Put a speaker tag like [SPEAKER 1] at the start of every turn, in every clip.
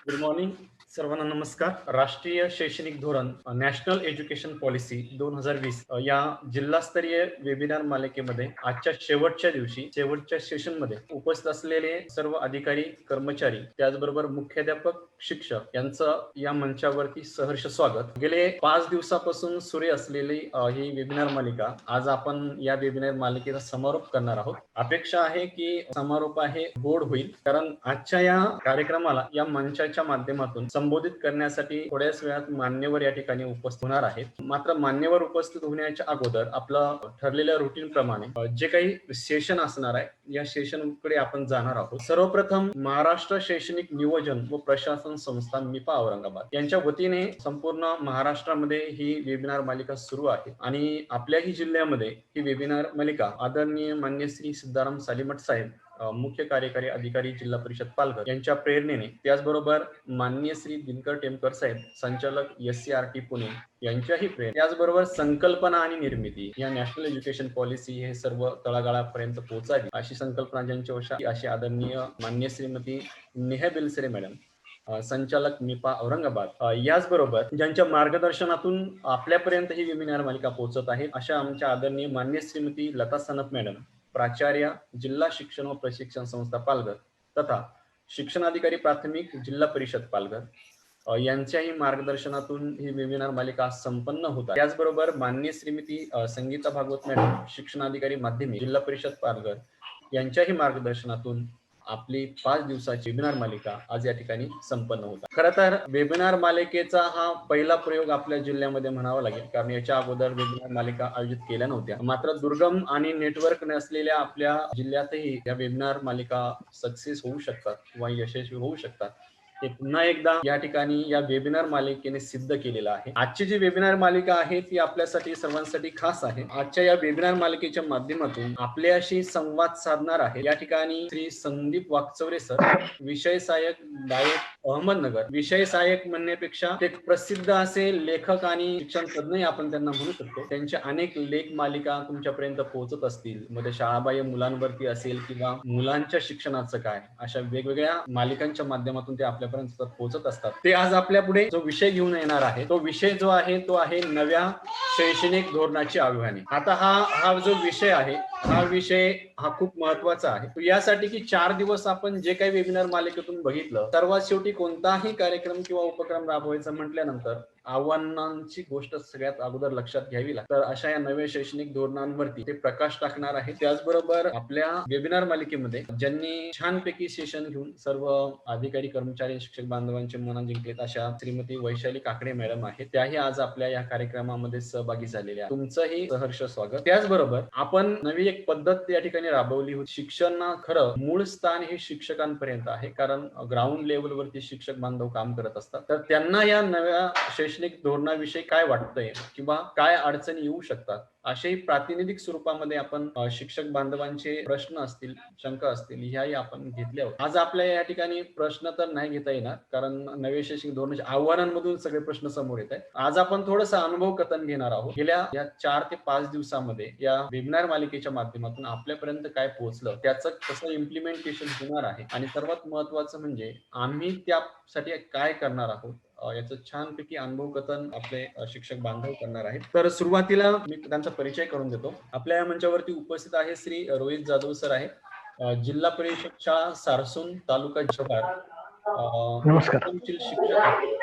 [SPEAKER 1] Good morning. सर्वांना नमस्कार. राष्ट्रीय शैक्षणिक धोरण नॅशनल एज्युकेशन पॉलिसी 2020 या जिल्हास्तरीय वेबिनार मालिकेमध्ये आजच्या शेवटच्या दिवशी शेवटच्या सेशनमध्ये उपस्थित असलेले सर्व अधिकारी, कर्मचारी, त्याचबरोबर मुख्याध्यापक, शिक्षक यांचं या मंचावरती सहर्ष स्वागत. गेले 5 दिवसापासून सुरू असलेली ही वेबिनार मालिका आज आपण या वेबिनार मालिकेचा समारोप करणार आहोत. अपेक्षा आहे की समारोप आहे गोड होईल, कारण आजच्या या कार्यक्रमाला या मंचाच्या माध्यमातून संबोधित करण्यासाठी थोड्याच वेळात मान्यवर या ठिकाणी उपस्थित होणार आहेत. मात्र मान्यवर उपस्थित होण्याच्या अगोदर आपलं ठरलेल्या रुटीन प्रमाणे जे काही सेशन असणार आहे या सेशनकडे आपण जाणार आहोत. सर्वप्रथम महाराष्ट्र शैक्षणिक नियोजन व प्रशासन संस्था मिपा औरंगाबाद यांच्या वतीने संपूर्ण महाराष्ट्रामध्ये ही वेबिनार मालिका सुरू आहे आणि आपल्याही जिल्ह्यामध्ये ही वेबिनार मालिका आदरणीय मान्य श्री सिद्धाराम सालीमठ साहेब, मुख्य कार्यकारी अधिकारी जिल्हा परिषद पालघर यांच्या प्रेरणेने, त्याचबरोबर माननीय श्री दिनकर टेमकर साहेब, संचालक SCRT पुणे यांच्याही प्रेरणा, त्याचबरोबर संकल्पना आणि निर्मिती या नॅशनल एज्युकेशन पॉलिसी हे सर्व तळागाळापर्यंत पोहोचावी अशी संकल्पना ज्यांच्या वशात अशी आदरणीय मान्य श्रीमती नेहा बेलसरे मॅडम, संचालक मिपा औरंगाबाद, याचबरोबर ज्यांच्या मार्गदर्शनातून आपल्यापर्यंत ही वेबिनार मालिका पोहोचत आहे अशा आमच्या आदरणीय मान्य श्रीमती लता सनप मॅडम, प्राचार्य, जिल्हा शिक्षण व प्रशिक्षण संस्था पालघर तथा शिक्षणाधिकारी प्राथमिक, जिल्हा परिषद पालघर यांच्याही मार्गदर्शनातून ही वेबिनार मालिका संपन्न होत आहे. त्याचबरोबर माननीय श्रीमती संगीता भागवत मॅडम, शिक्षणाधिकारी माध्यमिक, जिल्हा परिषद पालघर यांच्याही मार्गदर्शनातून आपली 5 दिवसाची वेबिनार मालिका आज या ठिकाणी संपन्न होत आहे. खरं तर वेबिनार मालिकेचा हा पहिला प्रयोग आपल्या जिल्ह्यामध्ये म्हणावा लागेल, कारण याच्या अगोदर वेबिनार मालिका आयोजित केल्या नव्हत्या. मात्र दुर्गम आणि नेटवर्क नसलेल्या आपल्या जिल्ह्यातही या वेबिनार मालिका सक्सेस होऊ शकतात किंवा यशस्वी होऊ शकतात, हे पुन्हा एकदा या ठिकाणी या वेबिनार मालिकेने सिद्ध केलेलं आहे. आजची जी वेबिनार मालिका आहे ती आपल्यासाठी सर्वांसाठी खास आहे. आजच्या या वेबिनार मालिकेच्या माध्यमातून आपल्याशी संवाद साधणार आहे या ठिकाणी श्री संदीप वाकचौरे सर, विषय सहाय्यक डायट अहमदनगर. विषय सहाय्यक म्हणण्यापेक्षा ते प्रसिद्ध असे लेखक आणि शिक्षण तज्ञ आपण त्यांना म्हणू शकतो. त्यांचे अनेक लेख मालिका तुमच्यापर्यंत पोहोचत असतील, मध्ये शाळाबाह्य मुलांवरती असेल किंवा मुलांच्या शिक्षणाचं काय, अशा वेगवेगळ्या मालिकांच्या माध्यमातून ते आपल्यापर्यंत पोहोचत असतात. ते आज आपल्या पुढे जो विषय घेऊन येणार आहे तो विषय जो आहे तो आहे नव्या शैक्षणिक धोरणाची आव्हाने. आता हा जो विषय आहे हा विषय हा खूप महत्वाचा आहे. यासाठी की 4 दिवस आपण जे काही वेबिनार मालिकेतून बघितलं, सर्वात शेवटी कोणताही कार्यक्रम किंवा उपक्रम राबवायचा म्हटल्यानंतर आव्हानांची गोष्ट सगळ्यात अगोदर लक्षात घ्यावी लागते. तर अशा या नव्या शैक्षणिक धोरणांवरती ते प्रकाश टाकणार आहे. त्याचबरोबर आपल्या वेबिनार मालिकेमध्ये ज्यांनी छानपैकी सेशन घेऊन सर्व अधिकारी, कर्मचारी, शिक्षक बांधवांचे मन जिंकलेत अशा श्रीमती वैशाली काकडे मॅडम आहेत, त्याही आज आपल्या या कार्यक्रमामध्ये सहभागी झालेल्या आहेत. तुमचंही सहर्ष स्वागत. त्याचबरोबर आपण नवी एक पद्धत या ठिकाणी राबवली होती. शिक्षण खरं मूळ स्थान हे शिक्षकांपर्यंत आहे, कारण ग्राउंड लेवलवरती शिक्षक बांधव काम करत असतात. तर त्यांना या नव्या शैक्षणिक धोरणाविषयी काय वाटतंय किंवा काय अडचणी येऊ शकतात अशाही प्रातिनिधिक स्वरूपामध्ये आपण शिक्षक बांधवांचे प्रश्न असतील, शंका असतील, ह्याही आपण घेतल्या होत्या. आज आपल्या या ठिकाणी प्रश्न तर नाही घेता येणार, कारण नव्या शैक्षणिक धोरणाच्या आव्हानांमधून सगळे प्रश्न समोर येत आहेत. आज आपण थोडंसं अनुभव कथन घेणार आहोत. गेल्या या 4 ते 5 दिवसामध्ये या वेबिनार मालिकेच्या माध्यमातून आपल्यापर्यंत काय पोहोचलं, त्याचं कसं इम्प्लिमेंटेशन होणार आहे आणि सर्वात महत्वाचं म्हणजे आम्ही त्यासाठी काय करणार आहोत, याचं छानपैकी अनुभव कथन आपले शिक्षक बांधव करणार आहेत. तर सुरुवातीला मी त्यांचा परिचय करून देतो. आपल्या या मंचावरती उपस्थित आहे श्री रोहित जाधव सर आहे, जिल्हा परिषद शाळा सारसून, तालुका जव्हार,
[SPEAKER 2] नमस्कार.
[SPEAKER 1] शिक्षक आहेत.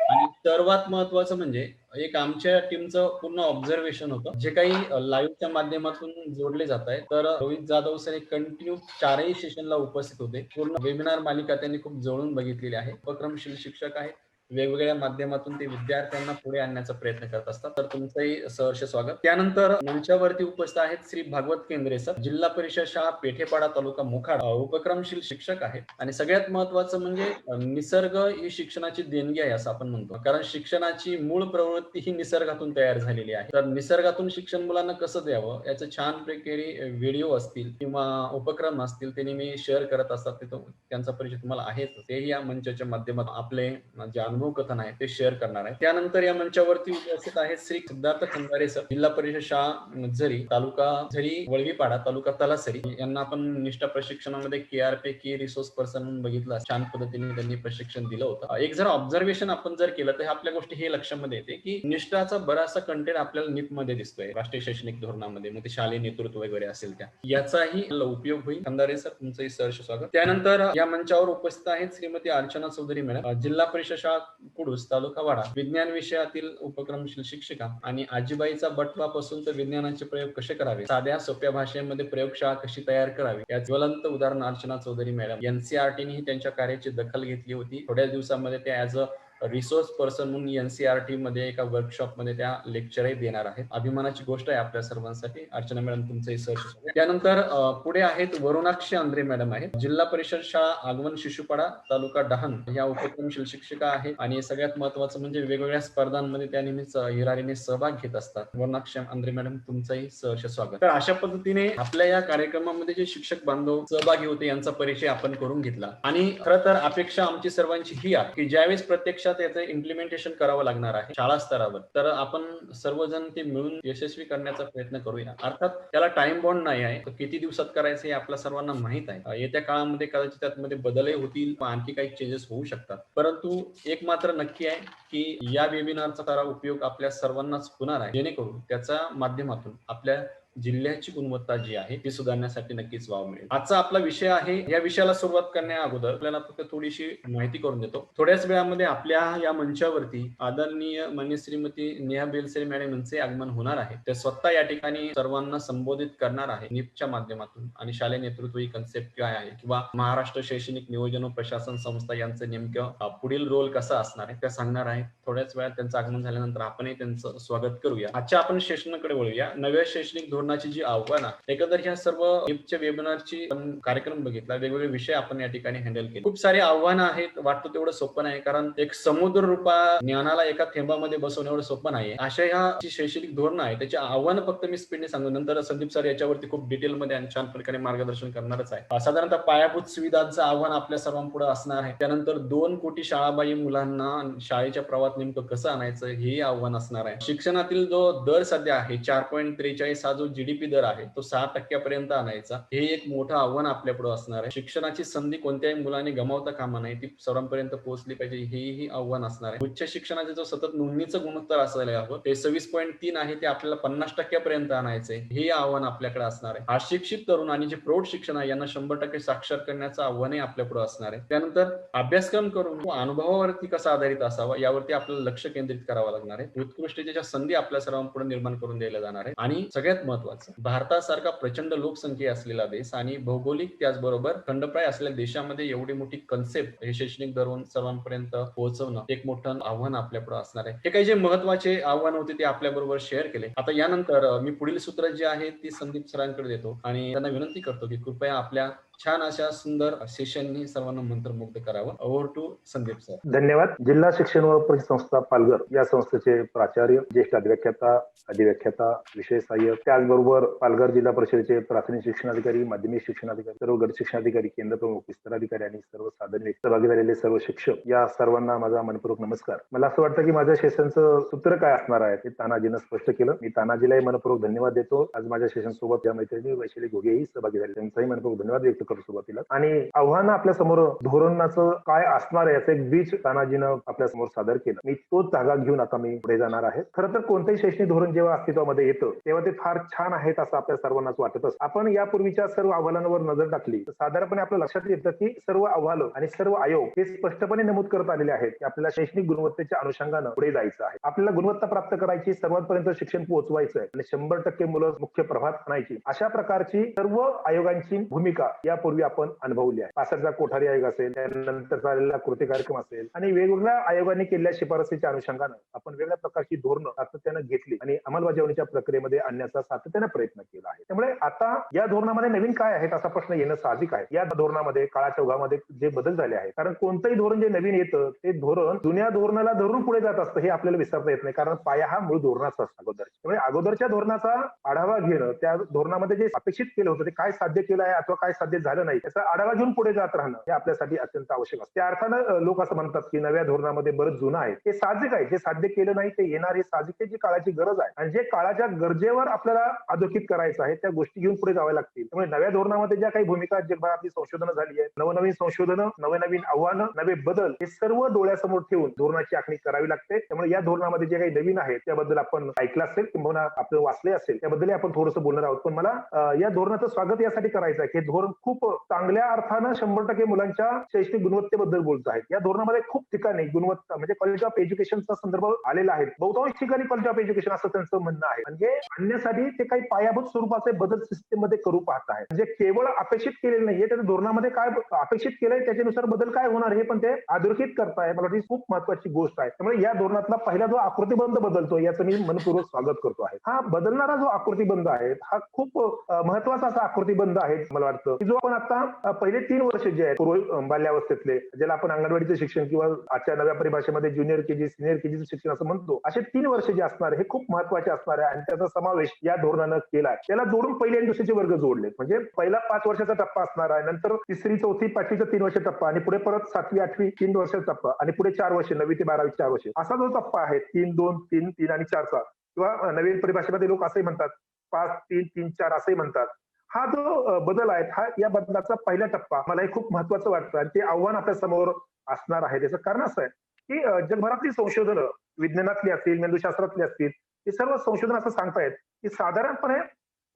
[SPEAKER 1] आणि सर्वात महत्वाचं म्हणजे एक आमच्या टीमचं पूर्ण ऑब्झर्वेशन होतं, जे काही लाईव्हच्या माध्यमातून जोडले जात आहे. तर रोहित जाधव सर कंटिन्यू 4ही सेशनला उपस्थित होते. पूर्ण वेबिनार मालिका त्यांनी खूप जवळून बघितलेली आहे. उपक्रमशील शिक्षक आहेत, वेगवेगळ्या माध्यमातून ते विद्यार्थ्यांना पुढे आणण्याचा प्रयत्न करत असतात. तर तुमचंही सहर्ष स्वागत. त्यानंतर मंचावरती उपस्थित आहेत श्री भागवत केंद्रे सर, जिल्हा परिषद शाळा पेठेपाडा, तालुका मोखाड, उपक्रमशील शिक्षक आहेत. आणि सगळ्यात महत्वाचं म्हणजे निसर्ग ही शिक्षणाची देणगी आहे असं आपण म्हणतो, कारण शिक्षणाची मूळ प्रवृत्ती ही निसर्गातून तयार झालेली आहे. तर निसर्गातून शिक्षण मुलांना कसं द्यावं याचं छानपैकी व्हिडिओ असतील किंवा उपक्रम असतील ते नेहमी शेअर करत असतात. त्यांचा परिचय तुम्हाला आहेच. तेही या मंचाच्या माध्यमातून आपले जे अनुभव कथन आहे ते शेअर करणार आहे. त्यानंतर या मंचावरती उपस्थित आहेत श्री सिद्धार्थ खंदारे सर, जिल्हा परिषद शाळा झरी, तालुका झरी, वळवीपाडा, तालुका तलासरी. यांना आपण निष्ठा प्रशिक्षणामध्ये KRP की रिसोर्स पर्सन म्हणून बघितलं. छान पद्धतीने त्यांनी प्रशिक्षण दिलं होतं. एक जर ऑब्झर्वेशन आपण जर केलं तर आपल्या गोष्टी हे लक्षामध्ये येते की निष्ठाचा बराचसा कंटेंट आपल्याला NIP मध्ये दिसतोय, राष्ट्रीय शैक्षणिक धोरणामध्ये. मग ते शालेय नेतृत्व वगैरे असेल त्या, याचाही उपयोग होईल. खंदारे सर, तुमचंही सहर्ष स्वागत. त्यानंतर या मंचावर उपस्थित आहेत श्रीमती अर्चना चौधरी मॅडम, जिल्हा परिषद शाळा कुडूस, तालुका वाडा, विज्ञान विषयातील उपक्रमशील शिक्षिका. आणि आजीबाईचा बटवापासून तर विज्ञानाचे प्रयोग कसे करावे, साध्या सोप्या भाषेमध्ये प्रयोगशाळा कशी तयार करावी, या ज्वलंत उदाहरण अर्चना चौधरी मॅडम. NCERT त्यांच्या कार्याची दखल घेतली होती. थोड्या दिवसामध्ये त्या ऍज अ रिसोर्स पर्सन म्हणून NCERT मध्ये एका वर्कशॉप मध्ये त्या लेक्चरही देणार आहेत. अभिमानाची गोष्ट आहे आपल्या सर्वांसाठी. अर्चना मॅडम, तुमचंही सहर्ष स्वागत. त्यानंतर पुढे आहेत वरुणाक्षी आंद्रे मॅडम आहेत, जिल्हा परिषद शाळा आगवण शिशुपाडा, तालुका डहाण, या उपक्रमशील शिक्षिका आहेत. आणि सगळ्यात महत्वाचं म्हणजे वेगवेगळ्या स्पर्धांमध्ये त्या नेहमीच हिरारीने सहभाग घेत असतात. वरुणाक्षी आंद्रे मॅडम, तुमचंही सहर्ष स्वागत. तर अशा पद्धतीने आपल्या या कार्यक्रमामध्ये जे शिक्षक बांधव सहभागी होते यांचा परिचय आपण करून घेतला. आणि खरं तर अपेक्षा आमची सर्वांची ही आहे की ज्यावेळेस प्रत्यक्षात याचं इम्प्लिमेंटेशन करावं लागणार आहे शाळा स्तरावर, तर आपण सर्वजण ते मिळून यशस्वी करण्याचा प्रयत्न करूया. अर्थात त्याला टाइम बॉन्ड नाही आहे, किती दिवसात करायचं हे आपल्या सर्वांना माहित आहे. येत्या काळामध्ये कदाचित त्यामध्ये बदलही होतील, आणखी काही चेंजेस होऊ शकतात. परंतु एक मात्र नक्की आहे की या वेबिनारचा खरा उपयोग आपल्या सर्वांनाच होणार आहे, जेणेकरून त्याच्या माध्यमातून आपल्या जिल्ह्याची गुणवत्ता जी आहे ती सुधारण्यासाठी नक्कीच वाव मिळेल. आजचा आपला विषय आहे. या विषयाला सुरुवात करण्या अगोदर आपल्याला फक्त थोडीशी माहिती करून देतो. थोड्याच वेळामध्ये आपल्या या मंचावरती आदरणीय माननीय श्रीमती नेहा बेलसरे मॅडम यांचे आगमन होणार आहे. ते स्वतः या ठिकाणी सर्वांना संबोधित करणार आहे NIPच्या माध्यमातून. आणि शालेय नेतृत्व ही कन्सेप्ट काय आहे किंवा महाराष्ट्र शैक्षणिक नियोजन व प्रशासन संस्था यांचं नेमकं पुढील रोल कसा असणार आहे त्या सांगणार आहे. थोड्याच वेळात त्यांचं आगमन झाल्यानंतर आपणही त्यांचं स्वागत करूया. आजच्या आपण सेशनकडे वळूया. नव्या शैक्षणिक धोरणाची जी आव्हानं, एकंदर ह्या सर्व NIPच्या वेबिनारची कार्यक्रम बघितला, वेगवेगळे विषय आपण या ठिकाणी हँडल केले. खूप सारे आव्हानं आहेत. वाटतं तेवढं सोपं नाही, कारण एक समुद्र रूपा ज्ञानाला एका थेंबामध्ये बसवणं एवढं सोपं नाहीये. अशा ह्या जी शैक्षणिक धोरण आहे त्याची आव्हानं फक्त मी स्पीडने सांगू, नंतर संदीप सर याच्यावरती खूप डिटेलमध्ये आणि छान प्रकारे मार्गदर्शन करणारच आहे. साधारणतः पायाभूत सुविधांचं आव्हान आपल्या सर्वांपुढे असणार आहे. त्यानंतर 2 कोटी शाळाबाई मुलांना शाळेच्या प्रवाहात नेमकं कसं आणायचं हे आव्हान असणार आहे. शिक्षणातील जो दर सध्या आहे 4.43 हा जो GDP दर आहे तो 6% आणायचा, हे एक मोठं आव्हान आपल्यापुढे असणार आहे. शिक्षणाची संधी कोणत्याही मुलाने गमावता कामा नये, ती सर्वांपर्यंत पोहोचली पाहिजे, हेही आव्हान असणार आहे. उच्च शिक्षणाचे जो सतत नोंदणीचं गुणोत्तर असायला हवं, ते 26.3 आहे, ते आपल्याला 50% आणायचंय, हे आव्हान आपल्याकडे असणार आहे. अशिक्षित तरुण आणि जे प्रौढ शिक्षण आहे यांना 100% साक्षर करण्याचं आव्हानही आपल्यापुढे असणार आहे. त्यानंतर अभ्यासक्रम करून अनुभवावरती कसा आधारित असावा यावरती आपल्याला लक्ष केंद्रित करावं लागणार आहे. उत्कृष्टतेच्या संधी आपल्या सर्वांपुढे निर्माण करून द्यायला जाणार आहे. आणि सगळ्यात महत्वाचं, भारतासारखा प्रचंड लोकसंख्या असलेला देश आणि भौगोलिक त्याचबरोबर खंडप्राय असलेल्या देशामध्ये एवढी मोठी कन्सेप्ट हे शैक्षणिक धोरण सर्वांपर्यंत पोहोचवणं एक मोठं आव्हान आपल्यापुढे असणार आहे. हे काही जे महत्वाचे आव्हान होते ते आपल्या बरोबर शेअर केले. आता यानंतर मी पुढील सूत्र जे आहे ती संदीप सरांकडे देतो आणि त्यांना विनंती करतो की कृपया आपल्या छान अशा सुंदर सेशननी सर्वांना मंत्रमुग्ध करावं. Over to Sandeep sir.
[SPEAKER 2] धन्यवाद. जिल्हा शिक्षण व परिसंस्था पालघर या संस्थेचे प्राचार्य, ज्येष्ठ अधिव्याख्याता, विषय सहाय्यक, त्याचबरोबर पालघर जिल्हा परिषदेचे प्राथमिक शिक्षणाधिकारी, माध्यमिक शिक्षणाधिकारी, सर्व गट शिक्षणाधिकारी, केंद्र प्रमुख, विस्तार अधिकारी आणि सर्व साधन सहभागी झालेले सर्व शिक्षक, या सर्वांना माझा मनपूर्वक नमस्कार. मला असं वाटतं की माझ्या सेशनचं सूत्र काय असणार आहे ते तानाजीनं स्पष्ट केलं. मी तानाजीलाही मनपूर्वक धन्यवाद देतो. आज माझ्या सेशन सोबत या मैत्रिणी वैशाली घोगेही सहभागी झाले, त्यांचाही मनपूर्वक धन्यवाद व्यक्त करतो सुरुवातीला. आणि आव्हानं आपल्या समोर धोरणाचं काय असणार आहे याचं एक बीज तानाजीनं आपल्या समोर सादर केलं. मी तोच जागा घेऊन आता मी पुढे जाणार आहे. खरं तर कोणतंही शैक्षणिक धोरण जेव्हा अस्तित्वामध्ये येतं तेव्हा ते फार छान आहेत असं आपल्या सर्वांनाच वाटत असतं. आपण यापूर्वीच्या सर्व अहवालांवर नजर टाकली तर साधारणपणे आपल्या लक्षात येतं की सर्व अहवाल आणि सर्व आयोग हे स्पष्टपणे नमूद करत आलेले आहेत की आपल्याला शैक्षणिक गुणवत्तेच्या अनुषंगानं पुढे जायचं आहे. आपल्याला गुणवत्ता प्राप्त करायची, सर्वांपर्यंत शिक्षण पोहोचवायचं आहे आणि 100% मुलं मुख्य प्रवाहात आणायची, अशा प्रकारची सर्व आयोगांची भूमिका यापूर्वी आपण अनुभवली आहे. 65 कोठारी आयोग असेल, त्यानंतर झालेला कृती कार्यक्रम असेल आणि वेगवेगळ्या आयोगांनी केलेल्या शिफारसीच्या अनुषंगानं आपण वेगळ्या प्रकारची धोरणं सातत्यानं घेतली आणि अंमलबजावणीच्या प्रक्रियेमध्ये आणण्याचा सातत्यानं प्रयत्न केला आहे. त्यामुळे आता या धोरणामध्ये नवीन काय आहेत असा प्रश्न येणं साहजिक आहे. या धोरणामध्ये काळाच्या ओघामध्ये जे बदल झाले आहेत, कारण कोणतंही धोरण जे नवीन येतं ते धोरण जुन्या धोरणाला धरून पुढे जात असतं, हे आपल्याला विसरता येत नाही, कारण पाया हा मूळ धोरणाचा असतो अगोदर. त्यामुळे अगोदरच्या धोरणाचा आढावा घेणं, त्या धोरणामध्ये जे अपेक्षित केलं होतं ते काय साध्य केलं आहे अथवा काय साध्य झालं नाही त्याचा आढावा घेऊन पुढे जात राहणं हे आपल्यासाठी अत्यंत आवश्यक असतं. त्या अर्थानं लोक असं म्हणतात की नव्या धोरणामध्ये बरंच जुनं आहे. हे साहजिक आहे. जे साध्य केलं नाही ते येणार हे साहजिक आहे. जी काळाची गरज आहे आणि जे काळाच्या गरजेवर आपल्याला अधोरेखित करायचं आहे त्या गोष्टी घेऊन पुढे जाव्या लागतील. त्यामुळे नव्या धोरणामध्ये ज्या काही भूमिका जगभरातली संशोधनं झाली आहेत, नवनवीन संशोधनं, नवनवीन आव्हानं, नवे बदल हे सर्व डोळ्यासमोर ठेवून धोरणाची आखणी करावी लागते. त्यामुळे या धोरणामध्ये जे काही नवीन आहे त्याबद्दल आपण ऐकलं असेल किंवा आपण वाचले असेल त्याबद्दल आपण थोडंसं बोलणार आहोत. पण मला या धोरणाचं स्वागत यासाठी करायचं आहे की हे धोरण खूप चांगल्या अर्थानं 100% मुलांच्या शैक्षणिक गुणवत्तेबद्दल बोलत आहेत. या धोरणामध्ये खूप ठिकाणी गुणवत्ता म्हणजे क्वालिटी ऑफ एज्युकेशनचा संदर्भ आलेला आहे. बहुतांश ठिकाणी क्वालिटी ऑफ एज्युकेशन असं त्यांचं म्हणणं आहे. म्हणजे आणण्यासाठी ते काही पायाभूत स्वरूपाचे बदल सिस्टीम मध्ये करू पाहत आहेत. म्हणजे केवळ अपेक्षित केलेलं नाहीये त्या धोरणामध्ये काय अपेक्षित केलंय त्याच्यानुसार बदल काय होणार हे पण ते अधोरेखित करताय. मला वाटतं खूप महत्वाची गोष्ट आहे. त्यामुळे या धोरणातला पहिला जो आकृतीबंध बदलतो याचं मी मनपूर्वक स्वागत करतो आहे. हा बदलणारा जो आकृतीबंध आहे हा खूप महत्वाचा असा आकृतीबंध आहे. मला वाटतं की जो आपण आता पहिले 3 वर्ष जे आहेत पूर्व बाल्यावस्थेतले ज्याला आपण अंगणवाडीचं शिक्षण किंवा आजच्या नव्या परिभाषेमध्ये ज्युनियर केजी सिनियर केजीचं शिक्षण असं म्हणतो असे 3 वर्ष जे असणार हे खूप महत्वाचे असणार आहे आणि त्याचा समावेश या धोरणानं केलाय. त्याला जोडून पहिले आणि दुसरीचे वर्ग जोडले. म्हणजे पहिला 5 वर्षाचा टप्पा असणार आहे, नंतर तिसरी चौथी पाचवीचा 3 वर्ष टप्पा आणि पुढे परत 7वी 8वी 3 वर्षाचा टप्पा आणि पुढे 4 वर्ष 9वी ते 12वी 4 वर्ष असा जो टप्पा आहे 3, 2, 3, 3 आणि 4चा किंवा नवीन परिभाषेमध्ये लोक असंही म्हणतात 5, 3, 3, 4 असंही म्हणतात. हा जो बदल आहे हा या बदलाचा पहिला टप्पा मला हे खूप महत्वाचं वाटतं आणि ते आव्हान आपल्या समोर असणार आहे. त्याचं कारण असं आहे की जगभरातली संशोधनं विज्ञानातली असतील मेंदूशास्त्रातली असतील हे सर्व संशोधन असं सांगतायत की साधारणपणे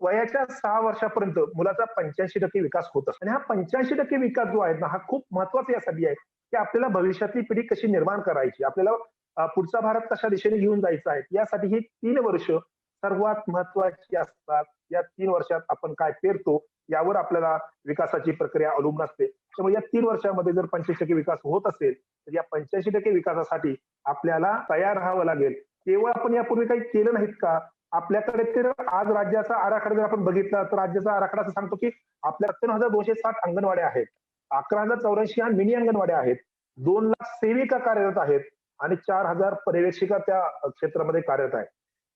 [SPEAKER 2] वयाच्या 6 वर्षापर्यंत मुलाचा 85% विकास होत असतो आणि हा 85% विकास जो आहे ना हा खूप महत्वाचा यासाठी आहे की आपल्याला भविष्यातली पिढी कशी निर्माण करायची, आपल्याला पुढचा भारत कशा दिशेने घेऊन जायचा आहे यासाठी ही 3 वर्ष सर्वात महत्वाची असतात. या 3 वर्षात आपण काय पेरतो यावर आपल्याला विकासाची प्रक्रिया अवलंबून असते. त्यामुळे या 3 वर्षामध्ये जर 85% विकास होत असेल तर या 85% विकासासाठी आपल्याला तयार राहावं लागेल. केवळ आपण यापूर्वी काही केलं नाहीत का? आपल्याकडे तर आज राज्याचा आराखडा जर आपण बघितला तर राज्याचा आराखडा असं सांगतो की आपल्या 97,260 अंगणवाड्या आहेत, 11,084 मिनी अंगणवाड्या आहेत, 2 लाख सेविका कार्यरत आहेत आणि 4,000 पर्यवेक्षिका त्या क्षेत्रामध्ये कार्यरत आहेत.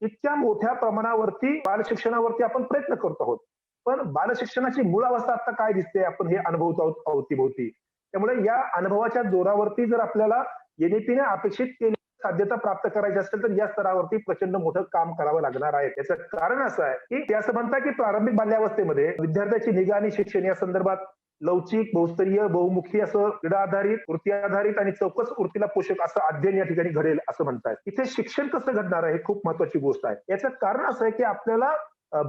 [SPEAKER 2] इतक्या मोठ्या प्रमाणावरती बालशिक्षणावरती आपण प्रयत्न करत आहोत. पण बालशिक्षणाची मूळ अवस्था आता काय दिसते आपण हे अनुभवत आहोत अवतीभोवती. त्यामुळे या अनुभवाच्या जोरावरती जर आपल्याला एनईपीने अपेक्षित केलेली साध्यता प्राप्त करायची असेल तर या स्तरावरती प्रचंड मोठं काम करावं लागणार आहे. याचं कारण असं आहे की ते असं म्हणतात की प्रारंभिक बाल्यावस्थेमध्ये विद्यार्थ्याची निगा आणि शिक्षण या संदर्भात लवचिक बहुस्तरीय बहुमुखी असं क्रीडा आधारित वृत्ती आधारित आणि चौकस वृत्तीला पोषक असं अध्ययन या ठिकाणी घडेल असं म्हणतात. इथे शिक्षण कसं घडणार आहे हे खूप महत्वाची गोष्ट आहे. याचं कारण असं आहे की आपल्याला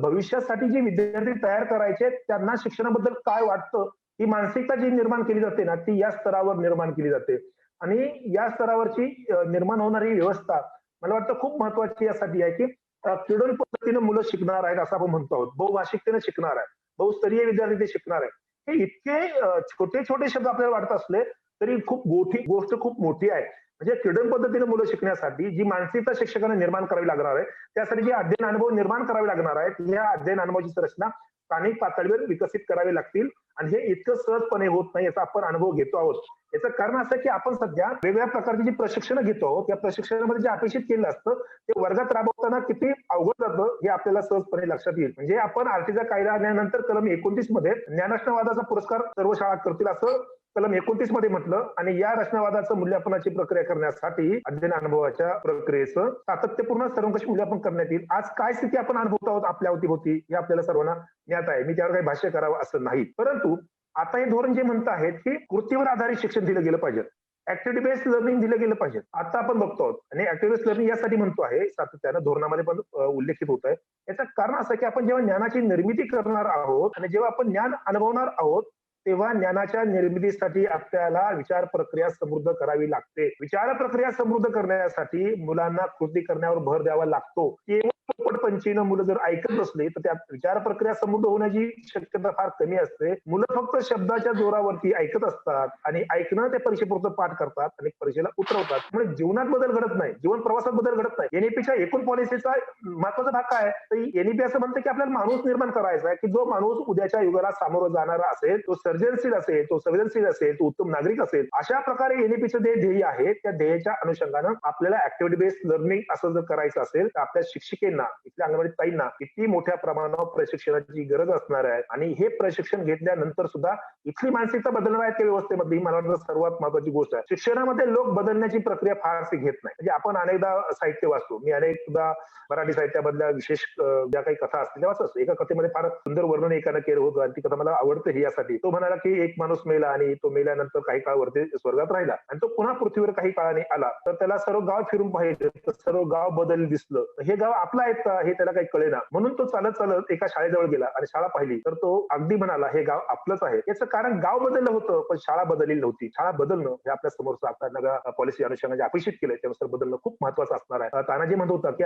[SPEAKER 2] भविष्यासाठी जे विद्यार्थी तयार करायचे त्यांना शिक्षणाबद्दल काय वाटतं ही मानसिकता जी निर्माण केली जाते ना ती या स्तरावर निर्माण केली जाते आणि या स्तरावरची निर्माण होणारी व्यवस्था मला वाटतं खूप महत्वाची यासाठी आहे की क्रीडोन पद्धतीनं मुलं शिकणार आहेत असं आपण म्हणतो आहोत. बहुभाषिकतेने शिकणार आहे, बहुस्तरीय विद्यार्थी ते शिकणार आहे. हे इतके छोटे छोटे शब्द आपल्याला वाटत असले तरी खूप गोष्ट खूप मोठी आहे. म्हणजे क्रीडन पद्धतीने मुलं शिकण्यासाठी जी मानसिकता शिक्षकांना निर्माण करावी लागणार आहे त्यासाठी जे अध्ययन अनुभव निर्माण करावे लागणार आहेत या अध्ययन अनुभवाची रचना स्थानिक पातळीवर विकसित करावे लागतील आणि हे इतकं सहजपणे होत नाही याचा आपण अनुभव घेतो आहोत. याचं कारण असं की आपण सध्या वेगवेगळ्या प्रकारची जी प्रशिक्षण घेतो आहोत त्या प्रशिक्षणामध्ये जे अपेक्षित केलं असतं ते वर्गात राबवताना किती अवघड जातं हे आपल्याला सहजपणे लक्षात येईल. म्हणजे आपण आरटीचा कायदा आणल्यानंतर कलम 29 मध्ये ज्ञानरत्नवादाचा पुरस्कार सर्व शाळा करतील असं कलम 29 मध्ये म्हटलं आणि या रचनावादाचं मूल्यमापनाची प्रक्रिया करण्यासाठी अध्ययन अनुभवाच्या प्रक्रियेचं सातत्यपूर्ण सर्वंकष मूल्यमापन करण्यात येईल. आज काय स्थिती आपण अनुभवत आहोत आपल्या अवतीभोवती हे आपल्याला सर्वांना ज्ञात आहे. मी त्यावर काही भाष्य करावं असं नाही. परंतु आता हे धोरण जे म्हणत आहेत की कृतीवर आधारित शिक्षण दिलं गेलं पाहिजे, ऍक्टिव्हिटी बेस्ड लर्निंग दिलं गेलं पाहिजे. आता आपण बघतो आहोत आणि ऍक्टिव्हिटी बेस्ड लर्निंग यासाठी म्हणतो आहे सातत्यानं धोरणामध्ये पण उल्लेखित होत आहे. याचं कारण असं की आपण जेव्हा ज्ञानाची निर्मिती करणार आहोत आणि जेव्हा आपण ज्ञान अनुभवणार आहोत तेव्हा ज्ञानाच्या निर्मितीसाठी आपल्याला विचार प्रक्रिया समृद्ध करावी लागते. विचार प्रक्रिया समृद्ध करण्यासाठी मुलांना कृती करण्यावर भर द्यावा लागतो. केवळ पोपटपंचीनं मुलं जर ऐकत नसले तर त्या विचार प्रक्रिया समृद्ध होण्याची शक्यता फार कमी असते. मुलं फक्त शब्दाच्या जोरावरती ऐकत असतात आणि ऐकणं ते परीक्षेपुरतं पाठ करतात आणि परीक्षेला उतरवतात. म्हणजे जीवनात बदल घडत नाही, जीवन प्रवासात बदल घडत नाही. एनईपीच्या एकूण पॉलिसीचा महत्वाचा भाग काय तर एनईपी असं म्हणतं की आपल्याला माणूस निर्माण करायचा आहे की जो माणूस उद्याच्या युगाला सामोरं जाणारा असेल, तो सर्जनशील असेल, तो संवेदनशील असेल, तो उत्तम नागरिक असेल. अशा प्रकारे एनईपीचं जे ध्येय आहे त्या ध्येयाच्या अनुषंगानं आपल्याला ऍक्टिव्हिटी बेस्ड लर्निंग असं जर करायचं असेल तर आपल्या शिक्षिकेंना ताईंना, इथल्या अंगणवाडी ताईंना किती मोठ्या प्रमाणावर प्रशिक्षणाची गरज असणार आहे आणि हे प्रशिक्षण घेतल्यानंतर सुद्धा इथली मानसिकता बदलणार आहे त्या व्यवस्थेमध्ये, मला वाटतं सर्वात महत्वाची गोष्ट आहे. शिक्षणामध्ये लोक बदलण्याची प्रक्रिया फारशी घेत नाही. म्हणजे आपण अनेकदा साहित्य वाचतो, मी अनेकदा मराठी साहित्यामधल्या विशेष ज्या काही कथा असतील त्या वाचतो. एका कथेमध्ये फार सुंदर वर्णन एकानं केलं होतं आणि ती कथा मला आवडते ही यासाठी. तो म्हणाला की एक माणूस मेला आणि तो मेल्यानंतर काही काळ वरती स्वर्गात राहिला आणि तो पुन्हा पृथ्वीवर काही काळाने आला, तर त्याला सर्व गाव फिरून पाहिजे, तर सर्व गाव बदल दिसलं. हे गाव आपलं आहे का हे त्याला काही कळेना, म्हणून तो चालत चालत एका शाळेजवळ गेला आणि शाळा पाहिली, तर तो अगदी म्हणाला हे गाव आपलंच आहे. याचं कारण गाव बदललं होतं पण शाळा बदललेली नव्हती. शाळा बदलणं हे आपल्या समोरचं आता नव्या पॉलिसी अनुषंगाने अपेक्षित केलंय, त्यानुसार बदलणं खूप महत्वाचं असणार आहे. तानाजी म्हणत होता की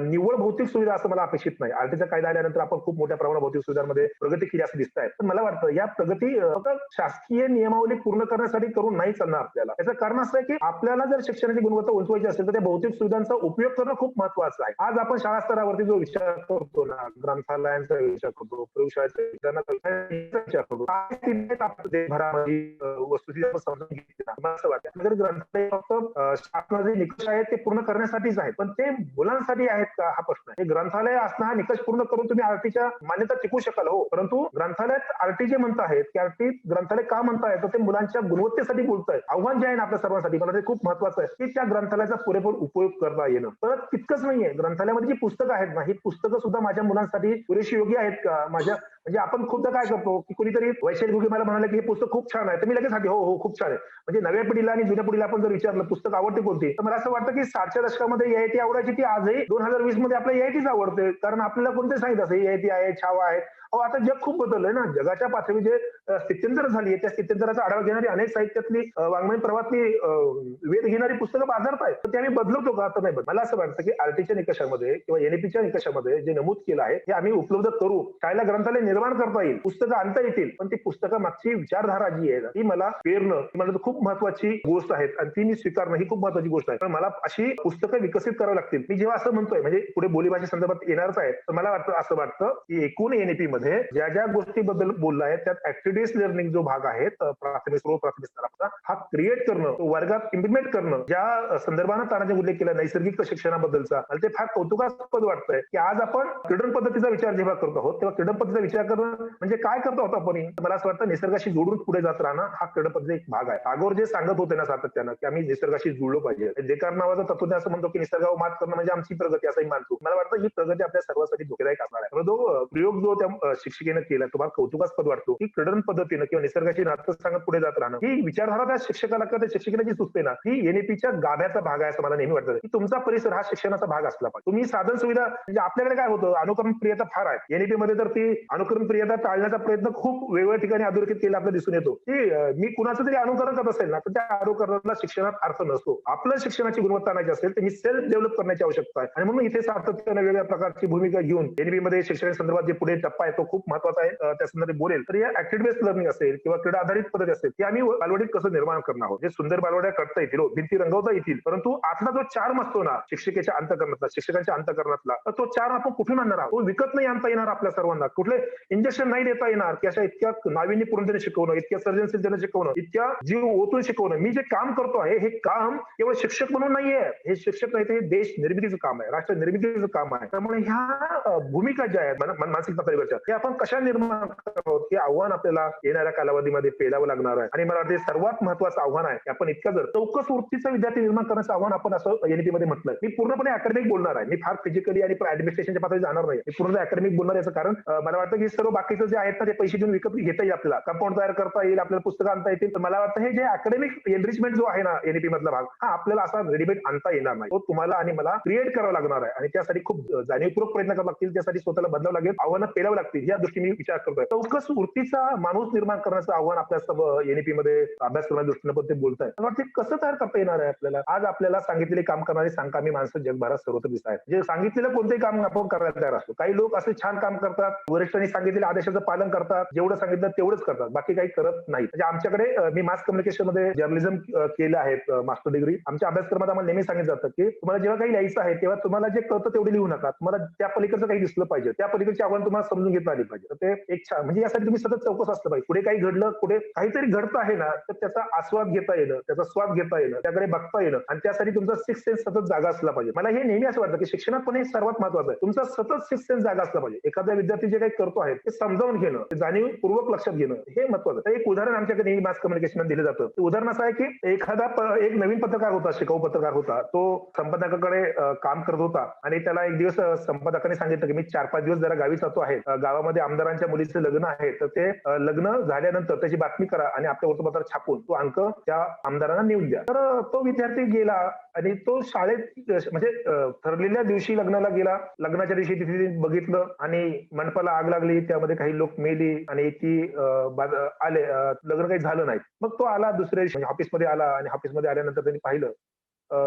[SPEAKER 2] निव्वळ भौतिक सुविधा असं मला अपेक्षित नाही. आरटीचा कायदा आल्यानंतर आपण खूप मोठ्या प्रमाणात भौतिक सुविधांमध्ये प्रगती केली असं दिसत आहे, पण मला वाटतं या प्रगती फक्त शासकीय नियमावली पूर्ण करण्यासाठी करून नाही चालणार आपल्याला. याचं कारण असं आहे की आपल्याला जर शिक्षणाची गुणवत्ता उंचवायची असेल तर त्या भौतिक सुविधांचा उपयोग करणं खूप महत्वाचं आहे. आज आपण शाळा स्तरावरती जो विचार करतो ना, ग्रंथालयांचा विचार करतो, प्रयोगशाळेचा विचार करतो, वस्तुस्थिती समजून घेतली ना, मला असं वाटतं जर ग्रंथालय फक्त शासनाचे निकष आहेत ते पूर्ण करण्यासाठीच आहेत, पण ते मुलांसाठी आहेत का हा प्रश्न आहे. ग्रंथालय असणं हा निकष पूर्ण करून तुम्ही आरटीच्या मान्यता टिकू शकाल, हो, परंतु ग्रंथालयात आरटी जे म्हणत आहेत की आरटी ग्रंथालय का म्हणताय तर ते मुलांच्या गुणवत्तेसाठी बोलतायत. आव्हान जे आहे ना आपल्या सर्वांसाठी, मला ते खूप महत्वाचं आहे की त्या ग्रंथालयाचा पुरेपूर उपयोग करता येणं. परत तितकंच नाहीये, ग्रंथालयामध्ये जी पुस्तकं आहेत ना, ही पुस्तकं सुद्धा माझ्या मुलांसाठी पुरेशी योग्य आहेत का. म्हणजे आपण खूपदा काय करतो की कुणीतरी वैशाली घुगे मला म्हणाले की हे पुस्तक खूप छान आहे, तर मी लगेच सांगते हो खूप छान आहे. म्हणजे नव्या पिढीला आणि जुन्या पिढीला आपण जर विचारलं पुस्तक आवडते कोणती, तर मला असं वाटतं की 60च्या दशकामध्ये एआयटी आवडायची, ती आजही 2020 मध्ये आपल्याला एआयटीच आवडते. कारण आपल्याला कोणते सांगितलं असं एआयटी आहे, छावा आहे. आता जग खूप बदललंय ना, जगाच्या पातळीवर जे स्थित्यंतर झाली आहे त्या स्थित्यंतराचा आढावा घेणारी अनेक साहित्यातली वाङ्मयीन प्रवाहातली वेध घेणारी पुस्तकं बाजारात आहेत, तर ते आम्ही बदलवतो का तर नाही. मला असं वाटतं की आरटीच्या निकषामध्ये किंवा एनईपीच्या निकषामध्ये जे नमूद केलं आहे हे आम्ही उपलब्ध करू. शाळेला ग्रंथालय निर्माण करता येईल, पुस्तकं आणता येतील, पण ती पुस्तकं मागची विचारधारा जी आहे ती मला पेरणं ही मला खूप महत्वाची गोष्ट आहे आणि ती मी स्वीकारणं ही खूप महत्वाची गोष्ट आहे. पण मला अशी पुस्तकं विकसित करावी लागतील. मी जेव्हा असं म्हणतोय म्हणजे पुढे बोलीभाषे संदर्भात येणारच आहे, तर मला वाटतं असं वाटतं की एकूण एनईपी मध्ये ज्या ज्या गोष्टीबद्दल बोलला आहे त्यात ऍक्टिव्हिटीज लर्निंग जो भाग आहे प्राथमिक स्तराचा हा क्रिएट करणं, तो वर्गात इम्प्लिमेंट करणं, ज्या संदर्भानं तानाजी उल्लेख केला नैसर्गिक शिक्षणाबद्दलचा, मला ते फार कौतुकास्पद वाटतंय की आज आपण क्रीडन पद्धतीचा विचार जेव्हा करत आहोत तेव्हा क्रीडन पद्धतीचा विचार करणं म्हणजे काय करतो आहोत आपण. मला असं वाटतं निसर्गाशी जोडून पुढे जात राहणं हा क्रीडन पद्धतीचा एक भाग आहे. टागोर जे सांगत होते ना सातत्यानं की आम्ही निसर्गाशी जुळलो पाहिजे, देकार नावाचा तत्वज्ञ असं म्हणतो की निसर्गावर मात करणं म्हणजे आमची प्रगती असंही मानतो. मला वाटतं ही प्रगती आपल्या सर्वांसाठी धोकेदायक असणार आहे. तो प्रयोग जो त्या शिक्षिकेनं केला तुम्हाला कौतुकास्पद वाटतो की क्रीडन पद्धतीनं किंवा निसर्गाची नातं सांगत पुढे जात राहणं ही विचारधारा त्या शिक्षकाला किंवा त्या शिक्षिकेला जी सुचते ना ही एनईपीच्या गाभ्याचा भाग आहे असं मला नेहमी वाटतं की तुमचा परिसर हा शिक्षणाचा भाग असला पाहिजे. तुम्ही साधन सुविधा म्हणजे आपल्याकडे काय होतं अनुकरण प्रियता फार आहे एनईपी मध्ये, तर ती अनुकरण प्रियता टाळण्याचा प्रयत्न खूप वेगवेगळ्या ठिकाणी अधोरेखित केला आपल्याला दिसून येतो की मी कुणाचं तरी अनुकरण करत असेल ना तर त्या अनुकरणाला शिक्षणात अर्थ नसतो. आपल्या शिक्षणाची गुणवत्ता आणायची असेल तर ही सेल्फ डेव्हलप करण्याची आवश्यकता आहे आणि म्हणून इथे सातत्यानं वेगवेगळ्या प्रकारची भूमिका घेऊन एनईपी मध्ये शिक्षण संदर्भात जे पुढे टप्पा आहे तो खूप महत्वाचा आहे. त्या संदर्भात बोलेल तर या ऍक्टिव्हिटी बेस्ड लर्निंग असेल किंवा क्रीडा आधारित पद्धती असेल ती आम्ही बालवाडीत कसं निर्माण करणार आहोत. जे सुंदर बालवाड्या करता येतील, भिंती रंगवता येतील, परंतु आतला जो चार्म असतो ना शिक्षकेच्या अंतकरणातला, शिक्षकांच्या अंतकरणातला, तर तो चार्म आपण कुठून आणणार आहोत. तो विकत नाही आणता येणार आपल्या सर्वांना, कुठले इंजेक्शन नाही देता येणार की अशा इतक्या नाविन्यपूर्णतेने शिकवणं, इतक्या सर्जनशीलतेने शिकवणं, इतक्या जीव ओतून शिकवणं. मी जे काम करतो आहे हे काम केवळ शिक्षक म्हणून नाहीये, हे शिक्षक नाही, हे देश निर्मितीचं काम आहे, राष्ट्र निर्मितीचं काम आहे. त्यामुळे ह्या भूमिका ज्या आहेत मानसिक पातळीवरच्या ते आपण कशा निर्माण करतो हे आव्हान आपल्याला येणाऱ्या कालावधीमध्ये पेलावं लागणार आहे. आणि मला वाटतं सर्वात महत्वाचं आव्हान आहे की आपण इतक्या जर चौकस वृत्तीचा विद्यार्थी निर्माण करण्याचं आव्हान आपण असं एनईपी मध्ये म्हटलंय. मी पूर्णपणे अकॅडमिक बोलणार आहे, मी फार फिजिकली आणि ऍडमिनिस्ट्रेशनच्या पातळी जाणार नाही. मी पूर्ण अकॅडमिक बोलणार याचं कारण मला वाटतं की सर्व बाकीचं जे आहेत ना ते पैसे देऊन विकत घेता येईल, आपल्याला कंपाऊंड तयार करता येईल, आपल्याला पुस्तकं आणता येतील. तर मला वाटतं हे जे अकॅडमिक एनरिचमेंट जो आहे ना एनईपी मधला भाग हा आपल्याला असा रेडीमेड आणता येणार नाही, तो तुम्हाला आणि मला क्रिएट करावा लागणार आहे आणि त्यासाठी खूप जाणीवपूर्वक प्रयत्न करावे लागतील, त्यासाठी स्वतःला बदलावं लागेल, आव्हानं पेलावं लागतील. या दृष्टीने मी विचार करतोय चौकस वृत्तीचा माणूस निर्माण करण्याचं आव्हान आपल्या एनईपी मध्ये अभ्यास करण्याच्या दृष्टीने पण ते बोलताय. ते कसं तयार करता येणार आहे आपल्याला. आज आपल्याला सांगितलेले काम करणारे सांगकामी माणसं जगभरात सर्वत्र दिसत आहेत. जे सांगितलेलं कोणतेही काम आपण करायला तयार असतो. काही लोक असे छान काम करतात, वरिष्ठांनी सांगितलेल्या आदेशाचं पालन करतात, जेवढं सांगितलं तेवढंच करतात, बाकी काही करत नाही. म्हणजे आमच्याकडे मी मास कम्युनिकेशन मध्ये जर्नलिझम केलं आहे मास्टर डिग्री. आमच्या अभ्यासक्रमात आम्हाला नेहमी सांगितलं जातं की तुम्हाला जेव्हा काही लिहायचं आहे तेव्हा तुम्हाला जे कळतं तेवढे लिहू नका, तुम्हाला त्या पलीकडचं काही दिसलं पाहिजे, त्या पलीकडची आव्हान तुम्हाला समजून घेता आली पाहिजे. तर ते एक छान म्हणजे यासाठी तुम्ही सतत चौकस असलं पाहिजे. पुढे काही घडलं, पुढे काहीतरी घडतं आहे ना तर त्याचा आस्वाद घेता येणं, त्याचा स्वाद घेता येणं, त्याकडे बघता येणं आणि त्यासाठी तुमचा सिक्स सेन्स सतत जागा असला पाहिजे. मला हे नेहमी असं वाटतं की शिक्षणात प्रामाणिकपणे सर्वात महत्वाचं आहे. तुमचा सतत सिक्स सेन्स जागा असला पाहिजे. एखादा विद्यार्थी जे काही करतो आहे ते समजावून घेणं, ते जाणीवपूर्वक लक्षात घेणं हे महत्वाचं. तर एक उदाहरण आमच्याकडे नेहमी मास कम्युनिकेशन दिलं जातं. ते उदाहरण असं आहे की एक नवीन पत्रकार होता, शिकाऊ पत्रकार होता. तो संपादकाकडे काम करत होता आणि त्याला एक दिवस संपादकाने सांगितलं की मी 4-5 दिवस जरा गावी जातो आहे. गावामध्ये आमदारांच्या मुलीचं लग्न आहे, तर ते लग्न झाल्यानंतर त्याची बातमी करा आणि आपल्या वृत्तपत्रात छापून तो अंक त्या आमदारांना नेऊन द्या. तर तो विद्यार्थी गेला आणि तो शाळेत म्हणजे ठरलेल्या दिवशी लग्नाला गेला. लग्नाच्या दिवशी तिथे बघितलं आणि मंडपाला आग लागली, त्यामध्ये काही लोक मेली आणि ती आले, लग्न काही झालं नाही. मग तो आला दुसऱ्या दिवशी ऑफिसमध्ये आला आणि ऑफिसमध्ये आल्यानंतर त्यांनी पाहिलं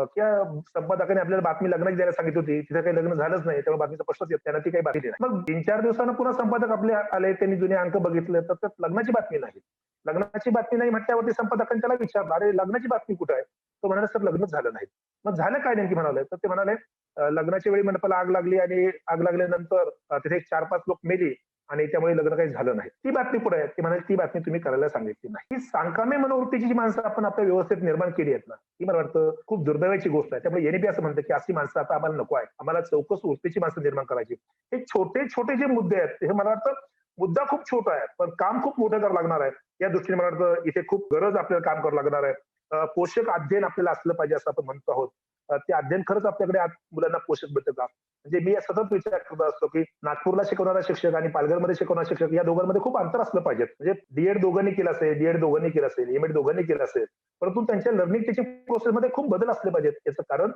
[SPEAKER 2] की संपादकाने आपल्याला बातमी लग्नाची द्यायला सांगितली होती, तिथे काही लग्न झालंच नाही, त्यामुळे बातमीचा प्रश्नच येत त्यांना ती काही बातमी नाही. मग 3-4 दिवसानं पुन्हा संपादक आपले आले, त्यांनी जुने अंक बघितले तर त्यात लग्नाची बातमी नाही. लग्नाची बातमी नाही म्हटल्यावरती संपादकांनी त्याला विचारलं, अरे लग्नाची बातमी कुठे आहे? तो म्हणाला सर लग्न झालं नाही. मग झालं काय नेमकी म्हणाले? तर ते म्हणाले लग्नाच्या वेळी मंडपाला आग लागली आणि आग लागल्यानंतर तिथे 4-5 लोक मेली आणि त्यामुळे लग्न काही झालं नाही. ती बातमी पुढे आहे. ते म्हणाले ती बातमी तुम्ही करायला सांगितली नाही. ही सांकामे मनोवृत्तीची जी माणसं आपण आपल्या व्यवस्थेत निर्माण केली आहेत ना, ही मला वाटतं खूप दुर्दैवाची गोष्ट आहे. त्यामुळे एनईपी असं म्हणतं की अशी माणसं आता आम्हाला नको आहे. आम्हाला चौकस वृत्तीची माणसं निर्माण करायची. हे छोटे छोटे जे मुद्दे आहेत हे मला वाटतं मुद्दा खूप छोटा आहे, पण काम खूप मोठं करावं लागणार आहे. या दृष्टीने मला वाटतं इथे खूप गरज आपल्याला काम करावं लागणार आहे. पोषक अध्ययन आपल्याला असलं पाहिजे असं आपण म्हणतो आहोत. ते अध्ययन खरंच आपल्याकडे आज मुलांना पोषक भेटतं का? म्हणजे मी सतत विचार करत असतो की नागपूरला शिकवणारा शिक्षक आणि पालघरमध्ये शिकवणारा शिक्षक या दोघांमध्ये खूप अंतर असलं पाहिजे. म्हणजे डीएड दोघांनी केलं असेल, डीएड दोघांनी केलं असेल, एमएड दोघांनी केलं असेल, परंतु त्यांच्या लर्निंग टीचिंग प्रोसेसमध्ये खूप बदल असले पाहिजेत. याचं कारण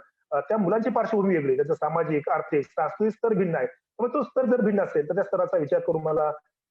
[SPEAKER 2] त्या मुलांची पार्श्वभूमी वेगळी, त्याचं सामाजिक, आर्थिक, सांस्कृतिक स्तर भिन्न आहे. त्यामुळे तो स्तर जर भिन्न असेल तर त्या स्तराचा विचार करून मला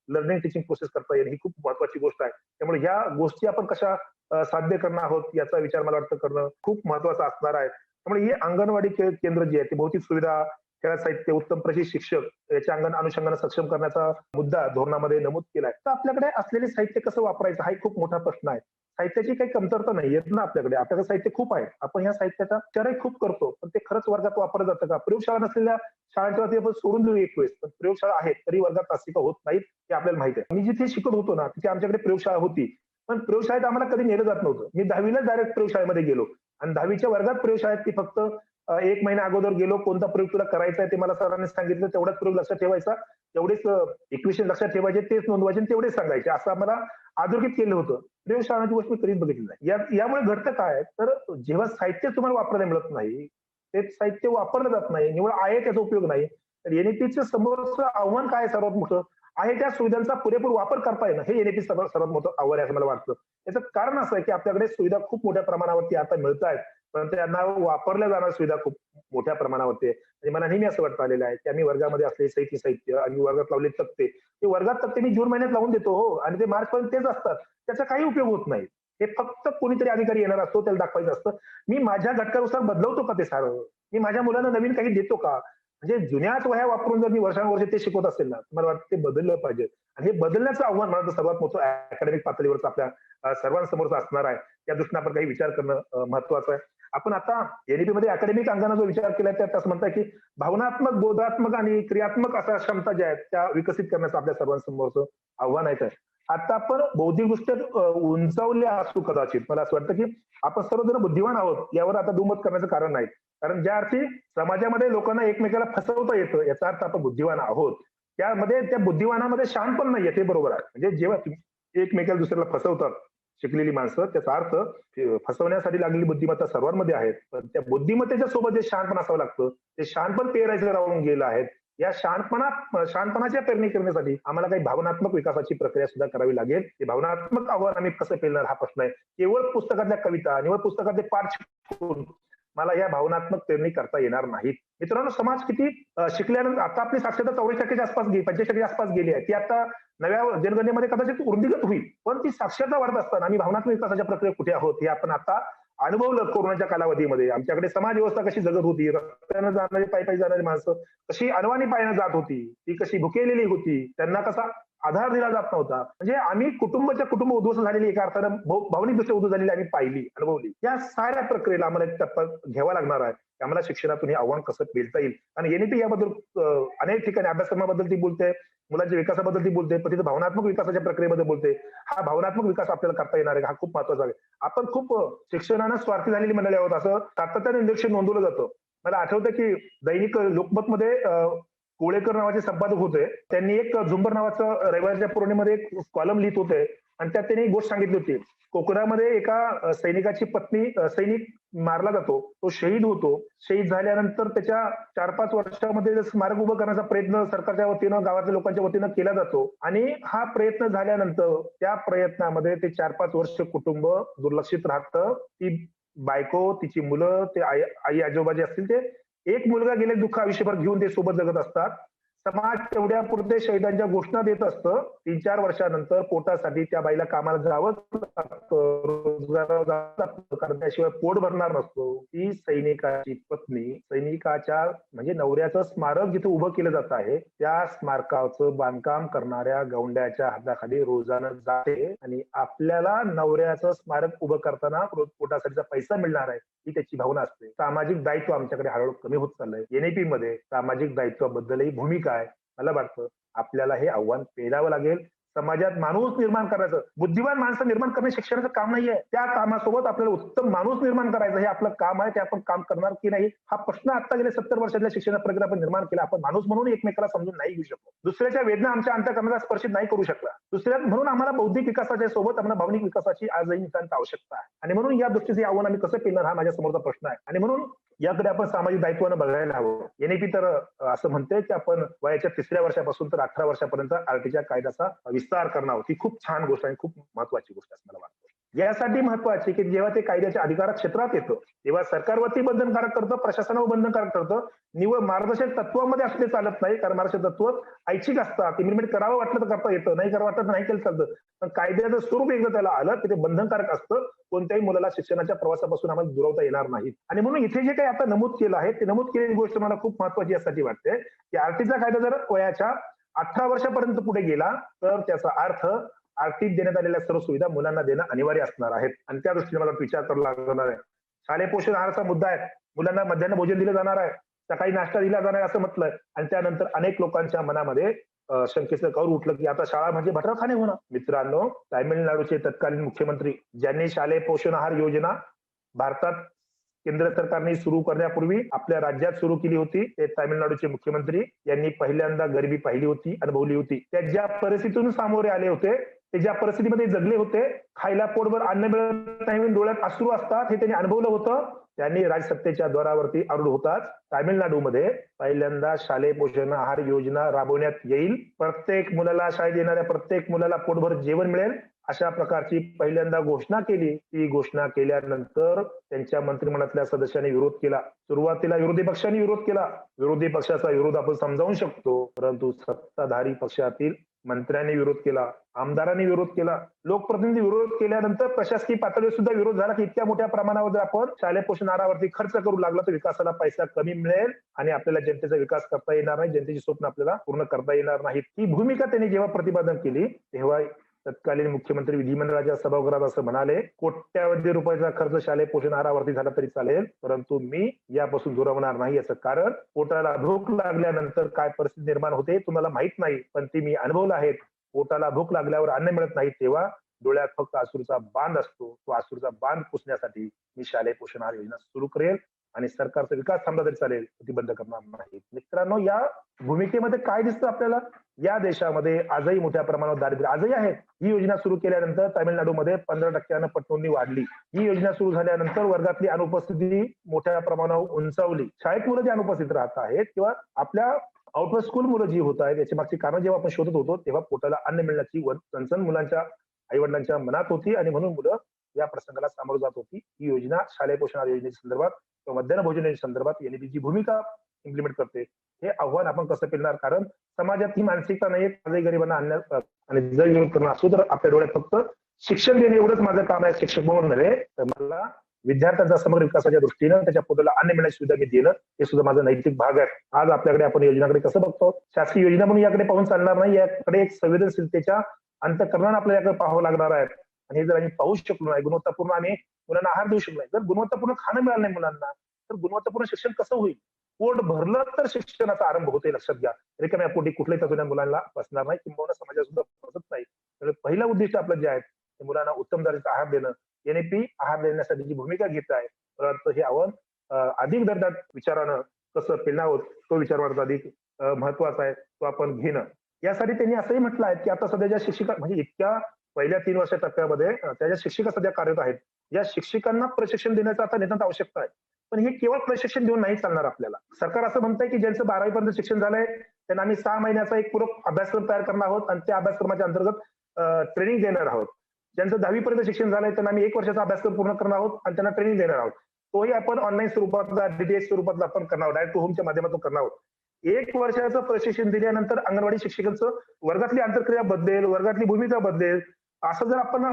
[SPEAKER 2] लर्निंग टीचिंग प्रोसेस करता येईल ही खूप महत्वाची गोष्ट आहे. त्यामुळे ह्या गोष्टी आपण कशा साध्य करणार आहोत याचा विचार मला वाटतं करणं खूप महत्वाचं असणार आहे. त्यामुळे ही अंगणवाडी केंद्र जी आहे ती भौतिक सुविधा, खेळ साहित्य, उत्तम प्रशिक्षित शिक्षक याच्या अनुषंगाने सक्षम करण्याचा मुद्दा धोरणामध्ये नमूद केलाय. तर आपल्याकडे असलेले साहित्य कसं वापरायचं हा एक खूप मोठा प्रश्न आहे. साहित्याची काही कमतरता नाही येत ना आपल्याकडे साहित्य खूप आहे. आपण ह्या साहित्याचा विचारही खूप करतो, पण ते खरंच वर्गात वापरलं जातं का? प्रयोगशाळा नसलेल्या शाळांच्या आपण सोडून देऊ एक वेळेस, पण प्रयोगशाळा आहेत तरी वर्गात तासिका होत नाहीत हे आपल्याला माहिती आहे. मी जिथे शिकत होतो ना तिथे आमच्याकडे प्रयोगशाळा होती, पण प्रयोगशाळेत आम्हाला कधी नेलं जात नव्हतं. मी 10वीला डायरेक्ट प्रयोगशाळेमध्ये गेलो आणि 10वीच्या वर्गात प्रयोगशाळेत ती फक्त 1 महिना अगोदर गेलो, कोणता प्रयोग तुला करायचा आहे ते मला सरांनी सांगितलं, तेवढाच प्रयोग लक्षात ठेवायचा, तेवढेच इक्वेशन लक्षात ठेवायचे, तेच नोंदवायचे, तेवढेच सांगायचे, असं आम्हाला अधोरेखित केलं होतं. प्रयोगशाळाची गोष्ट मी कधीच बघितली नाही. यामुळे घडतं काय, तर जेव्हा साहित्य तुम्हाला वापरायला मिळत नाही, ते साहित्य वापरलं जात नाही, निवड आहे त्याचा उपयोग नाही, तर एनईपीचं समोरचं आव्हान काय सर्वात मोठं आहे, त्या सुविधांचा पुरेपूर वापर करता येणं हे एनईपी सर्वात मोठं आव्हान आहे असं मला वाटतं. याचं कारण असं आहे की आपल्याकडे सुविधा खूप मोठ्या प्रमाणावरती आता मिळत आहेत, पण त्यांना वापरल्या जाणाऱ्या सुविधा खूप मोठ्या प्रमाणावरती आहे. आणि मला नेहमी असं वाटतं आलेलं आहे की आम्ही वर्गामध्ये असलेले साहित्य आणि वर्गात लावले तक्ते, ते वर्गात तक्ते मी जून महिन्यात लावून देतो हो, आणि ते मार्च पर्यंत तेच असतात, त्याचा काही उपयोग होत नाही. हे फक्त कोणीतरी अधिकारी येणार असतो, त्याला दाखवायचं असतं. मी माझ्या घटकानुसार बदलवतो का ते सारं? मी माझ्या मुलांना नवीन काही देतो का? म्हणजे जुन्याच वह्या वापरून जर मी वर्षानुवर्षे ते शिकवत असेल ना, मला वाटतं ते बदललं पाहिजे. आणि हे बदलण्याचं आव्हान मला सर्वात मोठं अकॅडमिक पातळीवरच आपल्या सर्वांसमोरच असणार आहे. त्या दृष्टीने आपण काही विचार करणं महत्वाचं आहे. आपण आता एनईपी मध्ये अकॅडमिक अंगाने जो विचार केलाय त्यात असं म्हणतात की भावनात्मक, बोधात्मक आणि क्रियात्मक अशा क्षमता ज्या आहेत त्या विकसित करण्याचं आपल्या सर्वांसमोरचं आव्हान आहे. आता आपण बौद्धिकदृष्ट्या उंचावले असू कदाचित, मला असं वाटतं की आपण सर्वजण बुद्धिवान आहोत यावर आता दुमत करण्याचं कारण नाही. कारण ज्या अर्थी समाजामध्ये लोकांना एकमेकाला फसवता येतं याचा अर्थ आपण बुद्धिवान आहोत. त्यामध्ये त्या बुद्धिवानामध्ये शहाणपण नाहीये, ते बरोबर आहे. म्हणजे जेव्हा तुम्ही एकमेकाला दुसऱ्याला फसवतात शिकलेली माणसं, त्याचा अर्थ फसवण्यासाठी लागलेली बुद्धिमत्ता सर्वांमध्ये आहे, पण त्या बुद्धिमत्तेच्या सोबत जे शहाणपण असावं लागतं ते शहाणपण पेरायचं राहून गेलं आहे. या शहाणपणाच्या पेरणी करण्यासाठी आम्हाला काही भावनात्मक विकासाची प्रक्रिया सुद्धा करावी लागेल. ते भावनात्मक आव्हान आम्ही कसं पेलणार हा प्रश्न आहे. केवळ पुस्तकातल्या कविता, निवड पुस्तकातले पाठ शिकून मला या भावनात्मक पेरणी करता येणार नाहीत. मित्रांनो, समाज किती शिकल्यानंतर आता आपली साक्षरता 84% आसपास 85% आसपास गेली आहे. ती आता नव्या जनगणनेमध्ये कदाचित वृद्धिगत होईल, पण ती साक्षरता वाढत असताना आम्ही भावनात्मक विकासाच्या प्रक्रियेत कुठे आहोत हे आपण आता अनुभवलं कोरोनाच्या कालावधीमध्ये. आमच्याकडे समाज व्यवस्था कशी जगत होती, रस्त्यानं जाणारी, पायी जाणारी माणसं कशी अनवाणी पायानं जात होती, ती कशी भुकेलेली होती, त्यांना कसा आधार दिला जात नव्हता. म्हणजे आम्ही कुटुंब उद्ध्वस्त झालेली, एका अर्थानं भावनिक दृष्ट्या उद्ध्वस्त झालेली आम्ही पाहिली, अनुभवली. या साऱ्या प्रक्रियेला आम्हाला एक टप्पा घ्यावा लागणार आहे. आम्हाला शिक्षणातून हे आव्हान कसं पेलता येईल. आणि एनईपी याबद्दल अनेक ठिकाणी अभ्यासक्रमाबद्दल ती बोलते, मुलांच्या विकासाबद्दल ती बोलते, पण तिथे भावनात्मक विकासाच्या प्रक्रियेबद्दल बोलते. हा भावनात्मक विकास आपल्याला करता येणार आहे, हा खूप महत्वाचा आहे. आपण खूप शिक्षणानं स्वार्थी झालेली मंडळी आहोत असं सातत्याने निरीक्षण नोंदवलं जातं. मला आठवतं की दैनिक लोकमतमध्ये कोळेकर नावाचे संपादक होते. त्यांनी एक झुंबर नावाचं रविवारच्या पूर्णिमेमध्ये एक कॉलम लिहित होते आणि त्यात त्यांनी एक गोष्ट सांगितली होती. कोकणामध्ये एका सैनिकाची पत्नी सैनिक मारला जातो, तो शहीद होतो. शहीद झाल्यानंतर त्याच्या 4-5 वर्षामध्ये स्मारक उभं करण्याचा प्रयत्न सरकारच्या वतीनं, गावातल्या लोकांच्या वतीनं केला जातो आणि हा प्रयत्न झाल्यानंतर त्या प्रयत्नामध्ये ते 4-5 वर्ष कुटुंब दुर्लक्षित राहतं. ती बायको, तिची मुलं, ते आई आजोबा जे असतील ते एक मुलगा गेले दुःख आयुष्यभर घेऊन ते सोबत जगत असतात. समाज तेवढ्या पुरते शहिदांच्या घोषणा देत असतं. 3-4 वर्षानंतर पोटासाठी त्या बाईला कामाला जावंच लागतं, रोजगाराला जावंच लागतं, कारण त्याशिवाय पोट भरणार नसतो. ती सैनिकाची पत्नी सैनिकाच्या म्हणजे नवऱ्याचं स्मारक जिथे उभं केलं जात आहे त्या स्मारकाचं बांधकाम करणाऱ्या गौंड्याच्या हाताखाली रोजानं जाते आणि आपल्याला नवऱ्याचं स्मारक उभं करताना रोज पोटासाठीचा पैसा मिळणार आहे ही त्याची भावना असते. सामाजिक दायित्व आमच्याकडे हळूहळू कमी होत चाललंय. एनएपी मध्ये सामाजिक दायित्वाबद्दलही भूमिका आहे. मला वाटतं आपल्याला हे आव्हान पेलावं लागेल. समाजात माणूस निर्माण करायचं, बुद्धिमान माणसं निर्माण करणे शिक्षणाचं काम नाहीये. त्या कामासोबत आपल्याला उत्तम माणूस निर्माण करायचं हे आपलं काम आहे. ते आपण काम करणार की नाही हा प्रश्न आता गेल्या 70 वर्षातल्या शिक्षण प्रक्रिया आपण निर्माण केला. आपण माणूस म्हणून एकमेकाला समजून नाही घेऊ शकतो. दुसऱ्याच्या वेदना आमच्या अंतःकरणाला स्पर्शित नाही करू शकला. दुसऱ्या म्हणून आम्हाला बौद्धिक विकासाच्या सोबत आम्हाला भावनिक विकासाची आजही नितांत आवश्यकता आहे आणि म्हणून या दृष्टीचे आव्हान आम्ही कसं पेलणार हा माझ्या समोरचा प्रश्न आहे आणि म्हणून याकडे आपण सामाजिक दायित्वानं बघायला हवं. एनएपी तर असं म्हणते की आपण वयाच्या 3ऱ्या वर्षापासून तर 18 वर्षापर्यंत आरटीच्या कायद्याचा विस्तार करणं आहोत. ही खूप छान गोष्ट आणि खूप महत्वाची गोष्ट असं मला वाटतं. यासाठी महत्वाची की जेव्हा ते कायद्याच्या अधिकार क्षेत्रात येतं तेव्हा सरकारवरती बंधनकारक करतं, प्रशासनावर बंधनकारक करतं. निवड मार्गदर्शक तत्वामध्ये असले चालत नाही, कारण मार्गदर्शक तत्व ऐच्छिक असतात. इम्प्लिमेंट करावं वाटलं तर करता येतं, नाही करावं वाटलं तर नाही केलं चालतं. पण कायद्याचं स्वरूप एकदा त्याला आलं की ते बंधनकारक असतं. कोणत्याही मुलाला शिक्षणाच्या प्रवासापासून आम्हाला दुरावता येणार नाही आणि म्हणून इथे जे काही आता नमूद केलं आहे ते नमूद केलेली गोष्ट मला खूप महत्वाची यासाठी वाटते की आरटीचा कायदा जर वयाच्या 18 वर्षापर्यंत पुढे गेला तर त्याचा अर्थ आरटीत देण्यात आलेल्या सर्व सुविधा मुलांना देणं अनिवार्य असणार आहेत आणि त्या दृष्टीने मला विचार करावा लागणार आहे. शालेय पोषण आहाराचा मुद्दा आहे. मुलांना मध्यान्ह भोजन दिलं जाणार आहे, सकाळी नाश्ता दिला जाणार आहे असं म्हटलंय आणि त्यानंतर अनेक लोकांच्या मनामध्ये शंकेचं कौर उठलं की आता शाळा म्हणजे भटरखाने होणार. मित्रांनो, तामिळनाडूचे तत्कालीन मुख्यमंत्री ज्यांनी शालेय पोषण आहार योजना भारतात केंद्र सरकारने सुरू करण्यापूर्वी आपल्या राज्यात सुरू केली होती, ते तामिळनाडूचे मुख्यमंत्री यांनी पहिल्यांदा गरिबी पाहिली होती, अनुभवली होती. त्या ज्या परिस्थितीतून सामोरे आले होते ते ज्या परिस्थितीमध्ये जगले होते, खायला पोटभर अन्न मिळत नाही, डोळ्यात अश्रू असतात हे त्यांनी अनुभवलं होतं. त्यांनी राजसत्तेच्या द्वारावरती आरूढ होताच तामिळनाडूमध्ये पहिल्यांदा शालेय पोषण आहार योजना राबवण्यात येईल. प्रत्येक मुलाला शाळेत येणाऱ्या प्रत्येक मुलाला पोटभर जेवण मिळेल अशा प्रकारची पहिल्यांदा घोषणा केली. ती घोषणा केल्यानंतर त्यांच्या मंत्रिमंडळातल्या सदस्यांनी विरोध केला. सुरुवातीला विरोधी पक्षांनी विरोध केला. विरोधी पक्षाचा विरोध आपण समजावून शकतो, परंतु सत्ताधारी पक्षातील मंत्र्यांनी विरोध केला, आमदारांनी विरोध केला, लोकप्रतिनिधी विरोध केल्यानंतर प्रशासकीय पातळीवर सुद्धा विरोध झाला की इतक्या मोठ्या प्रमाणावर जर आपण शालेय पोषण आहारावरती खर्च करू लागला तर विकासाला पैसा कमी मिळेल आणि आपल्याला जनतेचा विकास करता येणार नाही, जनतेची स्वप्न आपल्याला पूर्ण करता येणार नाहीत. ही भूमिका त्यांनी जेव्हा प्रतिपादन केली तेव्हा तत्कालीन मुख्यमंत्री विधिमंडळाच्या सभागृहात असं म्हणाले, कोट्यावधी रुपयाचा खर्च शालेय पोषण आहारावरती झाला तरी चालेल, परंतु मी यापासून दुरावणार नाही. याचं कारण पोटाला भूक लागल्यानंतर काय परिस्थिती निर्माण होते तुम्हाला माहित नाही, पण ती मी अनुभवलं आहे. पोटाला भूक लागल्यावर अन्न मिळत नाही तेव्हा डोळ्यात फक्त अश्रूचा बांध असतो. तो अश्रूचा बांध पुसण्यासाठी मी शालेय पोषण आहार योजना सुरू करेल आणि सरकारचा विकास थांबला तरी चालेल, ती बंद करणार नाही. मित्रांनो, या भूमिकेमध्ये काय दिसतं आपल्याला? या देशामध्ये आजही मोठ्या प्रमाणावर दारिद्र्य आजही आहे. ही योजना सुरू केल्यानंतर तामिळनाडूमध्ये 15% पटनोंदणी वाढली. ही योजना सुरू झाल्यानंतर वर्गातली अनुपस्थिती मोठ्या प्रमाणावर उंचावली. शाळेत मुलं जे अनुपस्थित राहत आहेत किंवा आपल्या आउट ऑफ स्कूल मुलं जी होत आहेत याची मागची कारण जेव्हा आपण शोधत होतो तेव्हा पोटाला अन्न मिळण्याची चणचण मुलांच्या आई वडिलांच्या मनात होती आणि म्हणून मुलं या प्रसंगाला सामोरं जात होती. ही योजना शालेय पोषण आहार योजनेच्या संदर्भात किंवा मध्यान्ह भोजन संदर्भात एनईपी जी भूमिका इम्प्लिमेंट करते हे आव्हान आपण कसं पेलणार? कारण समाजात ही मानसिकता नाही, आजही गरिबांना आणण्यात आणि जर विरोध करणं असो तर आपल्या डोळ्यात फक्त शिक्षण देणे एवढंच माझं काम आहे. शिक्षक म्हणून नव्हे तर मला विद्यार्थ्यांचा समग्र विकासाच्या दृष्टीनं त्याच्या पोटाला अन्न मिळण्याची सुविधा मी देणं हे सुद्धा माझा नैतिक भाग आहे. आज आपल्याकडे आपण योजनाकडे कसं बघतो? शासकीय योजना म्हणून याकडे पाहून चालणार नाही. याकडे एक संवेदनशीलतेच्या अंतःकरणानं आपल्याला याकडे पाहावं लागणार आहे आणि हे जर आम्ही पाहूच शकलो नाही, गुणवत्तापूर्ण आम्ही मुलांना आहार देऊ शकलो नाही, जर गुणवत्तापूर्ण खाणं मिळालं नाही मुलांना तर गुणवत्तापूर्ण शिक्षण कसं होईल? पोट भरलं तर शिक्षणाचा आरंभ होतोय, लक्षात घ्या. रिकाम्या पोटी कुठल्याही तत्त्वाने मुलांना बसणार नाही, किंवा समाजात सुद्धा बसत नाही. तर पहिलं उद्दिष्ट आपलं जे आहे ते मुलांना उत्तम दर्जाचा आहार देणं. एनएपी आहार देण्यासाठी जी भूमिका घेत आहे, परंतु हे आव्हान अधिक दर्जात विचारानं कसं पेलणार तो विचार मात्र अधिक महत्वाचा आहे, तो आपण घेणं. यासाठी त्यांनी असंही म्हटलं आहे की आता सध्या ज्या शिक्षिका म्हणजे इतक्या पहिल्या 3 वर्ष टप्प्यामध्ये त्या ज्या शिक्षिका सध्या कार्यरत आहेत, या शिक्षिकांना प्रशिक्षण देण्याचं आता नितांत आवश्यकता आहे. पण हे केवळ प्रशिक्षण देऊन नाही चालणार आपल्याला. सरकार असं म्हणतंय की ज्यांचं 12वी पर्यंत शिक्षण झालंय त्यांना आम्ही 6 महिन्याचा एक पूरक अभ्यासक्रम तयार करणार आहोत आणि त्या अभ्यासक्रमाच्या अंतर्गत ट्रेनिंग देणार आहोत. ज्यांचं 10वी पर्यंत शिक्षण झालंय त्यांना आम्ही 1 वर्षाचा अभ्यासक्रम पूर्ण करणार आहोत आणि त्यांना ट्रेनिंग देणार आहोत. तोही आपण ऑनलाईन स्वरूपातला डीटीएच स्वरूपातला आपण करणार आहोत, डायरेक्ट टू होमच्या माध्यमातून करणार आहोत. 1 वर्षाचं प्रशिक्षण दिल्यानंतर अंगणवाडी शिक्षकांचं वर्गातली आंतरक्रिया बदलेल, वर्गातली भूमिका बदलेल. असं जर आपण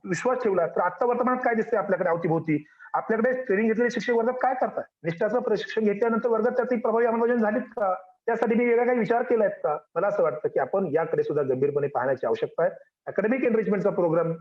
[SPEAKER 2] विश्वास ठेवला तर आता वर्तमानात काय दिसतंय आपल्याकडे अवतीभोवती? आपल्याकडे ट्रेनिंग घेतलेले शिक्षक वर्गात काय करतात? निष्ठाचं प्रशिक्षण घेतल्यानंतर वर्गात त्याची प्रभावी अंमलबजावणी झालीत का? त्यासाठी मी वेगळा काही विचार केलाय का? मला असं वाटतं की आपण याकडे सुद्धा गंभीरपणे पाहण्याची आवश्यकता आहे. अकॅडमिक एनरिचमेंटचा प्रोग्राम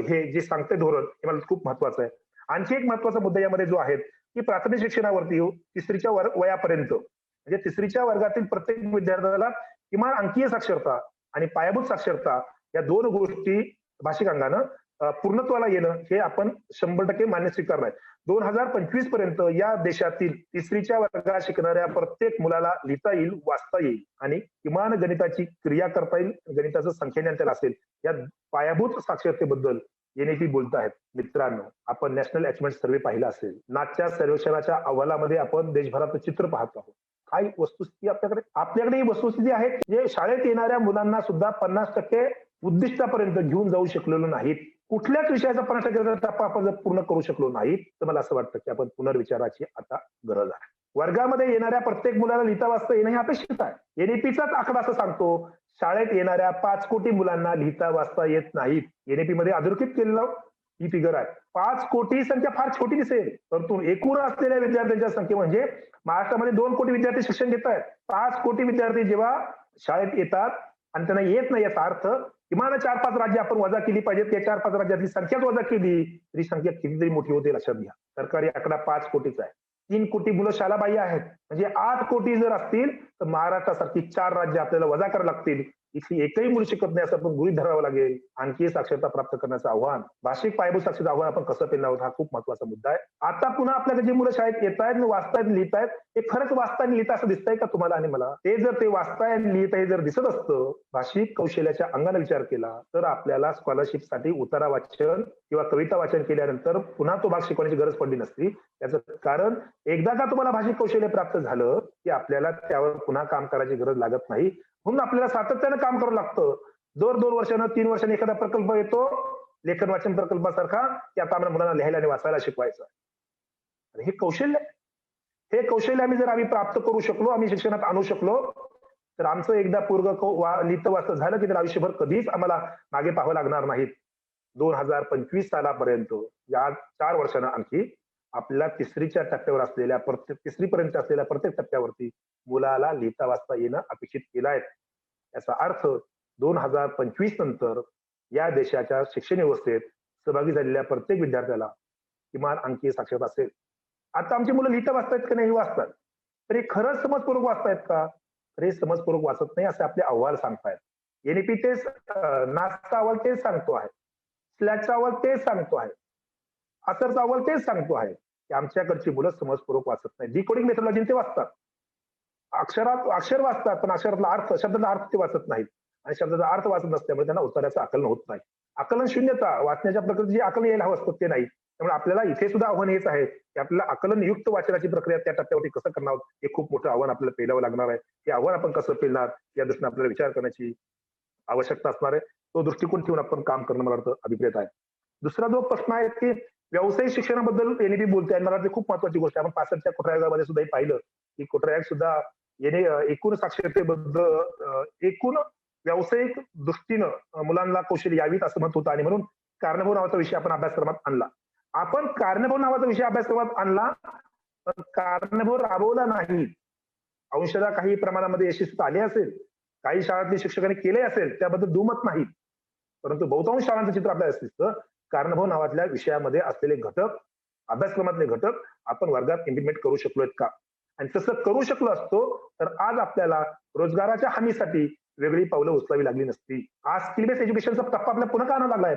[SPEAKER 2] हे जे सांगते धोरण हे मला खूप महत्वाचं आहे. आणखी एक महत्वाचा मुद्दा यामध्ये जो आहे की प्राथमिक शिक्षणावरती 3रीच्या वयापर्यंत म्हणजे 3रीच्या वर्गातील प्रत्येक विद्यार्थ्याला किमान अंकीय साक्षरता आणि पायाभूत साक्षरता या 2 गोष्टी भाषिक अंगानं पूर्णत्वाला येणं हे आपण 100% मान्य स्वीकारणार आहे. 2025 पर्यंत या देशातील 3रीच्या वर्गात शिकणाऱ्या प्रत्येक मुलाला लिहिता येईल, वाचता येईल आणि किमान गणिताची क्रिया करता येईल, गणिताचं संख्याज्ञान त्याला असेल. या पायाभूत साक्षरतेबद्दल एनईपी बोलत आहेत. मित्रांनो, आपण नॅशनल अचिव्हमेंट सर्व्हे पाहिला असेल. नाथच्या सर्वेक्षणाच्या अहवालामध्ये आपण देशभराचं चित्र पाहत आहोत. काय वस्तुस्थिती आपल्याकडे ही वस्तुस्थिती आहे जे शाळेत येणाऱ्या मुलांना सुद्धा 50% उद्दिष्टापर्यंत घेऊन जाऊ शकलेलो नाहीत. कुठल्याच विषयाचा 50% टप्पा आपण जर पूर्ण करू शकलो नाहीत तर मला असं वाटतं की आपण पुनर्विचाराची आता गरज आहे. वर्गामध्ये येणाऱ्या प्रत्येक मुलाला लिहिता वाचता येणं हे अपेक्षित आहे. एनईपीचाच आकडा असं सांगतो शाळेत येणाऱ्या 5 कोटी मुलांना लिहिता वाचता येत नाहीत. एनईपी मध्ये अधोरेखित केलेलं ही फिगर आहे. 5 कोटी संख्या फार छोटी दिसेल, परंतु एकूण असलेल्या विद्यार्थ्यांच्या संख्ये म्हणजे महाराष्ट्रामध्ये 2 कोटी विद्यार्थी शिक्षण घेत आहेत. 5 कोटी विद्यार्थी जेव्हा शाळेत येतात आणि त्यांना येत नाही याचा अर्थ किमान 4-5 राज्य आपण वजा केली पाहिजे. त्या 4-5 राज्यातली संख्याच वजा केली तरी संख्या कितीतरी मोठी होते लक्षात घ्या. सरकारी आकडा 5 कोटीचा आहे. 3 कोटी मुलं शाळाबाह्य आहेत. म्हणजे 8 कोटी जर असतील तर महाराष्ट्रासारखी 4 राज्य आपल्याला वजा करावं लागतील. इथली एकही मुलं शिकत नाही असं आपण गृहीत धरावं लागेल. आणखी साक्षरता प्राप्त करण्याचं आव्हान, भाषिक पायाभूत साक्षरता आव्हान आपण कसं पेलणार आहोत हा खूप महत्वाचा मुद्दा आहे. आता पुन्हा आपल्याकडे जी मुलं शाळेत येत आहेत, वाचतायत, लिहितायत, हे खरंच वाचता आणि लिहिता असं दिसतंय का तुम्हाला आणि मला? ते जर ते वाचताय आणि लिहिताय जर दिसत असतं भाषिक कौशल्याच्या अंगाने विचार केला तर आपल्याला स्कॉलरशिपसाठी उतारा वाचन किंवा कविता वाचन केल्यानंतर पुन्हा तो भाग शिकवण्याची गरज पडली नसती. याचं कारण एकदा का तुम्हाला भाषिक कौशल्य प्राप्त झालं की आपल्याला त्यावर पुन्हा काम करायची गरज लागत नाही. म्हणून आपल्याला सातत्यानं काम करावं लागतं. दर 2 वर्षानं 3 वर्षांनी एखादा प्रकल्प येतो लेखन वाचन प्रकल्पासारखा की आता आम्हाला मुलांना लिहायला आणि वाचायला शिकवायचं. आणि हे कौशल्य आम्ही प्राप्त करू शकलो, आम्ही शिक्षणात आणू शकलो तर आमचं एकदा पूर्व लिहितं वाचतं झालं की त्याला आयुष्यभर कधीच आम्हाला मागे पाहावं लागणार नाहीत. 2025 सालापर्यंत या 4 वर्षांना आणखी आपल्याला 3रीच्या टप्प्यावर असलेल्या 3री पर्यंत असलेल्या प्रत्येक टप्प्यावरती मुलाला लिहिता वाचता येणं अपेक्षित केलं आहे. याचा अर्थ 2025 नंतर या देशाच्या शिक्षण व्यवस्थेत सहभागी झालेल्या प्रत्येक विद्यार्थ्याला किमान अंकीय साक्षरता असेल. आता आमची मुलं लिहिता वाचतायत की नाही वाचतात, तर हे खरंच समजपूर्वक वाचतायत का? तर हे समजपूर्वक वाचत नाही असे आपले अहवाल सांगतायत. एनईपी तेच नासचा अहवाल तेच सांगतो आहे, स्लॅटचा अहवाल तेच सांगतो आहे, असरचा अहवाल तेच सांगतो आहे की आमच्याकडची मुलं समजपूर्वक वाचत नाही. डिकोडिंग मेथोडॉलॉजी ते वाचतात, अक्षर वाचतात पण अक्षरातला अर्थ, शब्दाचा अर्थ ते वाचत नाहीत आणि शब्दाचा अर्थ वाचत नसल्यामुळे त्यांना उत्तराचं आकलन होत नाही. आकलन शून्यता, वाचण्याच्या प्रकृती जे आकलन यायला हवं असतं ते नाही. त्यामुळे आपल्याला इथे सुद्धा आव्हान हेच आहे की आपल्याला आकलनयुक्त वाचनाची प्रक्रिया त्या टप्प्यावरती कसं करणार आहोत हे खूप मोठं आव्हान आपल्याला पेलावं लागणार आहे. हे आव्हान आपण कसं पेलणार या दृष्टीने आपल्याला विचार करण्याची आवश्यकता असणार आहे. तो दृष्टिकोन ठेवून आपण काम करणं मला वाटतं अभिप्रेत आहे. दुसरा जो प्रश्न आहे की व्यावसायिक शिक्षणाबद्दल एनईपी बोलते आणि मला वाटतं खूप महत्वाची गोष्ट आहे. आपण 65च्या कोठारी आयोगामध्ये सुद्धा पाहिलं की कोठारी आयोग सुद्धा एकूण साक्षरतेबद्दल एकूण व्यावसायिक दृष्टीनं मुलांना कौशल्य यावीत असं म्हणत होतं आणि म्हणून कारणभाऊ नावाचा विषय आपण अभ्यासक्रमात आणला. आपण कारणभाऊ नावाचा विषय अभ्यासक्रमात आणला पण कारणभाऊ राबवला नाही. अंशतः काही प्रमाणामध्ये यशस्वी आले असेल, काही शाळांतल्या शिक्षकांनी केले असेल, त्याबद्दल दुमत नाही. परंतु बहुतांश शाळांचं चित्र आपल्याला दिसतं कारणभाऊ नावातल्या विषयामध्ये असलेले घटक, अभ्यासक्रमातले घटक आपण वर्गात इम्प्लिमेंट करू शकलोत का? आणि तसं करू शकलो असतो तर आज आपल्याला रोजगाराच्या हमीसाठी वेगळी पावलं उचलावी लागली नसती. आज स्किल बेस्ड एज्युकेशनचा टप्पा आपल्याला पुन्हा का आणावा लागलाय?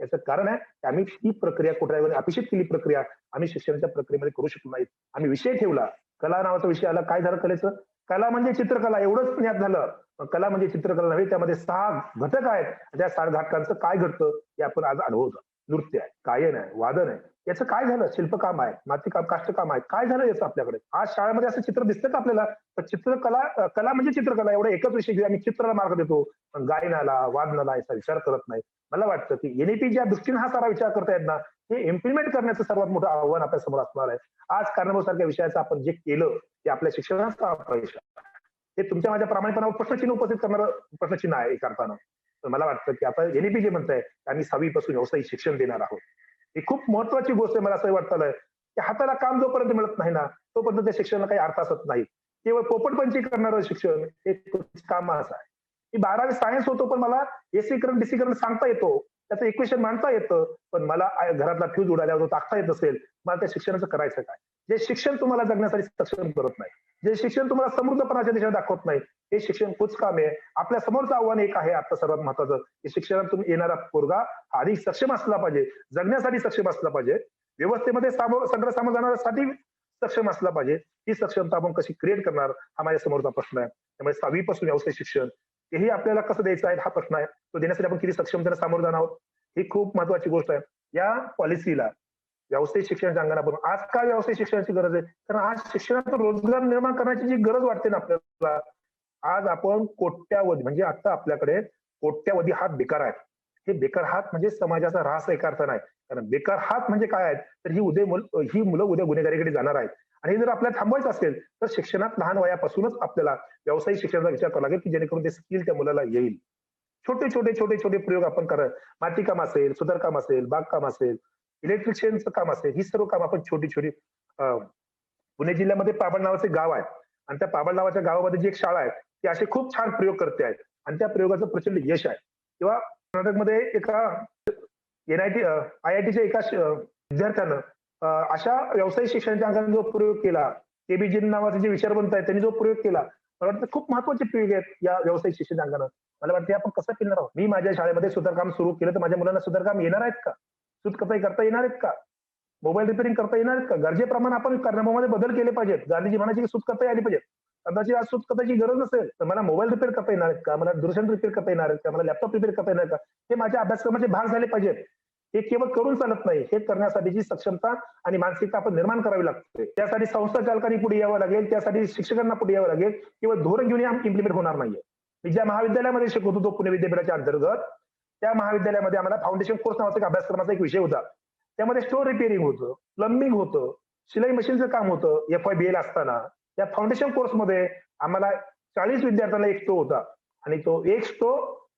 [SPEAKER 2] याचं कारण आहे की आम्ही ती प्रक्रिया कुठे अपेक्षित केली प्रक्रिया आम्ही शिक्षणाच्या प्रक्रियेमध्ये करू शकलो नाहीत. आम्ही विषय ठेवला, कला नावाचा विषय आला. काय झालं कलेचं? कला म्हणजे चित्रकला एवढंच ज्ञात झालं. पण कला म्हणजे चित्रकला नव्हे, त्यामध्ये 6 घटक आहेत. त्या 6 घटकांचं काय घडतं हे आपण आज अनुभवतो. नृत्य आहे, गायन आहे, वादन आहे. याचं काय झालं? शिल्पकाम आहे, मातीकाम, काष्टकाम आहे. काय झालं याचं आपल्याकडे? आज शाळेमध्ये असं चित्र दिसतं का आपल्याला? तर चित्रकला कला म्हणजे चित्रकला एवढा एकच विषय घेऊन आम्ही चित्राला मार्ग देतो. पण गायनाला, वादनाला याचा विचार करत नाही. मला वाटतं की एनईपी ज्या दृष्टीने हा सारा विचार करतायत ना, हे इम्प्लिमेंट करण्याचं सर्वात मोठं आव्हान आपल्या समोर असणार आहे. आज कारणाभूत सारख्या विषयाचं आपण जे केलं ते आपल्या शिक्षणाचा अपयश आहे. हे तुमच्या माझ्या प्रामाणिकपणावर प्रश्नचिन्ह उपस्थित करणारं प्रश्नचिन्ह आहे एका अर्थानं. तर मला वाटतं की आता एनईपी जे म्हणतंय आम्ही 6वी पासून व्यावसायिक शिक्षण देणार आहोत. ही खूप महत्वाची गोष्ट आहे. मला असं वाटतं की हाताला काम जोपर्यंत मिळत नाही ना, तोपर्यंत त्या शिक्षणाला काही अर्थ असत नाही. केवळ पोपटपंची करणारं शिक्षण हे कामाचं आहे. मी 12वी सायन्स होतो, पण मला एसी करंट, डीसी करंट सांगता येतो. त्याचं इक्वेशन मांडता येतं. पण मला घरातला फ्यूज उडाल्यावर तो टाकता येत असेल, मला त्या शिक्षणाचं करायचं काय? जे शिक्षण तुम्हाला जगण्यासाठी सक्षम करत नाही, जे शिक्षण तुम्हाला समृद्धपणाच्या दिशेने दाखवत नाही, हे शिक्षण कुचकाम आहे. आपल्या समोरचं आव्हान एक आहे आता सर्वात महत्वाचं, की शिक्षणातून येणारा पोरगा हा अधिक सक्षम असला पाहिजे, जगण्यासाठी सक्षम असला पाहिजे, व्यवस्थेमध्ये सगळं सामोरं जाण्यासाठी सक्षम असला पाहिजे. ही सक्षमता आपण कशी क्रिएट करणार हा माझ्या समोरचा प्रश्न आहे. त्यामुळे 6वी पासून व्यावसायिक शिक्षण हेही आपल्याला कसं द्यायचं आहे हा प्रश्न आहे. तो देण्यासाठी आपण किती सक्षमतेने सामोरं जाणार आहोत ही खूप महत्वाची गोष्ट आहे. या पॉलिसीला व्यावसायिक शिक्षणाच्या अंगणापासून आज काय व्यावसायिक शिक्षणाची गरज आहे? कारण आज शिक्षणातून रोजगार निर्माण करण्याची जी गरज वाटते ना आपल्याला, आज आपण कोट्यावधी म्हणजे आता आपल्याकडे कोट्यावधी हात बेकार आहेत. हे बेकार हात म्हणजे समाजाचा ऱ्हास एका अर्थ नाही. कारण बेकार हात म्हणजे काय आहेत? तर ही मुलं उद्या गुन्हेगारीकडे जाणार आहेत. आणि जर आपल्याला थांबवायचं असेल तर शिक्षणात लहान वयापासूनच आपल्याला व्यावसायिक शिक्षणाचा विचार करावा लागेल, की जेणेकरून ते स्किल त्या मुलाला येईल. छोटे प्रयोग आपण करा. मातीकाम असेल, सुतारकाम असेल, बागकाम असेल, इलेक्ट्रिशियनचं काम असेल, ही सर्व काम आपण छोटी पुणे जिल्ह्यामध्ये पाबळ नावाचे गाव आहे आणि त्या पाबळ नावाच्या गावामध्ये जी एक शाळा आहे ती असे खूप छान प्रयोग करते आहे आणि त्या प्रयोगाचं प्रचंड यश आहे. किंवा कर्नाटकमध्ये एका IITच्या एका विद्यार्थ्यानं अशा व्यावसायिक शिक्षणाच्या अंगाने जो प्रयोग केला, केबीजी नावाचे जे विचारवंत आहेत त्यांनी जो प्रयोग केला, मला वाटतं खूप महत्वाचे प्रयोग आहेत या व्यावसायिक शिक्षणाच्या अंगानं. मला वाटतं आपण कसं केलं आहोत. मी माझ्या शाळेमध्ये सुतारकाम सुरू केलं तर माझ्या मुलांना सुतारकाम येणार आहेत का? सूतकताई करता येणार आहेत का? मोबाईल रिपेअरिंग करता येणार आहेत का? गरजेप्रमाणे आपण कर्मामध्ये बदल केले पाहिजेत. गांधीजी म्हणायचे की सूतकताई आली पाहिजे. कदाचित आज सूतकताची गरज नसेल तर मला मोबाईल रिपेअर करता येणार आहेत का? मला दूरदर्शन रिपेअर करता येणार आहेत का? मला लॅपटॉप रिपेअर करता येणार का? हे माझ्या अभ्यासक्रमाचे भाग झाले पाहिजेत. हे केवळ करून चालत नाही. हे करण्यासाठीची सक्षमता आणि मानसिकता आपण निर्माण करावी लागते. त्यासाठी संस्था चालकांनी पुढे यावं लागेल, त्यासाठी शिक्षकांना पुढे यावं लागेल. केवळ धोरण घेऊन इम्प्लिमेंट होणार नाहीये. मी ज्या महाविद्यालयामध्ये शिकवत होतो पुणे विद्यापीठाच्या अंतर्गत, त्या महाविद्यालयामध्ये आम्हाला फाउंडेशन कोर्स नावाचा एक अभ्यासक्रमाचा एक विषय होता. त्यामध्ये स्टोर रिपेअरिंग होतं, प्लंबिंग होतं, शिलाई मशीनचं काम होतं. FYBL असताना त्या फाउंडेशन कोर्समध्ये आम्हाला 40 विद्यार्थ्यांना एक स्टो होता आणि तो एक स्टो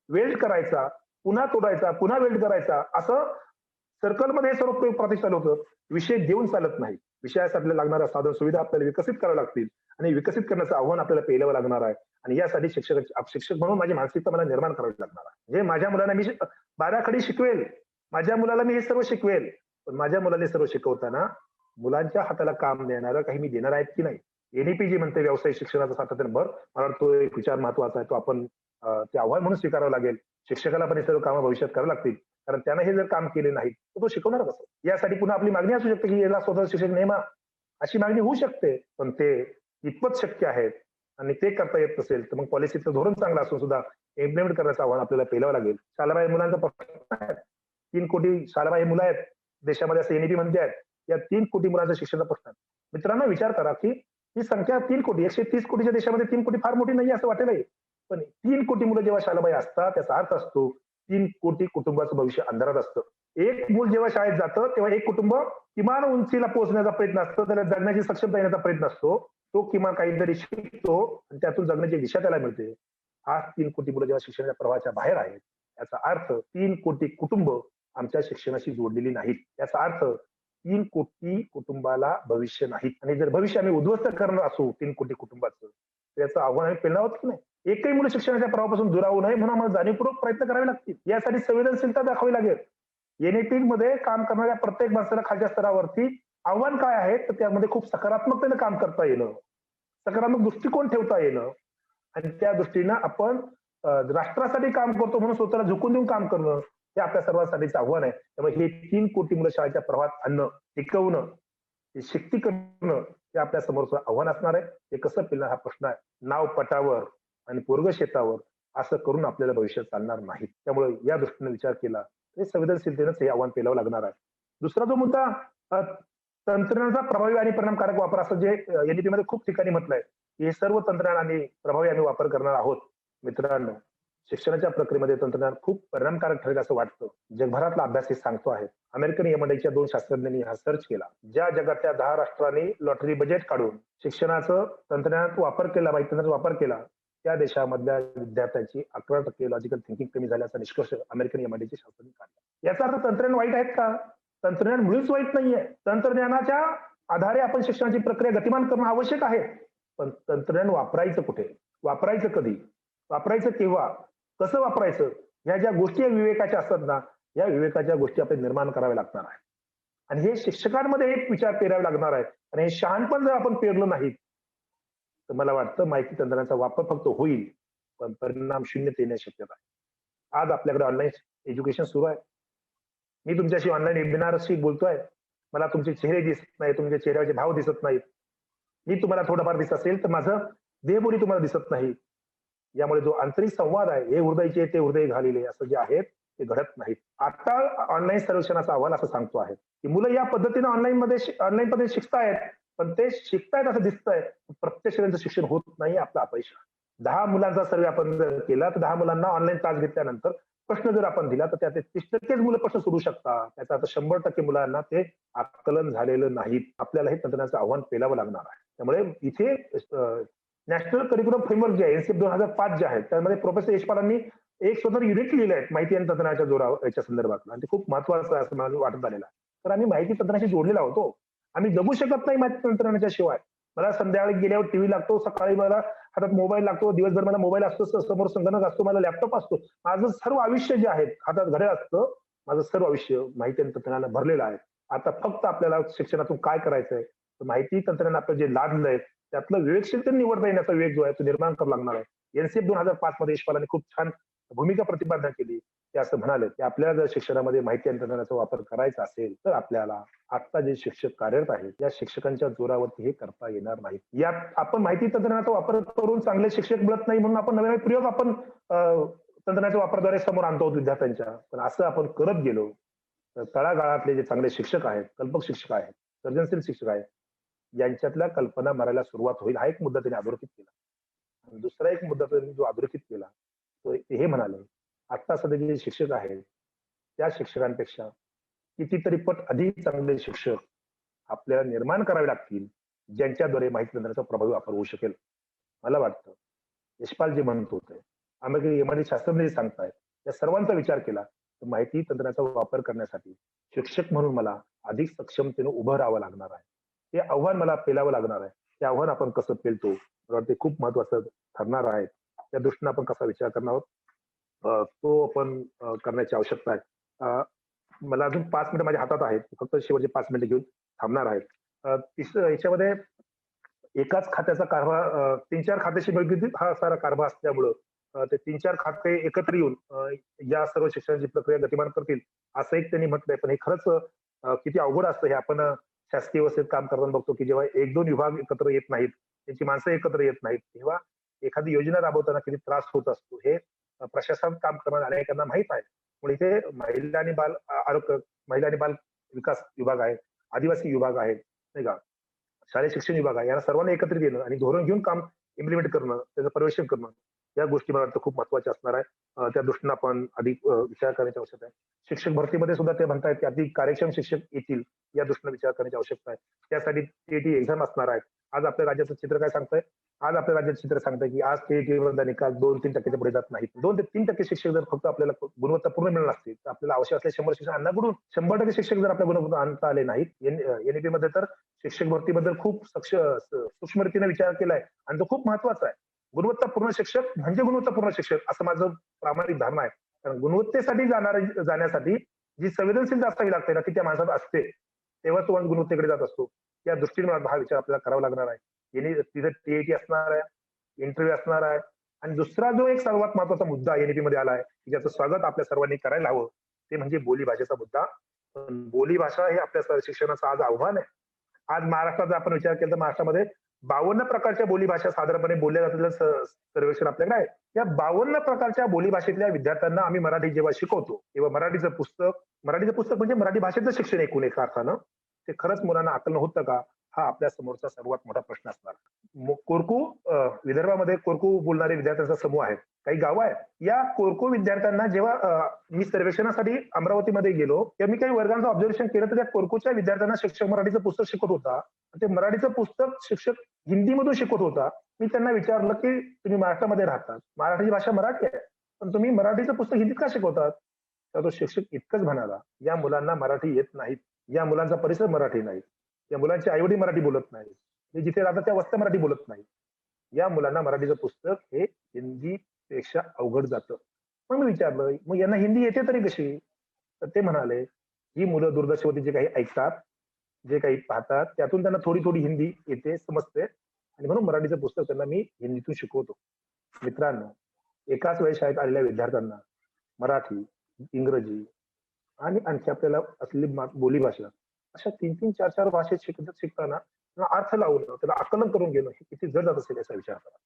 [SPEAKER 2] वेल्ड करायचा, पुन्हा तोडायचा, पुन्हा वेल्ड करायचा, असं सर्कलमध्ये हे सर्व प्रयोग प्रात्यक्षिक चालू होतं. विषय देऊन चालत नाही. विषयासाठी आपल्याला लागणाऱ्या साधन सुविधा आपल्याला विकसित कराव्या लागतील आणि विकसित करण्याचं आव्हान आपल्याला पेलावं लागणार आहे. आणि यासाठी शिक्षक म्हणून माझी मानसिकता मला निर्माण करावी लागणार आहे. म्हणजे माझ्या मुलांना मी बाराखडी शिकवेल, माझ्या मुलाला मी हे सर्व शिकवेल, पण माझ्या मुलाने सर्व शिकवताना मुलांच्या हाताला काम देणारं काही मी देणार आहेत की नाही. एनईपी जी म्हणते व्यावसायिक शिक्षणाचा सातत्याने भर, मला तो एक विचार महत्वाचा आहे. तो आपण ते आव्हान म्हणून स्वीकारावं लागेल. शिक्षकाला पण हे सर्व कामं भविष्यात करावं लागतील. कारण त्यानं हे जर काम केले नाही तर तो शिकवणार कसं? यासाठी पुन्हा आपली मागणी असू शकते की याला स्वतः शिक्षक नेमा, अशी मागणी होऊ शकते. पण ते इतपत शक्य आहेत आणि ते करता येत नसेल तर मग पॉलिसीचं धोरण चांगलं असून सुद्धा इम्प्लिमेंट करण्याचं आव्हान आपल्याला पेलावं लागेल. शाळाबाह्य मुलांचा प्रश्न आहे. 3 कोटी शाळाबाह्य मुलं आहेत देशामध्ये, असं एनईपी म्हणते आहेत. या 3 कोटी मुलांचा शिक्षणाचा प्रश्न आहे. मित्रांनो, विचार करा की ही संख्या 3 कोटी, 130 कोटीच्या देशामध्ये 3 कोटी फार मोठी नाही असं वाटेल. पण 3 कोटी मुलं जेव्हा शाळाबाह्य असतात त्याचा अर्थ असतो 3 कोटी कुटुंबाचं भविष्य अंधारात असतं. एक मूल जेव्हा शाळेत जातं तेव्हा एक कुटुंब किमान उंचीला पोहोचण्याचा प्रयत्न असतो, त्याला जगण्याची सक्षमता येण्याचा प्रयत्न असतो. तो किमान काहीतरी शिकतो आणि त्यातून जगण्याची दिशा त्याला मिळते. आज 3 कोटी मुलं जेव्हा शिक्षणाच्या प्रवाहाच्या बाहेर आहेत, याचा अर्थ 3 कोटी कुटुंब आमच्या शिक्षणाशी जोडलेली नाहीत. याचा अर्थ 3 कोटी कुटुंबाला भविष्य नाहीत. आणि जर भविष्य आम्ही उद्ध्वस्त करणार असू 3 कोटी कुटुंबाचं, तर याचं आव्हान आम्ही पेलणार आहोत की नाही. एकही मुलं शिक्षणाच्या प्रवाहापासून दुरावू नये म्हणून आम्हाला जाणीवपूर्वक प्रयत्न करावे लागतील. यासाठी संवेदनशीलता दाखवावी लागेल. एनईपी मध्ये काम करणाऱ्या प्रत्येक माणसाला खालच्या स्तरावरती आव्हान काय आहे तर त्यामध्ये खूप सकारात्मकतेने काम करता येणं, सकारात्मक दृष्टिकोन ठेवता येणं आणि त्या दृष्टीनं आपण राष्ट्रासाठी काम करतो म्हणून स्वतःला झुकून देऊन काम करणं, हे आपल्या सर्वांसाठीचं आव्हान आहे. त्यामुळे हे 3 कोटी मुलं शाळेच्या प्रवाहात आणणं, टिकवणं, हे शिक्ती करणं हे आपल्या समोरचं आव्हान असणार आहे. हे कसं पेलणार हा प्रश्न आहे. नाव पटावर आणि पोरगं शेतावर असं करून आपल्याला भविष्यात चालणार नाही. त्यामुळे या दृष्टीने विचार केला तर संवेदनशीलतेनंच हे आव्हान पेलावं लागणार आहे. दुसरा जो मुद्दा अ, तंत्रज्ञानाचा प्रभावी आणि परिणामकारक वापर असं जे NEP मध्ये खूप ठिकाणी म्हटलंय, की हे सर्व तंत्रज्ञान आणि प्रभावी आम्ही वापर करणार आहोत. मित्रांनो, शिक्षणाच्या प्रक्रियेमध्ये तंत्रज्ञान खूप परिणामकारक ठरेल असं वाटतं. जगभरातला अभ्यास हे सांगतो आहे. अमेरिकन M&Iच्या 2 शास्त्रज्ञांनी हा सर्च केला. ज्या जगातल्या 10 राष्ट्रांनी लॉटरी बजेट काढून शिक्षणाचं तंत्रज्ञानात वापर केला, माहिती तंत्रज्ञानाचा वापर केला, त्या देशामधल्या विद्यार्थ्यांची 11% लॉजिकल थिंकिंग कमी झाल्याचा निष्कर्ष अमेरिकन M&Iचे शास्त्रज्ञांनी काढला. याचा अर्थ तंत्रज्ञान वाईट आहेत का? तंत्रज्ञान मुळीच वाईट नाहीये. तंत्रज्ञानाच्या आधारे आपण शिक्षणाची प्रक्रिया गतिमान करणं आवश्यक आहे. पण तंत्रज्ञान वापरायचं कुठे? वापरायचं कधी? वापरायचं केव्हा? कसं वापरायचं? ह्या ज्या गोष्टी विवेकाच्या असतात ना, या विवेकाच्या गोष्टी आपल्याला निर्माण कराव्या लागणार आहे. आणि हे शिक्षकांमध्ये एक विचार पेरावे लागणार आहे. आणि हे शहाणपण जर आपण पेरलं नाही, तर मला वाटतं माहिती तंत्रज्ञानाचा वापर फक्त होईल, पण परिणाम शून्यात येण्याची शक्यता आहे. आज आपल्याकडे ऑनलाईन एज्युकेशन सुरू आहे. मी तुमच्याशी ऑनलाईन वेबिनारशी बोलतोय. मला तुमचे चेहरे दिसत नाही, तुमच्या चेहऱ्यावरचे भाव दिसत नाहीत. मी तुम्हाला थोडंफार दिसत असेल, तर माझं देहबोली तुम्हाला दिसत नाही. यामुळे जो आंतरिक संवाद आहे, हे हृदयचे ते हृदय घालिले असं जे आहेत ते घडत नाहीत. आता ऑनलाईन सर्वेक्षणाचा अहवाल असं सांगतो आहे, की मुलं या पद्धतीने ऑनलाईन पद्धतीने शिकतायत, पण ते शिकतायत असं दिसतंय. प्रत्यक्ष त्यांचं शिक्षण होत नाही, आपला अपयश. 10 मुलांचा सर्वे आपण जर केला, तर 10 मुलांना ऑनलाईन तास घेतल्यानंतर प्रश्न जर आपण दिला, तर त्यात 30% मुलं प्रश्न सोडवू शकतात. त्याचा अर्थ 100% मुलांना ते आकलन झालेलं नाही. आपल्याला हे तंत्रज्ञानाचं आव्हान पेलावं लागणार आहे. त्यामुळे इथे नॅशनल करिक्युलम फ्रेमवर्क जे आहे NCF 2005 जे आहे, त्यामध्ये प्रोफेसर यशपालांनी एक स्वतंत्र युनिट लिहिलं आहे माहिती आणि तंत्रज्ञानाच्या जोरावर याच्या संदर्भात, आणि ते खूप महत्वाचं आहे असं मला वाटत आलेलं आहे. तर आम्ही माहिती तंत्रज्ञानाशी जोडलेला होतो. आम्ही जगू शकत नाही माहिती तंत्रज्ञानाच्या शिवाय. मला संध्याकाळी गेल्यावर टीव्ही लागतो, सकाळी मला हातात मोबाईल लागतो, दिवसभर मला मोबाईल असतो, समोर संगणक असतो, मला लॅपटॉप असतो. माझं सर्व आयुष्य जे आहे हातात घड्याळ असतं, माझं सर्व आयुष्य माहिती आणि तंत्रज्ञानाला भरलेलं आहे. आता फक्त आपल्याला शिक्षणातून काय करायचंय, तर माहिती तंत्रज्ञान आपलं जे लादलंय त्यातलं विवेकशीलतेने निवडता येण्याचा वेग जो आहे तो निर्माण करावा लागणार आहे. NCF 2005 मध्ये यशपालांनी खूप छान भूमिका प्रतिपादन केली. ते असं म्हणाले, की आपल्याला जर शिक्षणामध्ये माहिती आणि तंत्रज्ञानाचा वापर करायचा असेल, तर आपल्याला आता जे शिक्षक कार्यरत आहेत, या शिक्षकांच्या जोरावरती हे करता येणार नाही. यात आपण माहिती तंत्रज्ञानाचा वापर करून चांगले शिक्षक मिळत नाही म्हणून आपण नवे प्रयोग आपण तंत्रज्ञानाच्या वापराद्वारे समोर आणतो विद्यार्थ्यांच्या. पण असं आपण करत गेलो तर तळागाळातले जे चांगले शिक्षक आहेत, कल्पक शिक्षक आहेत, सर्जनशील शिक्षक आहेत, यांच्यातल्या कल्पना मरायला सुरुवात होईल. हा एक मुद्दा त्यांनी अधोरेखित केला. आणि दुसरा एक मुद्दा त्यांनी जो अधोरेखित केला, तो हे म्हणाले, आता सध्या जे शिक्षक आहेत, त्या शिक्षकांपेक्षा कितीतरी पट अधिक चांगले शिक्षक आपल्याला निर्माण करावे लागतील, ज्यांच्याद्वारे माहिती तंत्रज्ञानाचा प्रभावी वापर होऊ शकेल. मला वाटतं यशपाल जे म्हणत होते, अमेरिकन M&I शास्त्रज्ञ जे सांगतायत, या सर्वांचा विचार केला तर माहिती तंत्रज्ञानाचा वापर करण्यासाठी शिक्षक म्हणून मला अधिक सक्षमतेने उभं राहावं लागणार आहे. ते आव्हान मला पेलावं लागणार आहे. ते आव्हान आपण कसं पेलतो, मला वाटतं खूप महत्वाचं ठरणार आहे. त्या दृष्टीने आपण कसा विचार करणार आहोत, तो आपण करण्याची आवश्यकता आहे. मला अजून 5 मिनिटं माझ्या हातात आहेत. फक्त शेवटचे 5 मिनिटं घेऊन थांबणार आहे. याच्यामध्ये एकाच खात्याचा कारभार 3-4 खात्याशी निगडीत हा सारा कारभार असल्यामुळं ते 3-4 खाते एकत्र येऊन या सर्व शिक्षणाची प्रक्रिया गतिमान करतील, असं एक त्यांनी म्हटलंय. पण हे खरंच किती अवघड असतं हे आपण शासकीय व्यवस्थेत काम करताना बघतो, की जेव्हा 1-2 विभाग एकत्र येत नाहीत, त्यांची माणसं एकत्र येत नाहीत, तेव्हा एखादी योजना राबवताना किती त्रास होत असतो हे प्रशासन काम करणाऱ्या अनेकांना माहीत आहे. पण इथे महिला आणि बाल आरोग्य, महिला आणि बाल विकास विभाग आहे, आदिवासी विभाग आहे, नाही का, शालेय शिक्षण विभाग आहे, यांना सर्वांना एकत्रित येणं आणि धोरण घेऊन काम इम्प्लिमेंट करणं, त्याचं पर्यवेक्षण करणं, या गोष्टी मला वाटतं खूप महत्वाच्या असणार आहे. त्या दृष्टीने आपण अधिक विचार करण्याची आवश्यकता आहे. शिक्षक भरतीमध्ये सुद्धा ते म्हणतायत, की अधिक कार्यक्षम शिक्षक येतील, या दृष्टीने विचार करण्याची आवश्यकता आहे. त्यासाठी TET एक्झाम असणार आहे. आज आपल्या राज्याचं चित्र काय सांगतंय? आज आपल्या राज्याचं चित्र सांगतंय, की आज TET मधला निकाल 2-3% पुढे जात नाहीत. 2 ते 3% शिक्षक जर फक्त आपल्याला गुणवत्तापूर्ण मिळणार असतील, तर आपल्याला आवश्यक असलेले 100 शिक्षक आणण्याकडून 100% शिक्षक जर आपल्या गुणवत्ता आणता आले नाहीत, NEP मध्ये तर शिक्षक भरतीबद्दल खूप सूक्ष्मरीतीने विचार केलाय आणि तो खूप महत्वाचा आहे. गुणवत्तापूर्ण शिक्षक म्हणजे गुणवत्तापूर्ण शिक्षक, असं माझं प्रामाणिक धारणा आहे. कारण गुणवत्तेसाठी जाण्यासाठी जी संवेदनशीलता असावी लागते ना, ती त्या माणसात असते, तेव्हा तो माणूस गुणवत्तेकडे जात असतो. त्या दृष्टीने मला हा विचार आपल्याला करावा लागणार आहे. तिथे TET असणार आहे, इंटरव्ह्यू असणार आहे. आणि दुसरा जो एक सर्वात महत्वाचा मुद्दा NEP मध्ये आला आहे, की ज्याचं स्वागत आपल्या सर्वांनी करायला हवं, ते म्हणजे बोलीभाषेचा मुद्दा. पण बोलीभाषा हे आपल्या शिक्षणाचं आज आव्हान आहे. आज महाराष्ट्रात जर आपण विचार केला तर महाराष्ट्रामध्ये 52 प्रकारच्या बोलीभाषा साधारणपणे बोलल्या जातील सर्वेक्षण आपल्याकडे आहे. या 52 प्रकारच्या बोलीभाषेतल्या विद्यार्थ्यांना आम्ही मराठी जेव्हा शिकवतो तेव्हा मराठीचं पुस्तक म्हणजे मराठी भाषेचं शिक्षण एकूण एका अर्थानं ते खरंच मुलांना आकलन होतं का, हा आपल्या समोरचा सर्वात मोठा प्रश्न असणार. कोरकू विदर्भामध्ये कोरकू बोलणारे विद्यार्थ्यांचा समूह आहे, काही गावं आहेत. या कोरकू विद्यार्थ्यांना जेव्हा मी सर्वेक्षणासाठी अमरावतीमध्ये गेलो तेव्हा मी काही वर्गांचं ऑब्झर्वेशन केलं तर त्या कोरकूच्या विद्यार्थ्यांना शिक्षक मराठीचं पुस्तक शिकवत होता. ते मराठीचं पुस्तक शिक्षक हिंदीमधून शिकवत होता. मी त्यांना विचारलं की तुम्ही महाराष्ट्रामध्ये राहतात, मराठी भाषा मराठी आहे, पण तुम्ही मराठीचं पुस्तक हिंदीत का शिकवतात? तर तो शिक्षक इतकंच म्हणाला, या मुलांना मराठी येत नाहीत, या मुलांचा परिसर मराठी नाही, या मुलांचे आईवडील मराठी बोलत नाही, ते जिथे राहतात त्या वस्त्या मराठी बोलत नाही, या मुलांना मराठीचं पुस्तक हे हिंदी पेक्षा अवघड जातं. मग मी विचारलं, मग यांना हिंदी येते तरी कशी? तर ते म्हणाले, ही मुलं दूरदर्शनवरती जे काही ऐकतात, जे काही पाहतात त्यातून त्यांना थोडी थोडी हिंदी येते, समजते, आणि म्हणून मराठीचं पुस्तक त्यांना मी हिंदीतून शिकवतो. मित्रांनो, एकाच वेळी शाळेत आलेल्या विद्यार्थ्यांना मराठी, इंग्रजी आणि आणखी आपल्याला असलेली बोलीभाषा अशा 3-3, 4-4 भाषेत शिकताना त्याला अर्थ लावणं, त्याला आकलन करून घेणं हे किती जड जात असेल याचा विचार करा.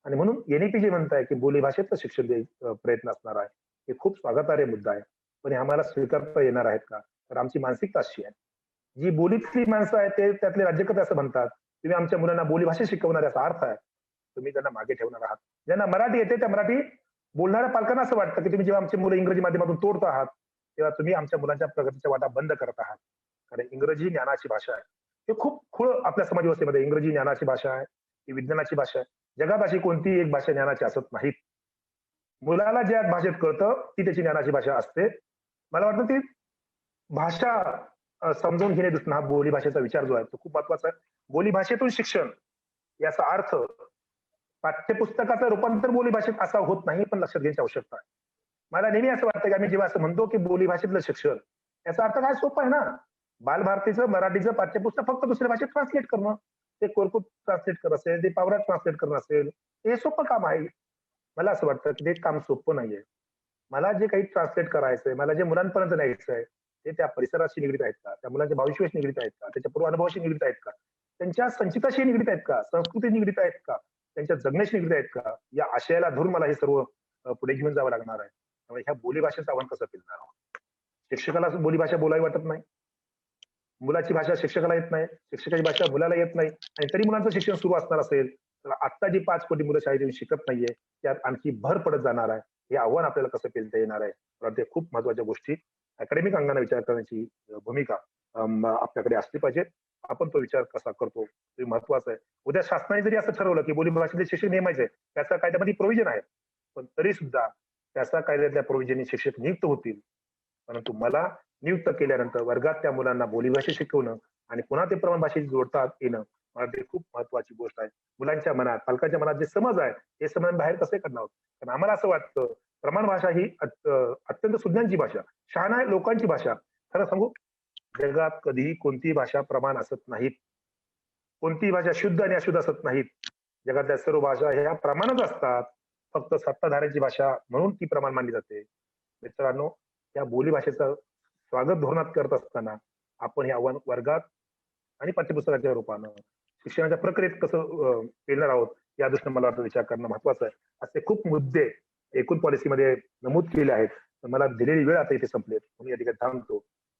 [SPEAKER 2] आणि म्हणून एनईपी जे म्हणताय की बोलीभाषेचं शिक्षण प्रयत्न असणार आहे, हे खूप स्वागतार्ह मुद्दा आहे. पण हे आम्हाला स्वीकारता येणार आहेत का? तर आमची मानसिकता अशी आहे, जी बोलीतली माणसं आहेत ते त्यातले राज्यकर्ते असं म्हणतात, तुम्ही आमच्या मुलांना बोलीभाषा शिकवणार याचा अर्थ आहे तुम्ही त्यांना मागे ठेवणार आहात. ज्यांना मराठी येते त्या मराठी बोलणाऱ्या पालकांना असं वाटतं की तुम्ही जेव्हा आमची मुलं इंग्रजी माध्यमातून तोडत आहात तेव्हा तुम्ही आमच्या मुलांच्या प्रगतीच्या वाटा बंद करत आहात. कारण इंग्रजी ज्ञानाची भाषा आहे. हे खूप खूळ आपल्या समाज व्यवस्थेमध्ये इंग्रजी ज्ञानाची भाषा आहे, ही विज्ञानाची भाषा आहे. जगात अशी कोणतीही एक भाषा ज्ञानाची असत नाहीत. मुलाला ज्या भाषेत कळतं ती त्याची ज्ञानाची भाषा असते. मला वाटतं ती भाषा समजून घेणे हा बोली भाषेचा विचार जो आहे तो खूप महत्वाचा आहे. बोली भाषेतून शिक्षण याचा अर्थ पाठ्यपुस्तकाचं रूपांतर बोली भाषेत असा होत नाही, पण लक्षात घ्यायची आवश्यकता आहे. मला नेहमी असं वाटतं की आम्ही जेव्हा असं म्हणतो की बोली भाषेतलं शिक्षण याचा अर्थ काय सोपं आहे ना, बालभारतीचं मराठीचं पाठ्यपुस्तक फक्त दुसऱ्या भाषेत ट्रान्सलेट करणं, ते कोरकू ट्रान्सलेट करत असेल, ते पावरात ट्रान्सलेट करणं असेल, हे सोपं काम आहे. मला असं वाटतं की ते काम सोपं नाहीये. मला जे काही ट्रान्सलेट करायचंय, मला जे मुलांपर्यंत न्यायचंय ते त्या परिसराशी निगडीत आहेत का, त्या मुलांच्या भविष्याशी निगडीत आहेत का, त्याच्या पूर्व अनुभवाशी निगडीत आहेत का, त्यांच्या संचिताशी निगडीत आहेत का, संस्कृती निगडीत आहेत का, त्यांच्या जगण्याशी निगडीत आहेत का, या आशयाला धरून मला हे सर्व पुढे घेऊन जावं लागणार आहे. त्यामुळे ह्या बोलीभाषेचं आव्हान कसं पेलणार आहोत? शिक्षकाला बोलीभाषा बोलावी वाटत नाही, मुलाची भाषा शिक्षकाला येत नाही, शिक्षकाची भाषा मुलाला येत नाही, आणि तरी मुलांचं शिक्षण सुरू असणार असेल तर आता जी 5 कोटी मुलं शाळेत येऊन शिकत नाहीये त्यात आणखी भर पडत जाणार आहे. हे आव्हान आपल्याला कसं पेलता येणार आहे? तर ते खूप महत्वाच्या गोष्टी अकॅडमिक अंगाने विचार करण्याची भूमिका आपल्याकडे असली पाहिजे. आपण तो विचार कसा करतो ते महत्वाचं आहे. उद्या शासनाने जरी असं ठरवलं की बोली भाषेतले शिक्षक नेमायचे, त्याचा कायद्यामध्ये प्रोव्हिजन आहे, पण तरी सुद्धा त्याचा कायद्यातल्या प्रोव्हिजनने शिक्षक नियुक्त होतील. परंतु मला नियुक्त केल्यानंतर वर्गात त्या मुलांना बोलीभाषा शिकवणं आणि पुन्हा ते प्रमाण भाषेशी जोडता येणं, मला ते खूप महत्वाची गोष्ट आहे. मुलांच्या मनात, पालकांच्या मनात जे समज आहे हे समज बाहेर कसे काढणार आहोत? कारण आम्हाला असं वाटतं प्रमाण भाषा ही अत्यंत सुज्ञांची भाषा, शहाण्या लोकांची भाषा. खरं सांगू, जगात कधीही कोणतीही भाषा प्रमाण असत नाहीत, कोणतीही भाषा शुद्ध आणि अशुद्ध असत नाहीत. जगातल्या सर्व भाषा ह्या प्रमाणच असतात, फक्त सत्ताधाऱ्यांची भाषा म्हणून ती प्रमाण मानली जाते. मित्रांनो, या बोली भाषेचं स्वागत धोरणात करत असताना आपण हे आव्हान वर्गात आणि पाठ्यपुस्तकाच्या रूपानं शिक्षणाच्या प्रक्रियेत कसं पेलणार आहोत या दृष्टीने मला वाटतं विचार करणं महत्वाचं आहे. असे खूप मुद्दे एकूण पॉलिसीमध्ये नमूद केले आहेत. मला दिलेली वेळ आता इथे संपली, म्हणून या ठिकाणी थांबतो.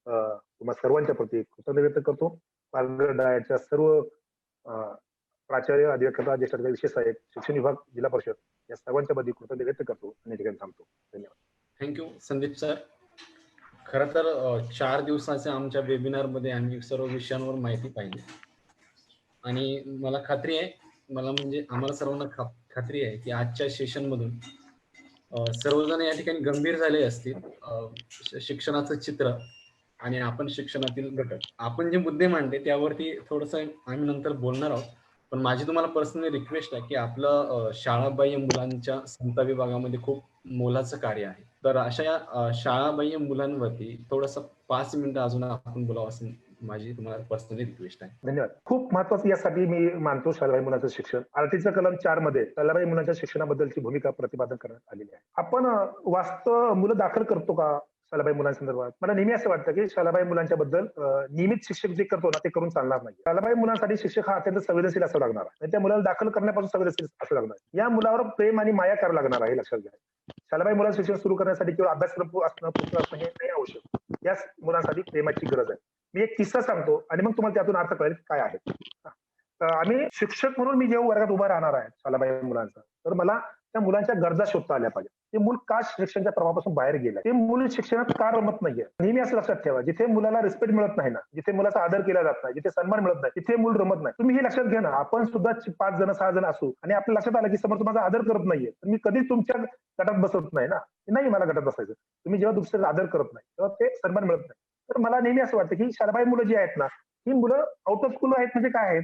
[SPEAKER 2] तुम्हा सर्वांच्या प्रती कृतज्ञता व्यक्त करतो. पालघर डायच्या सर्व प्राचार्य, अधिवक्ता, ज्येष्ठ अधिकारी, विशेष सहाय्यक, शिक्षण विभाग, जिल्हा परिषद या सर्वांच्या प्रती कृतज्ञता व्यक्त करतो आणि या ठिकाणी थांबतो. धन्यवाद.
[SPEAKER 1] Thank you Sandeep sir. खरं तर 4 दिवसाच्या आमच्या वेबिनारमध्ये आम्ही सर्व विषयांवर माहिती पाहिली आणि मला खात्री आहे, मला म्हणजे आम्हाला सर्वांना खात्री आहे की आजच्या सेशनमधून सर्वजण या ठिकाणी गंभीर झाले असतील. शिक्षणाचं चित्र आणि आपण शिक्षणातील घटक, आपण जे मुद्दे मांडले त्यावरती थोडंसं आम्ही नंतर बोलणार आहोत. पण माझी तुम्हाला पर्सनली रिक्वेस्ट आहे की आपलं शाळाबाह्य मुलांच्या समता विभागामध्ये खूप मोलाचं कार्य आहे. तर अशा या शाळाबाह्य मुलांवरती थोडंसं 5 मिनिटं अजून आपण बोलावं असं माझी तुम्हाला पर्सनली रिक्वेस्ट आहे.
[SPEAKER 2] धन्यवाद. खूप महत्वाचं यासाठी मी मानतो शाळाबाह्य मुलांचं शिक्षण. आरटीचं कलम 4 मध्ये शाळाबाह्य मुलांच्या शिक्षणाबद्दलची भूमिका प्रतिपादन करण्यात आलेली आहे. आपण वास्तव मुलं दाखल करतो का शालाबाई मुलांसंदर्भात मला नेहमी असं वाटतं की शालाबाई मुलांच्या बद्दल नियमित शिक्षक जे करतो ना ते करून चालणार नाही. शालाबाई मुलांसाठी शिक्षक हा अत्यंत संवेदनशील असावा लागणार आहे. आणि त्या मुलाला दाखल करण्यापासून संवेदनशील असं लागणार आहे. या मुलावर प्रेम आणि माया करावं लागणार आहे, हे लक्षात घ्या. शालाबाई मुलांचं शिक्षण सुरू करण्यासाठी केवळ अभ्यासक्रम असणं पुस्तक असणं हे नाही आवश्यक. याच मुलांसाठी प्रेमाची गरज आहे. मी एक किस्सा सांगतो आणि मग तुम्हाला त्यातून अर्थ कळेल काय आहे. आम्ही शिक्षक म्हणून मी जेव्हा वर्गात उभा राहणार आहे शालाबाई मुलांचा, तर मला त्या मुलांच्या गरजा शोधता आल्या पाहिजे. ते मूल का शिक्षणाच्या प्रभावापासून बाहेर गेलं, ते मूल शिक्षणात का रमत नाहीये. नेहमी असं लक्षात ठेवा, जिथे मुलाला रिस्पेक्ट मिळत नाही ना, जिथे मुलाचा आदर केला जात नाही, जिथे सन्मान मिळत नाही, तिथे मूल रमत नाही. तुम्ही हे लक्षात घ्या ना, आपण सुद्धा 5 जण 6 जण असू आणि आपल्या लक्षात आलं की समोर माझा आदर करत नाहीये, तर मी कधीच तुमच्या गटात बसत नाही ना. नाही मला गटात बसायचं. तुम्ही जेव्हा दुसऱ्याचा आदर करत नाही तेव्हा ते सन्मान मिळत नाही. तर मला नेहमी असं वाटतं की शालाबाई मुलं जी आहेत ना, ही मुलं आउट ऑफ स्कूल आहेत म्हणजे काय आहेत,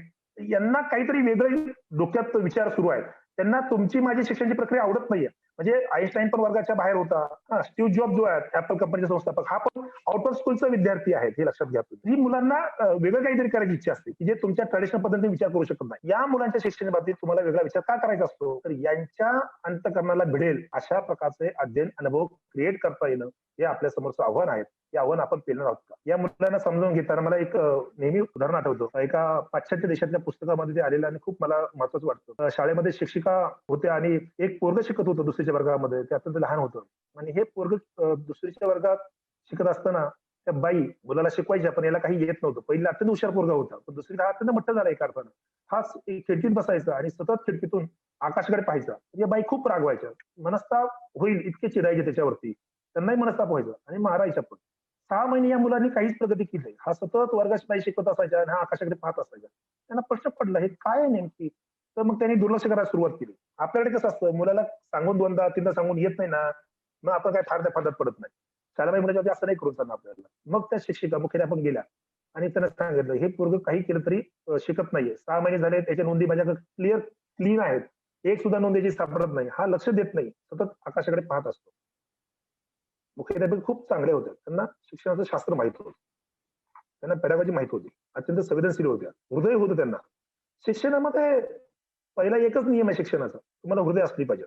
[SPEAKER 2] यांना काहीतरी वेगळे डोक्यात विचार सुरू आहेत. त्यांना तुमची माझी शिक्षणाची प्रक्रिया आवडत नाहीये. म्हणजे आईन्स्टाईन पण वर्गाच्या बाहेर होता. स्टीव्ह जॉब जो आहे ऍपल कंपनीचा संस्थापक, हा पण आउट ऑफ स्कूलचा विद्यार्थी आहे, हे लक्षात घ्या. ही मुलांना वेगळं काहीतरी करायची इच्छा असते की जे तुमच्या ट्रॅडिशनल पद्धतीने विचार करू शकत नाही. या मुलांच्या शिक्षणाबाबतीत तुम्हाला वेगळा विचार का करायचा असतो, तर यांच्या अंतकरणाला भिडेल अशा प्रकारचे अध्ययन अनुभव क्रिएट करता येणं हे आपल्या समोरचं आव्हान आहे. हे आव्हान आपण पेलणार आहोत का. या मुलांना समजावून घेताना मला एक नेहमी उदाहरण आठवतं. एका पाश्चात्य देशातल्या पुस्तकामध्ये ते आलेलं आणि खूप मला महत्वाचं वाटतं. शाळेमध्ये शिक्षिका होत्या आणि एक पोरग शिकत होतं दुसरीच्या वर्गामध्ये. ते अत्यंत लहान होतं आणि हे पोरग दुसरीच्या वर्गात शिकत असताना त्या बाई मुलाला शिकवायच्या, पण याला काही येत नव्हतं. पहिला अत्यंत हुशार पोरगा होता, पण दुसरीला हा अत्यंत मट्ट झाला एका अर्थानं. हा खिडकीत बसायचा आणि सतत खिडकीतून आकाशाकडे पाहायचा. या बाई खूप रागवायच्या, मनस्ताप होईल इतके चिडायचे त्याच्यावरती. त्यांनाही मनस्ताप व्हायचा आणि मारायच्या पण. 6 महिने या मुलांनी काहीच प्रगती केली नाही. हा सतत वर्गात नाही शिकत असायचा आणि हा आकाशाकडे पाहत असायचा. त्यांना प्रश्न पडला, हे काय आहे नेमकी. तर मग त्यांनी दुर्लक्ष करायला सुरुवात केली. आपल्याकडे कसं असतं, मुलाला सांगून 2दा 3दा सांगून येत नाही ना, मग आपण काय फार फादत पडत नाही. शाळाबाई मुलाच्या असं नाही करून चालणार आपल्याला. मग त्या शिक्षिका मुख्याध्यापक गेल्या आणि त्यांना सांगितलं, हे पोरग काही केलं तरी शिकत नाहीये. 6 महिने झाले, त्याच्या नोंदी माझ्याकडे क्लीन आहेत. एक सुद्धा नोंद याची सापडत नाही. हा लक्ष देत नाही, सतत आकाशाकडे पाहत असतो. मुख्याध्यापक खूप चांगले होते. त्यांना शिक्षणाचं शास्त्र माहित होतं. त्यांना पेडागॉजी माहित होती. अत्यंत संवेदनशील होत्या. हृदय होतं त्यांना. शिक्षणामध्ये पहिला एकच नियम आहे शिक्षणाचा, तुम्हाला हृदय असली पाहिजे.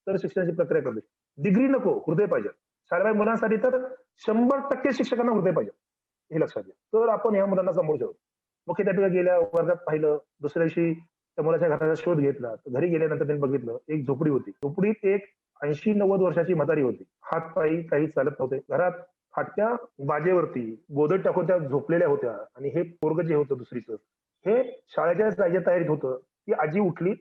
[SPEAKER 2] तर शिक्षणाची प्रक्रिया करते. डिग्री नको, हृदय पाहिजे. शाळेबाई मुलांसाठी तर 100% शिक्षकांना हृदय पाहिजे, हे लक्षात घ्या. तर आपण या मुलांना समोर ठेवू. मुख्याध्यापिका गेल्या वर्गात पाहिलं, दुसऱ्या दिवशी त्या मुलाच्या घराचा शोध घेतला. घरी गेल्यानंतर त्यांनी बघितलं, एक झोपडी होती. झोपडीत एक 80-90 वर्षाची म्हातारी होती. हात पायी काही चालत नव्हते. घरात फाटक्या बाजेवरती गोदर टाकून त्या झोपलेल्या होत्या आणि हे पोरग जे होतं दुसरीचं, हे शाळेच्या जायच्या तयारीत होतं. ती आजी उठली,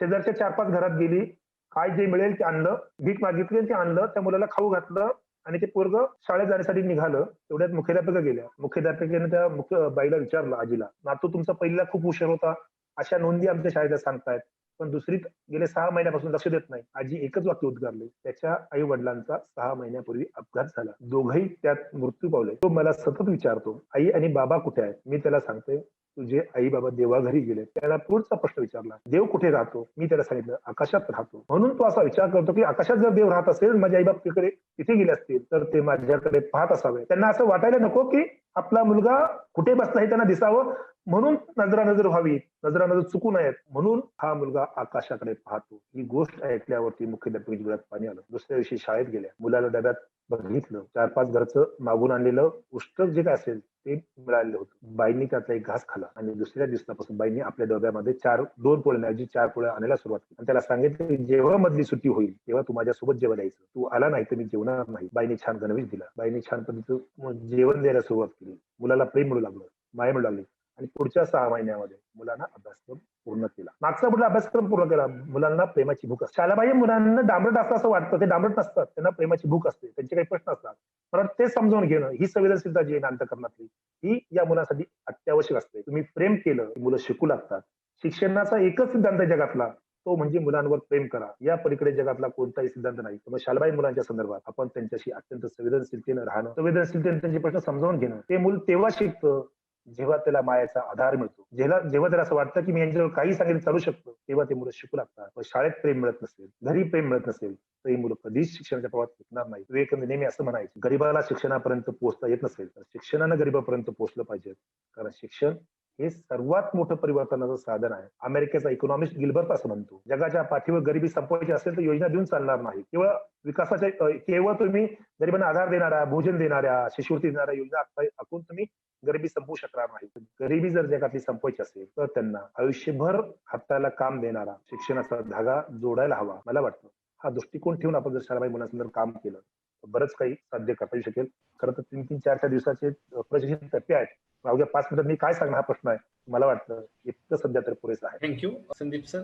[SPEAKER 2] शेजारच्या 4-5 घरात गेली, काय जे मिळेल ते आणलं, भीक मागितली आणि ते आणलं. त्या मुलाला खाऊ घातलं आणि ते पोरग शाळेत जाण्यासाठी निघालं. तेवढ्यात मुख्याध्यापिका गेल्या. मुख्याध्यापिकेने त्या बाईला विचारलं, आजीला, नातू तुमचा पहिला खूप हुशार होता, अशा नोंदी आमच्या शाळेत सांगतायत, पण दुसरीत गेले 6 महिन्यापासून लक्ष देत नाही. आजी एकच वाक्य उद्गारले, त्याच्या आई वडिलांचा 6 महिन्यापूर्वी अपघात झाला, दोघंही त्यात मृत्यू पावले. तो मला सतत विचारतो, आई आणि बाबा कुठे आहेत. मी त्याला सांगते, तुझे आई बाबा देवाघरी गेले. त्याला पुढचा प्रश्न विचारला, देव कुठे राहतो. मी त्याला सांगितलं, आकाशात राहतो. म्हणून तो असा विचार करतो की आकाशात जर देव राहत असेल, माझे आई बाप तिकडे तिथे गेले असतील, तर ते माझ्याकडे पाहत असावे. त्यांना असं वाटायला नको की आपला मुलगा कुठे बसला हे त्यांना दिसावं, म्हणून नजरानजर व्हावी, नजरानजर चुकू नयेत, म्हणून हा मुलगा आकाशाकडे पाहतो. ही गोष्ट ऐकल्यावरती मुख्याध्यापकाच्या डोळ्यात पाणी आलं. दुसऱ्या दिवशी शाळेत गेल्या. मुलाला डब्यात बघितलं, 4-5 घरचं मागून आणलेलं उष्टक जे काय असेल ते मिळालेलं होतं. बाईंनी त्यातला एक घास खाला आणि दुसऱ्या दिवसापासून बाईंनी आपल्या डब्यामध्ये 2 पोळ्यांऐवजी 4 पोळ्या आणायला सुरुवात केली आणि त्याला सांगितलं की जेव्हा मधली सुट्टी होईल तेव्हा तू माझ्यासोबत जेवायला यायचं. तू आला नाही तर मी जेवणार नाही. बाईंनी छान गणवेश दिला. बाईंनी छान पद्धतीचं जेवण द्यायला सुरुवात केली. मुलाला प्रेम मिळू लागलं, माया मिळू लागली आणि पुढच्या 6 महिन्यामध्ये मुलांना अभ्यासक्रम पूर्ण केला. मागचा पुढला अभ्यासक्रम पूर्ण केला. मुलांना प्रेमाची भूक असते. शालाबाई मुलांना डांबरट असं वाटतं, ते डांबरट नसतात. त्यांना प्रेमाची भूक असते. त्यांचे काही प्रश्न असतात, परंतु ते समजावून घेणं, ही संवेदनशीलता जी आहे अंतःकरणातली, ही या मुलासाठी अत्यावश्यक असते. तुम्ही प्रेम केलं की मुलं शिकू लागतात. शिक्षणाचा एकच सिद्धांत आहे जगातला, तो म्हणजे मुलांवर प्रेम करा. या पलीकडे जगातला कोणताही सिद्धांत नाही. मग शालाबाई मुलांच्या संदर्भात आपण त्यांच्याशी अत्यंत संवेदनशीलतेनं राहणं, संवेदनशीलतेने त्यांचे प्रश्न समजावून घेणं. ते मूल तेव्हा शिकतं जेव्हा त्याला मायाचा आधार मिळतो. जेव्हा त्याला असं वाटतं की मी यांच्यावर काही सांगितलं चालू शकतो, तेव्हा ते मुलं शिकू लागतात. पण शाळेत प्रेम मिळत नसेल, घरी प्रेम मिळत नसेल, तर ही मुलं कधीच शिक्षणाच्या प्रवाहात शिकणार नाही. विवेकानंद नेहमी असं म्हणायचे, गरीबाला शिक्षणापर्यंत पोहोचता येत नसेल तर शिक्षणानं गरीबापर्यंत पोहोचलं पाहिजे. कारण शिक्षण हे सर्वात मोठं परिवर्तनाचं साधन आहे. अमेरिकेचा इकॉनॉमिस्ट गिल्बर्ट असं म्हणतो, जगाच्या पाठीवर गरिबी संपवायची असेल तर योजना देऊन चालणार नाही. केवळ तुम्ही गरिबांना आधार देणाऱ्या, भोजन देणाऱ्या, शिष्यवृत्ती देणाऱ्या योजना आखून तुम्ही गरिबी संपवू शकणार नाही. गरिबी जर जगातली संपवायची असेल तर त्यांना आयुष्यभर हाताला काम देणारा शिक्षणाचा धागा जोडायला हवा. मला वाटतं हा दृष्टिकोन ठेवून आपण जर शाळाबाई मुलांसंदर्भात काम केलं तर बरंच काही साध्य करता येऊ शकेल. खरं तर 3-3, 4-4 दिवसाचे प्रशिक्षण टप्पे आहेत. अवघ्या 5 मिनिटात मी काय सांगणार हा प्रश्न आहे. मला वाटतं इतकं सध्या तर पुरेसं आहे.
[SPEAKER 1] Thank you Sandeep sir.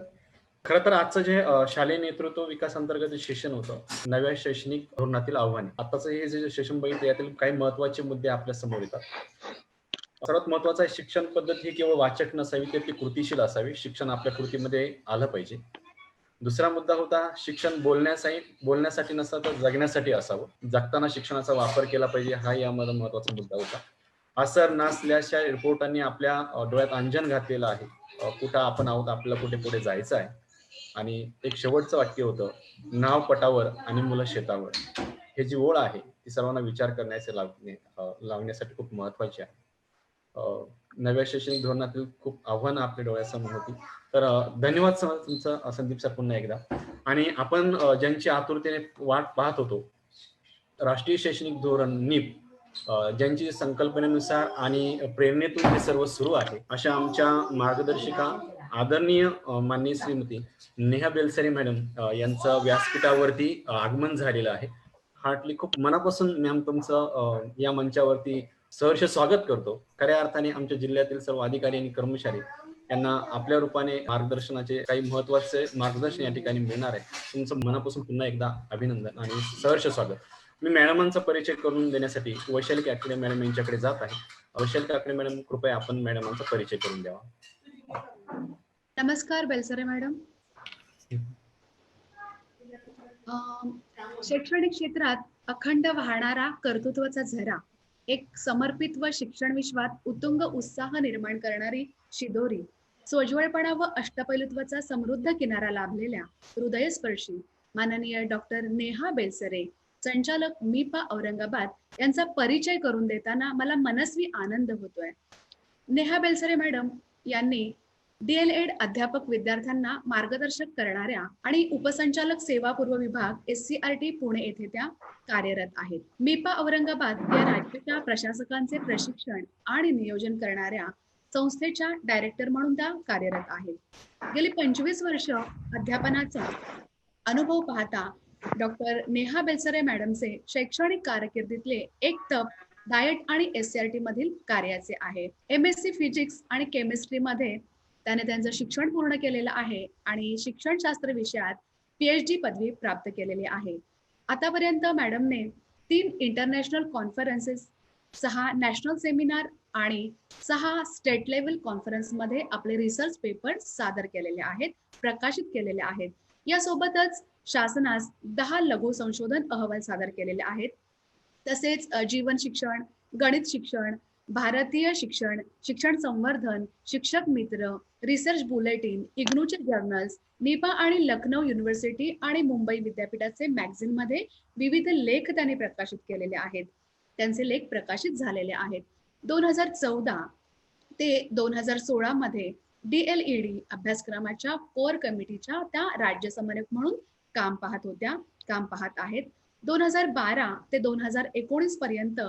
[SPEAKER 1] खरं तर आजचं जे शालेय नेतृत्व विकास अंतर्गत जे सेशन होतं, नव्या शैक्षणिक धोरणातील आव्हाने, आताचं हे जे सेशन बघितलं यातील काही महत्वाचे मुद्दे आपल्या समोर येतात. सर्वात महत्वाचं आहे, शिक्षण पद्धती ही केवळ वाचक नसावी तर ती कृतीशील असावी. शिक्षण आपल्या कृतीमध्ये आलं पाहिजे. दुसरा मुद्दा होता, शिक्षण बोलण्यासाठी नसतं तर जगण्यासाठी असावं. जगताना शिक्षणाचा वापर केला पाहिजे, हा यामध्ये महत्वाचा मुद्दा होता. असर नसल्याच्या रिपोर्टांनी आपल्या डोळ्यात अंजन घातलेलं आहे. कुठं आपण आहोत, आपल्याला कुठे पुढे जायचं आहे. आणि एक शेवटचं वाक्य होतं, नाव पटावर आणि मुलं शेतावर. हे जी ओळ आहे ती सर्वांना विचार करण्याचे लावण्यासाठी खूप महत्वाची आहे. नव्या शैक्षणिक धोरणातील खूप आव्हानं आपल्या डोळ्यासमोर होती. तर धन्यवाद सर तुमचं, संदीप सर, पुन्हा एकदा. आणि आपण ज्यांची आतुरतेने वाट पाहत होतो, राष्ट्रीय शैक्षणिक धोरण नीप, ज्यांची संकल्पनेनुसार आणि प्रेरणेतून हे सर्व सुरू आहे, अशा आमच्या मार्गदर्शिका आदरणीय माननीय श्रीमती नेहा बेलसरे मॅडम यांचं व्यासपीठावरती आगमन झालेलं आहे. हार्टली खूप मनापासून मॅम तुमचं या मंचावरती सहर्ष स्वागत करतो. खऱ्या अर्थाने आमच्या जिल्ह्यातील सर्व अधिकारी आणि कर्मचारी यांना आपल्या रूपाने मार्गदर्शनाचे काही महत्वाचे मार्गदर्शन या ठिकाणी मिळणार आहे. तुमचं मनापासून पुन्हा एकदा अभिनंदन आणि सहर्ष स्वागत. मी मॅडमांचा परिचय करून देण्यासाठी वैशाली काकडे मॅडम यांच्याकडे जात आहे. वैशाली काकडे मॅडम, कृपया आपण मॅडमांचा परिचय करून द्यावा.
[SPEAKER 3] नमस्कार बेलसरे मॅडम. शैक्षणिक क्षेत्रात अखंड वाहणारा कर्तृत्वाचा झरा, एक समर्पित व शिक्षण विश्वात उत्तुंग उत्साह निर्माण करणारी शिदोरी, सोज्वळपणा व अष्टपैलुत्वाचा समृद्ध किनारा लाभलेल्या हृदयस्पर्शी माननीय डॉक्टर नेहा बेलसरे, संचालक मीपा औरंगाबाद यांचा परिचय करून देताना मला मनस्वी आनंद होतोय. नेहा बेलसरे मॅडम यांनी DLED अध्यापक विद्यार्थ्यांना मार्गदर्शक करणाऱ्या आणि उपसंचालक सेवा पूर्व विभाग SCRT पुणे येथे त्या कार्यरत आहेत. मीपा औरंगाबाद या राज्याच्या प्रशासकांचे प्रशिक्षण आणि नियोजन करणाऱ्या संस्थेच्या डायरेक्टर म्हणून त्या कार्यरत आहेत. गेली 25 वर्ष अध्यापनाचा अनुभव पाहता डॉक्टर नेहा बेलसरे मॅडमचे शैक्षणिक कारकिर्दीतले एक तप डाएट आणि SCRT मधील कार्याचे आहे. MSc फिजिक्स आणि केमिस्ट्री मध्ये त्याने त्यांचं शिक्षण पूर्ण केलेलं आहे आणि शिक्षणशास्त्र विषयात PhD पदवी प्राप्त केलेली आहे. आतापर्यंत मॅडमने 3 इंटरनॅशनल कॉन्फरन्सेस, 6 नॅशनल सेमिनार आणि 6 स्टेट लेवल कॉन्फरन्स मध्ये आपले रिसर्च पेपर सादर केलेले आहेत, प्रकाशित केलेले आहेत. यासोबतच शासनास 10 लघु संशोधन अहवाल सादर केलेले आहेत. तसेच जीवन शिक्षण, गणित शिक्षण, भारतीय शिक्षण, शिक्षण संवर्धन, शिक्षक मित्र, रिसर्च बुलेटिन, इग्नूचे जर्नल्स, निपा आणि लखनौ युनिव्हर्सिटी आणि मुंबई विद्यापीठाचे मॅगझिन मध्ये विविध लेख त्यांनी प्रकाशित केलेले आहेत. त्यांचे लेख प्रकाशित झालेले आहेत. 2014 ते 2016 मध्ये DLED अभ्यासक्रमाच्या कोर कमिटीच्या त्या राज्य समन्वयक म्हणून काम पाहत आहेत. 2012 ते 2019 पर्यंत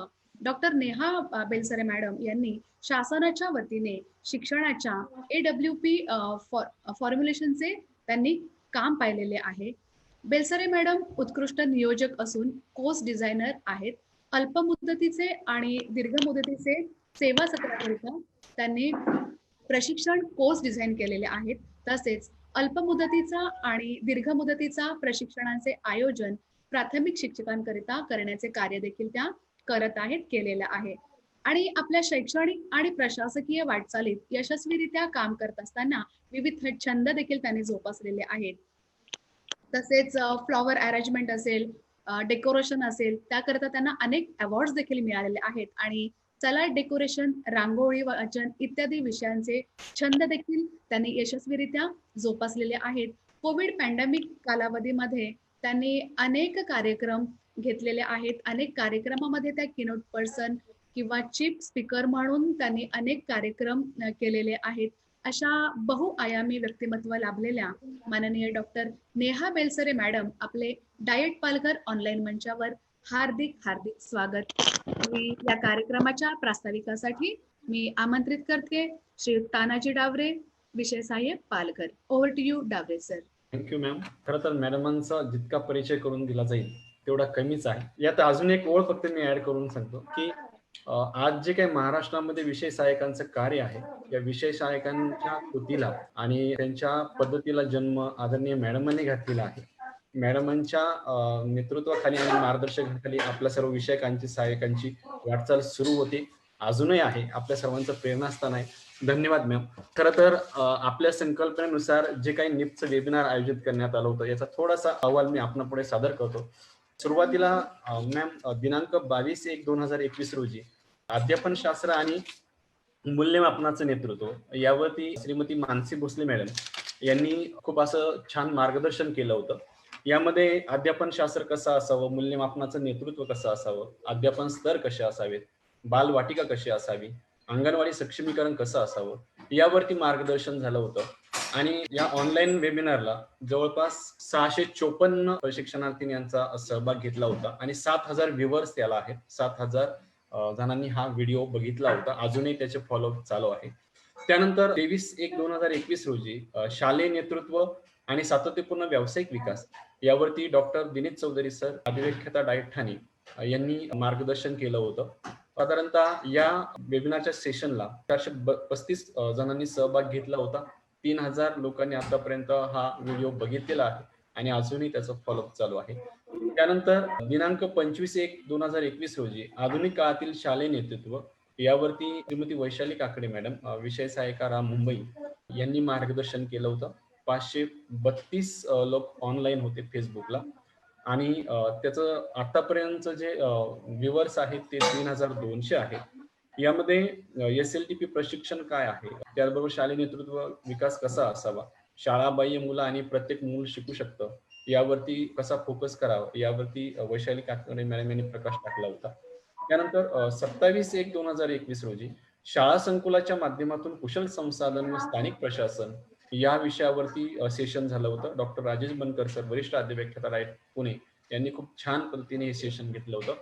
[SPEAKER 3] डॉक्टर नेहा बेलसरे मॅडम यांनी शासनाच्या वतीने शिक्षणाच्या AWP फॉर्म्युलेशनचे त्यांनी काम पाहिलेले आहे. बेलसरे मॅडम उत्कृष्ट नियोजक असून कोर्स डिझायनर आहेत. अल्प मुदतीचे आणि दीर्घ मुदतीचे सेवा सत्राकरिता त्यांनी प्रशिक्षण कोर्स डिझाईन केलेले आहेत. तसेच अल्प मुदतीचा आणि दीर्घ मुदतीचा प्रशिक्षणाचे आयोजन प्राथमिक शिक्षकांकरिता करण्याचे कार्य देखील त्या करत आहेत, केलेलं आहे. आणि आपल्या शैक्षणिक आणि प्रशासकीय वाटचालीत यशस्वीरित्या काम करत असताना विविध छंद देखील त्यांनी जोपासलेले आहेत. तसेच फ्लॉवर अरेंजमेंट असेल, डेकोरेशन असेल, त्याकरता त्यांना अनेक अवॉर्ड्स देखील मिळालेले आहेत. आणि सलाड डेकोरेशन, रांगोळी, वाचन इत्यादी विषयांचे छंद देखील त्यांनी यशस्वीरित्या जोपासलेले आहेत. कोविड पॅन्डेमिक कालावधीमध्ये त्यांनी अनेक कार्यक्रम घेतलेले आहेत. अनेक कार्यक्रमामध्ये त्या किनोट पर्सन किंवा चीफ स्पीकर म्हणून त्यांनी अनेक कार्यक्रम केलेले आहेत. अशा बहुआयामी व्यक्तिमत्व लाभलेल्या माननीय डॉक्टर नेहा बेलसरे मॅडम आपले डाएट पालघर ऑनलाईन मंचावर हार्दिक हार्दिक स्वागत. या कार्यक्रमाच्या प्रास्ताविकासाठी मी आमंत्रित करते श्री तानाजी डावरे, विषय सहाय्यक Palghar. Over to you Daware sir.
[SPEAKER 1] Thank you ma'am. खरं तर मॅडमांचा जितका परिचय करून दिला जाईल तेवढा कमीच आहे. यात अजून एक ओळ फक्त मी ऍड करून सांगतो की आज जे काही महाराष्ट्रामध्ये विषय सहाय्यकांचं कार्य आहे, या विषय सहाय्यकांच्या कृतीला आणि त्यांच्या पद्धतीला जन्म आदरणीय मॅडमांनी घातलेला आहे. मॅडमांच्या नेतृत्वाखाली आणि मार्गदर्शनाखाली आपल्या सर्व विषयकांची सहाय्यकांची वाटचाल सुरू होते, अजूनही आहे. आपल्या सर्वांचं प्रेरणास्थान आहे. धन्यवाद मॅम. खरं तर आपल्या संकल्पनेनुसार जे काही निपचं वेबिनार आयोजित करण्यात आलं होतं याचा थोडासा अहवाल मी आपणापुढे सादर करतो. सुरुवातीला मॅम दिनांक 22/1/2021 रोजी अध्यापन शास्त्र आणि मूल्यमापनाचं नेतृत्व यावरती श्रीमती मानसी भोसले मॅडम यांनी खूप असं छान मार्गदर्शन केलं होतं. यामध्ये अध्यापन शास्त्र कसं असावं, मूल्यमापनाचं नेतृत्व कसं असावं, अध्यापन स्तर कसे असावेत, बालवाटिका कशी असावी, अंगणवाडी सक्षमीकरण कसं असावं यावरती मार्गदर्शन झालं होतं. आणि या ऑनलाईन वेबिनारला जवळपास 654 प्रशिक्षणार्थी यांचा सहभाग घेतला होता आणि 7,000 व्ह्युअर्स त्याला आहेत. 7,000 जणांनी हा व्हिडिओ बघितला होता. अजूनही त्याचे फॉलोअप चालू आहे. त्यानंतर 23/1/2021 रोजी शालेय नेतृत्व आणि सातत्यपूर्ण व्यावसायिक विकास यावरती डॉक्टर दिनेश चौधरी सर, अधिव्याख्याता डाएट ठाणे यांनी मार्गदर्शन केलं होतं. साधारणतः या वेबिनारच्या सेशनला 435 जणांनी सहभाग घेतला होता. 3,000 लोकांनी आतापर्यंत हा व्हिडिओ बघितलेला आहे आणि अजूनही त्याचं फॉलोअप चालू आहे. त्यानंतर दिनांक 25/1/2021 रोजी आधुनिक काळातील शालेय नेतृत्व यावरती श्रीमती वैशाली काकडे मॅडम, विषय सहाय्यका राम मुंबई यांनी मार्गदर्शन केलं होतं. 532 लोक ऑनलाईन होते फेसबुकला आणि त्याचं आतापर्यंतचं जे व्ह्युअर्स आहेत ते 3,200 आहेत. यामध्ये SLTP प्रशिक्षण काय आहे, त्याचबरोबर शालेय नेतृत्व विकास कसा असावा, शाळाबाह्य मुलं आणि प्रत्येक मूल शिकू शकतं यावरती कसा फोकस करावा यावरती वैशाली काकडे मॅडम यांनी प्रकाश टाकला होता. त्यानंतर 27/1/2021 रोजी शाळा संकुलाच्या माध्यमातून कुशल संसाधन व स्थानिक प्रशासन या विषयावरती सेशन झालं होतं. डॉक्टर राजेश बनकर सर, वरिष्ठ अधिव्याख्याता डाएट पुणे यांनी खूप छान पद्धतीने हे सेशन घेतलं होतं.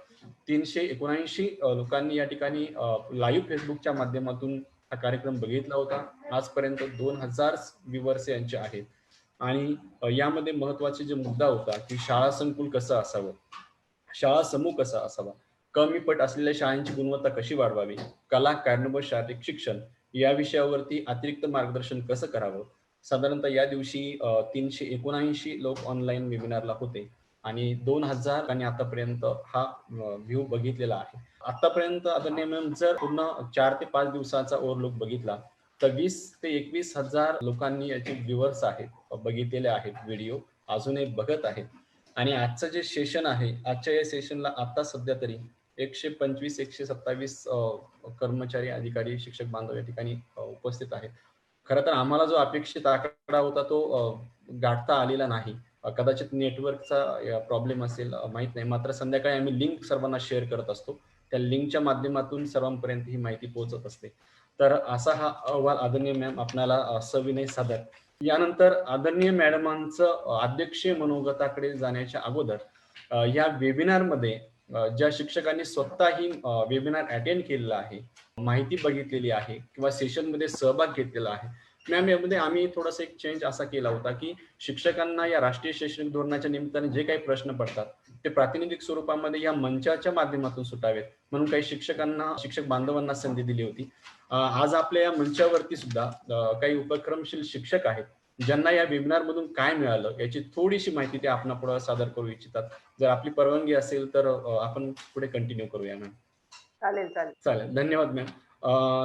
[SPEAKER 1] 379 लोकांनी या ठिकाणी लाईव्ह फेसबुकच्या माध्यमातून हा कार्यक्रम बघितला होता. आजपर्यंत 2,000 व्ह्युअर्स यांचे आहेत. आणि यामध्ये महत्वाचे जे मुद्दा होता की शाळा संकुल कसं असावं, शाळा समूह कसा असावा, कमी पट असलेल्या शाळांची गुणवत्ता कशी वाढवावी, कला, कार्यान्वयन, शारीरिक शिक्षण या विषयावरती अतिरिक्त मार्गदर्शन कसं करावं. साधारणतः या दिवशी 379 लोक ऑनलाईन वेबिनारला होते आणि 2,000 आणि आतापर्यंत हा व्ह्यू बघितलेला आहे. आतापर्यंत आदरणीय मॅम जर पूर्ण 4 ते 5 दिवसाचा ओव्हरलुक बघितला तर 20 ते 21,000 लोकांनी याचे व्ह्युअर्स आहेत, बघितलेले आहेत व्हिडिओ, अजूनही बघत आहेत. आणि आजचं जे सेशन आहे, आजच्या या सेशनला आता सध्या तरी 125-127 कर्मचारी, अधिकारी, शिक्षक बांधव या ठिकाणी उपस्थित आहेत. खरं तर आम्हाला जो अपेक्षित आकडा होता तो गाठता आलेला नाही. कदाचित नेटवर्कचा प्रॉब्लेम असेल, माहित नाही. मात्र संध्याकाळी आम्ही लिंक सर्वांना शेअर करत असतो. त्या लिंकच्या माध्यमातून सर्वांपर्यंत ही माहिती पोहोचत असते. तर असा हा अहवाल आदरणीय मॅम आपल्याला सविनय सादर. यानंतर आदरणीय मॅडमांचं अध्यक्षीय मनोगताकडे जाण्याच्या अगोदर या वेबिनारमध्ये ज्या शिक्षकांनी स्वतःही वेबिनार अटेंड केलेला आहे, माहिती बघितलेली आहे किंवा सेशनमध्ये सहभाग घेतलेला आहे, मॅम यामध्ये आम्ही थोडासा एक चेंज असा केला होता की शिक्षकांना या राष्ट्रीय शैक्षणिक धोरणाच्या निमित्ताने जे काही प्रश्न पडतात ते प्रातिनिधिक स्वरूपामध्ये या मंचाच्या माध्यमातून सुटावेत म्हणून काही शिक्षकांना, शिक्षक बांधवांना संधी दिली होती. आज आपल्या या मंचावरती सुद्धा काही उपक्रमशील शिक्षक आहेत ज्यांना या वेबिनार मधून काय मिळालं याची थोडीशी माहिती ते आपणापुढे सादर करू इच्छितात. जर आपली परवानगी असेल तर आपण पुढे कंटिन्यू करूया मॅम.
[SPEAKER 4] चालेल चालेल
[SPEAKER 1] चालेल, धन्यवाद मॅम.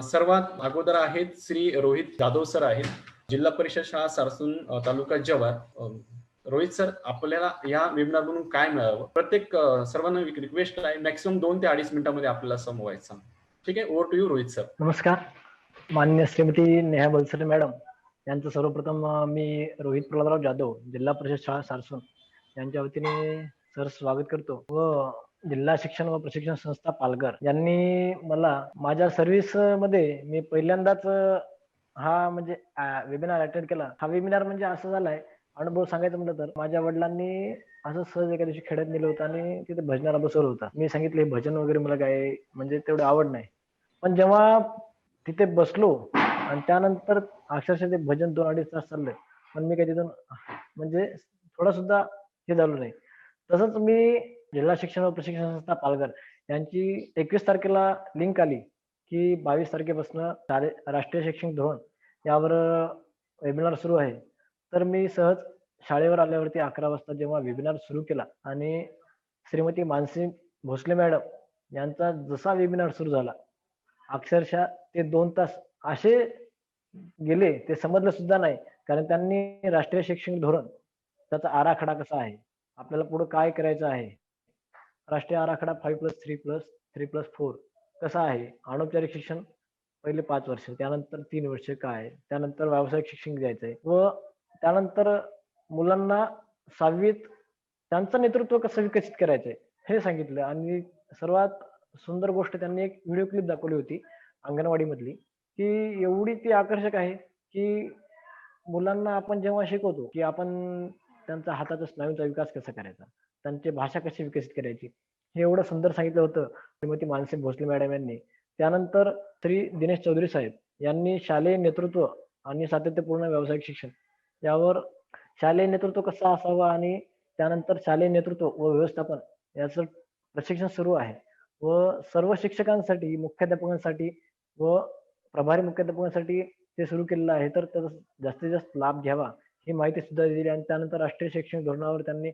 [SPEAKER 1] सर्वात अगोदर आहेत श्री रोहित जाधव सर आहेत, जिल्हा परिषद शाळा सारसून, तालुका जव्हार. रोहित सर, आपल्याला या वेबिनार मधून काय मिळावं? प्रत्येक सर्वांना रिक्वेस्ट आहे, मॅक्सिमम 2 ते 2.5 मिनिटांमध्ये आपल्याला संवायचं. ठीक आहे, over to you Rohit sir.
[SPEAKER 5] नमस्कार. माननीय श्रीमती नेहा बेलसरे मॅडम यांचं सर्वप्रथम मी रोहित प्रल्हादराव जाधव, जिल्हा परिषद शाळा सारसून यांच्या वतीने सर स्वागत करतो व जिल्हा शिक्षण व प्रशिक्षण संस्था पालघर यांनी मला माझ्या सर्व्हिस मध्ये मी पहिल्यांदाच हा म्हणजे वेबिनार अटेंड केला. हा वेबिनार म्हणजे असं झालाय, अनुभव सांगायचा म्हटलं तर माझ्या वडिलांनी असं सहज एका दिवशी खेड्यात नेलं होतं आणि तिथे भजनाला बसवलं होतं. मी सांगितलं हे भजन वगैरे मला काय म्हणजे तेवढं आवड नाही. पण जेव्हा तिथे बसलो आणि त्यानंतर अक्षरशः ते भजन 2-2.5 तास चाललंय. पण मी काही तिथून म्हणजे थोडा सुद्धा हे झालो नाही. तसंच मी जिल्हा शिक्षण व प्रशिक्षण संस्था पालघर यांची 21 तारखेला लिंक आली की 22 तारखेपासून राष्ट्रीय शैक्षणिक धोरण यावर वेबिनार सुरू आहे. तर मी सहज शाळेवर आल्यावरती 11 वाजता जेव्हा वेबिनार सुरू केला आणि श्रीमती मानसी भोसले मॅडम यांचा जसा वेबिनार सुरू झाला, अक्षरशः ते 2 तास असे गेले ते समजलं सुद्धा नाही. कारण त्यांनी राष्ट्रीय शैक्षणिक धोरण त्याचा आराखडा कसा आहे, आपल्याला पुढे काय करायचं आहे, राष्ट्रीय आराखडा 5+3+3+4 कसा आहे, अनौपचारिक शिक्षण पहिले 5 वर्ष, त्यानंतर 3 वर्ष काय, त्यानंतर व्यावसायिक शिक्षण घ्यायचंय व त्यानंतर मुलांना 6वीत त्यांचं नेतृत्व कसं विकसित करायचंय हे सांगितलं. आणि सर्वात सुंदर गोष्ट त्यांनी एक व्हिडिओ क्लिप दाखवली होती अंगणवाडी मधली, की एवढी ती आकर्षक आहे की मुलांना आपण जेव्हा शिकवतो की आपण त्यांचा हाताचा स्नायूंचा विकास कसा करायचा, त्यांची भाषा कशी विकसित करायची, हे एवढं सुंदर सांगितलं होतं श्रीमती मानसी भोसले मॅडम यांनी. त्यानंतर श्री दिनेश चौधरी साहेब यांनी शालेय नेतृत्व आणि सातत्यपूर्ण व्यावसायिक शिक्षण यावर शालेय नेतृत्व कसं असावं आणि त्यानंतर शालेय नेतृत्व व व्यवस्थापन याचं प्रशिक्षण सुरू आहे व सर्व शिक्षकांसाठी, मुख्याध्यापकांसाठी व प्रभारी मुख्याध्यापकांसाठी ते सुरू केलेलं आहे. तर त्याचा जास्तीत जास्त लाभ घ्यावा ही माहिती सुद्धा दिली. आणि त्यानंतर राष्ट्रीय शैक्षणिक धोरणावर त्यांनी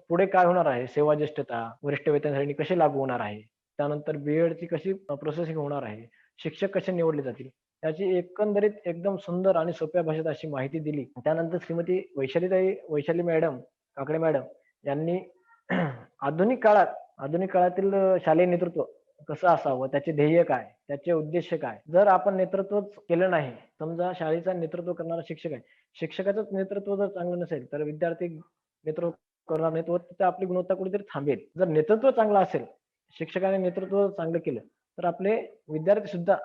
[SPEAKER 5] पुढे काय होणार आहे, सेवा ज्येष्ठता, वरिष्ठ वेतन श्रेणी कशी लागू होणार आहे, त्यानंतर बीएडची कशी प्रोसेसिंग होणार आहे, शिक्षक कसे निवडले जातील, याची एकंदरीत एकदम सुंदर आणि सोप्या भाषेत अशी माहिती दिली. त्यानंतर श्रीमती वैशाली मॅडम काकडे मॅडम यांनी आधुनिक काळातील शालेय नेतृत्व कसं असावं, त्याचे ध्येय काय, त्याचे उद्देश काय, जर आपण नेतृत्वच केलं नाही, समजा शाळेचा नेतृत्व करणारा शिक्षक आहे, शिक्षकाचंच नेतृत्व जर चांगलं नसेल तर विद्यार्थी नेतृत्व करणार नाहीत व तिथे आपली गुणवत्ता कुठेतरी थांबेल. जर नेतृत्व चांगलं असेल, शिक्षकाने नेतृत्व चांगलं केलं तर आपले विद्यार्थी सुद्धा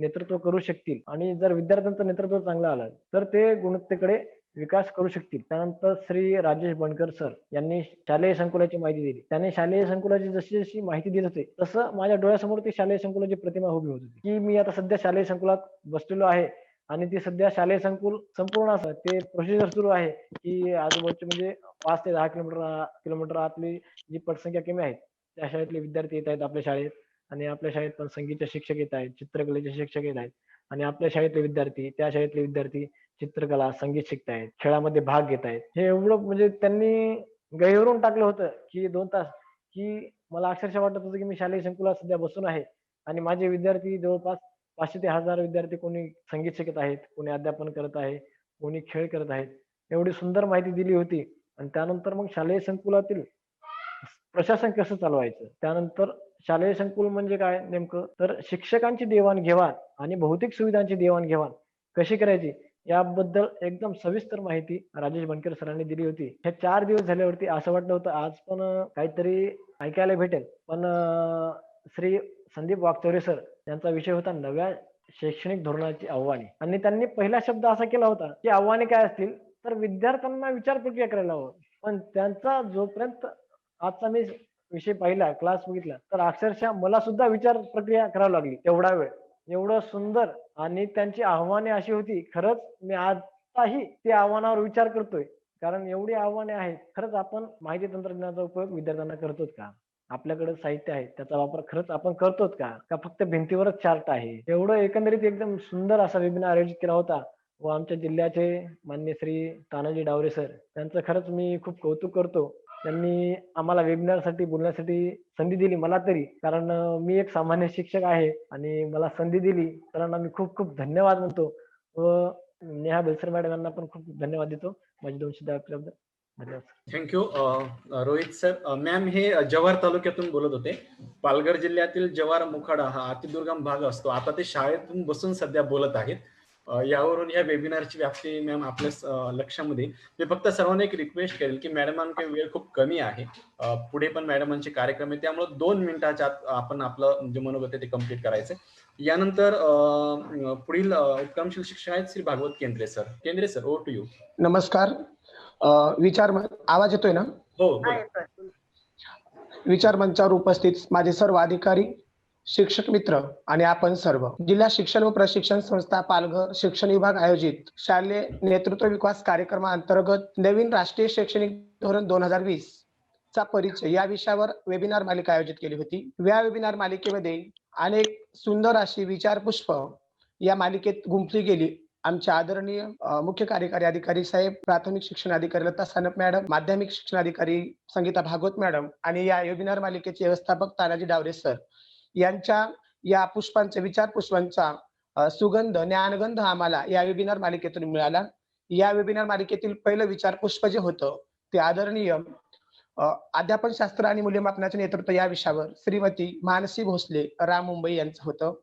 [SPEAKER 5] नेतृत्व करू शकतील. आणि जर विद्यार्थ्यांचं नेतृत्व चांगलं आलं तर ते गुणवत्तेकडे विकास करू शकतील. त्यानंतर श्री राजेश बनकर सर यांनी शालेय संकुलाची माहिती दिली. त्यांनी शालेय संकुलाची जशी जशी माहिती देत होते तसं माझ्या डोळ्यासमोर ती शालेय संकुलाची प्रतिमा उभी होत होती, की मी आता सध्या शालेय संकुलात बसलेलो आहे आणि ती सध्या शालेय संकुल संपूर्ण असं ते प्रोसिजर सुरू आहे की आजूबाजूचे म्हणजे 5 ते 10 किलोमीटर आतली जी पटसंख्या कमी आहेत त्या शाळेतले विद्यार्थी येत आहेत आपल्या शाळेत. आणि आपल्या शाळेत पण संगीतचे शिक्षक येत आहेत, चित्रकलेचे शिक्षक येत आहेत. आणि आपल्या शाळेतले विद्यार्थी, त्या शाळेतले विद्यार्थी चित्रकला, संगीत शिकतायत, खेळामध्ये भाग घेत आहेत. हे एवढं म्हणजे त्यांनी गहिवरून टाकलं होतं की 2 तास, की मला अक्षरशः वाटत होतं की मी शालेय संकुलात सध्या बसून आहे आणि माझे विद्यार्थी जवळपास 500 ते 1000 विद्यार्थी, कोणी संगीत शिकत आहेत, कोणी अध्यापन करत आहे, कोणी खेळ करत आहेत. एवढी सुंदर माहिती दिली होती. आणि त्यानंतर मग शालेय संकुलातील प्रशासन कसं चालवायचं, त्यानंतर शालेय संकुल म्हणजे काय नेमकं, तर शिक्षकांची देवाणघेवाण आणि भौतिक सुविधांची देवाणघेवाण कशी करायची याबद्दल एकदम सविस्तर माहिती राजेश बनकर सरांनी दिली होती. हे 4 दिवस झाल्यावरती असं वाटलं होतं आज पण काहीतरी ऐकायला भेटेल. पण श्री संदीप वाकचौरे सर यांचा विषय होता नव्या शैक्षणिक धोरणाची आव्हाने. आणि त्यांनी पहिला शब्द असा केला होता की आव्हाने काय असतील तर विद्यार्थ्यांना विचार प्रक्रिया करायला हवं. पण त्यांचा जोपर्यंत आजचा मी विषय पाहिला, क्लास बघितला, तर अक्षरशः मला सुद्धा विचार प्रक्रिया करावी लागली तेवढा वेळ. एवढं सुंदर. आणि त्यांची आव्हाने अशी होती, खरंच मी आताही त्या आव्हानावर विचार करतोय. कारण एवढी आव्हाने आहेत. खरंच आपण माहिती तंत्रज्ञानाचा उपयोग विद्यार्थ्यांना करतोच का? आपल्याकडे साहित्य आहे त्याचा वापर खरंच आपण करतोच का फक्त भिंतीवरच चार्ट आहे? एवढं एकंदरीत एकदम सुंदर असा वेबिनार आयोजित केला होता. व आमच्या जिल्ह्याचे मान्य श्री तानाजी डावरे सर त्यांचं खरंच मी खूप कौतुक करतो. त्यांनी आम्हाला वेबिनारसाठी बोलण्यासाठी संधी दिली, मला तरी, कारण मी एक सामान्य शिक्षक आहे आणि मला संधी दिली. सरांना मी खूप खूप धन्यवाद म्हणतो व नेहा बेलसर मॅडम यांना पण खूप खूप धन्यवाद देतो. माझे 2 शब्द ऐकल्याबद्दल धन्यवाद.
[SPEAKER 1] Thank you Rohit sir. मॅम हे जव्हार तालुक्यातून बोलत होते. पालघर जिल्ह्यातील जव्हार मुखाडा हा अतिदुर्गम भाग असतो. आता ते शाळेतून बसून सध्या बोलत आहेत. यावरून या वेबिनारची व्याप्ती मॅम आपल्या लक्षामध्ये मी फक्त सर्वांना एक रिक्वेस्ट करेल की मॅडमांकडे वेळ खूप कमी आहे. पुढे पण मॅडमांचे कार्यक्रम आहे, त्यामुळे 2 मिनिटाच्या आत आपण आपलं जे मनोगत आहे ते कंप्लीट करायचं. यानंतर पुढील उपक्रमशील शिक्षक आहेत श्री भागवत केंद्रे सर. केंद्रे सर, ओव्हर टू यू.
[SPEAKER 4] नमस्कार. आवाज येतोय ना?
[SPEAKER 1] हो, बोला.
[SPEAKER 4] विचार मंचावर उपस्थित माझे सर्व अधिकारी, शिक्षक मित्र आणि आपण सर्व. जिल्हा शिक्षण व प्रशिक्षण संस्था पालघर शिक्षण विभाग आयोजित शालेय नेतृत्व विकास कार्यक्रमाअंतर्गत नवीन राष्ट्रीय शैक्षणिक धोरण 2020 चा परिचय या विषयावर वेबिनार मालिका आयोजित केली होती. या वेबिनार मालिकेमध्ये अनेक सुंदर अशी विचार पुष्प या मालिकेत गुंफली गेली. आमच्या आदरणीय मुख्य कार्यकारी अधिकारी साहेब, प्राथमिक शिक्षण अधिकारी लता सानप मॅडम, माध्यमिक शिक्षण अधिकारी संगीता भागवत मॅडम आणि या वेबिनार मालिकेचे व्यवस्थापक तानाजी डावरे सर यांच्या या विचार पुष्पांचा सुगंध, ज्ञानगंध आम्हाला या वेबिनार मालिकेतून मिळाला. या वेबिनार मालिकेतील पहिलं विचार पुष्प जे होतं ते आदरणीय अध्यापन शास्त्र आणि मूल्यमापनाचे नेतृत्व या विषयावर श्रीमती मानसी भोसले, राम मुंबई यांचं होतं.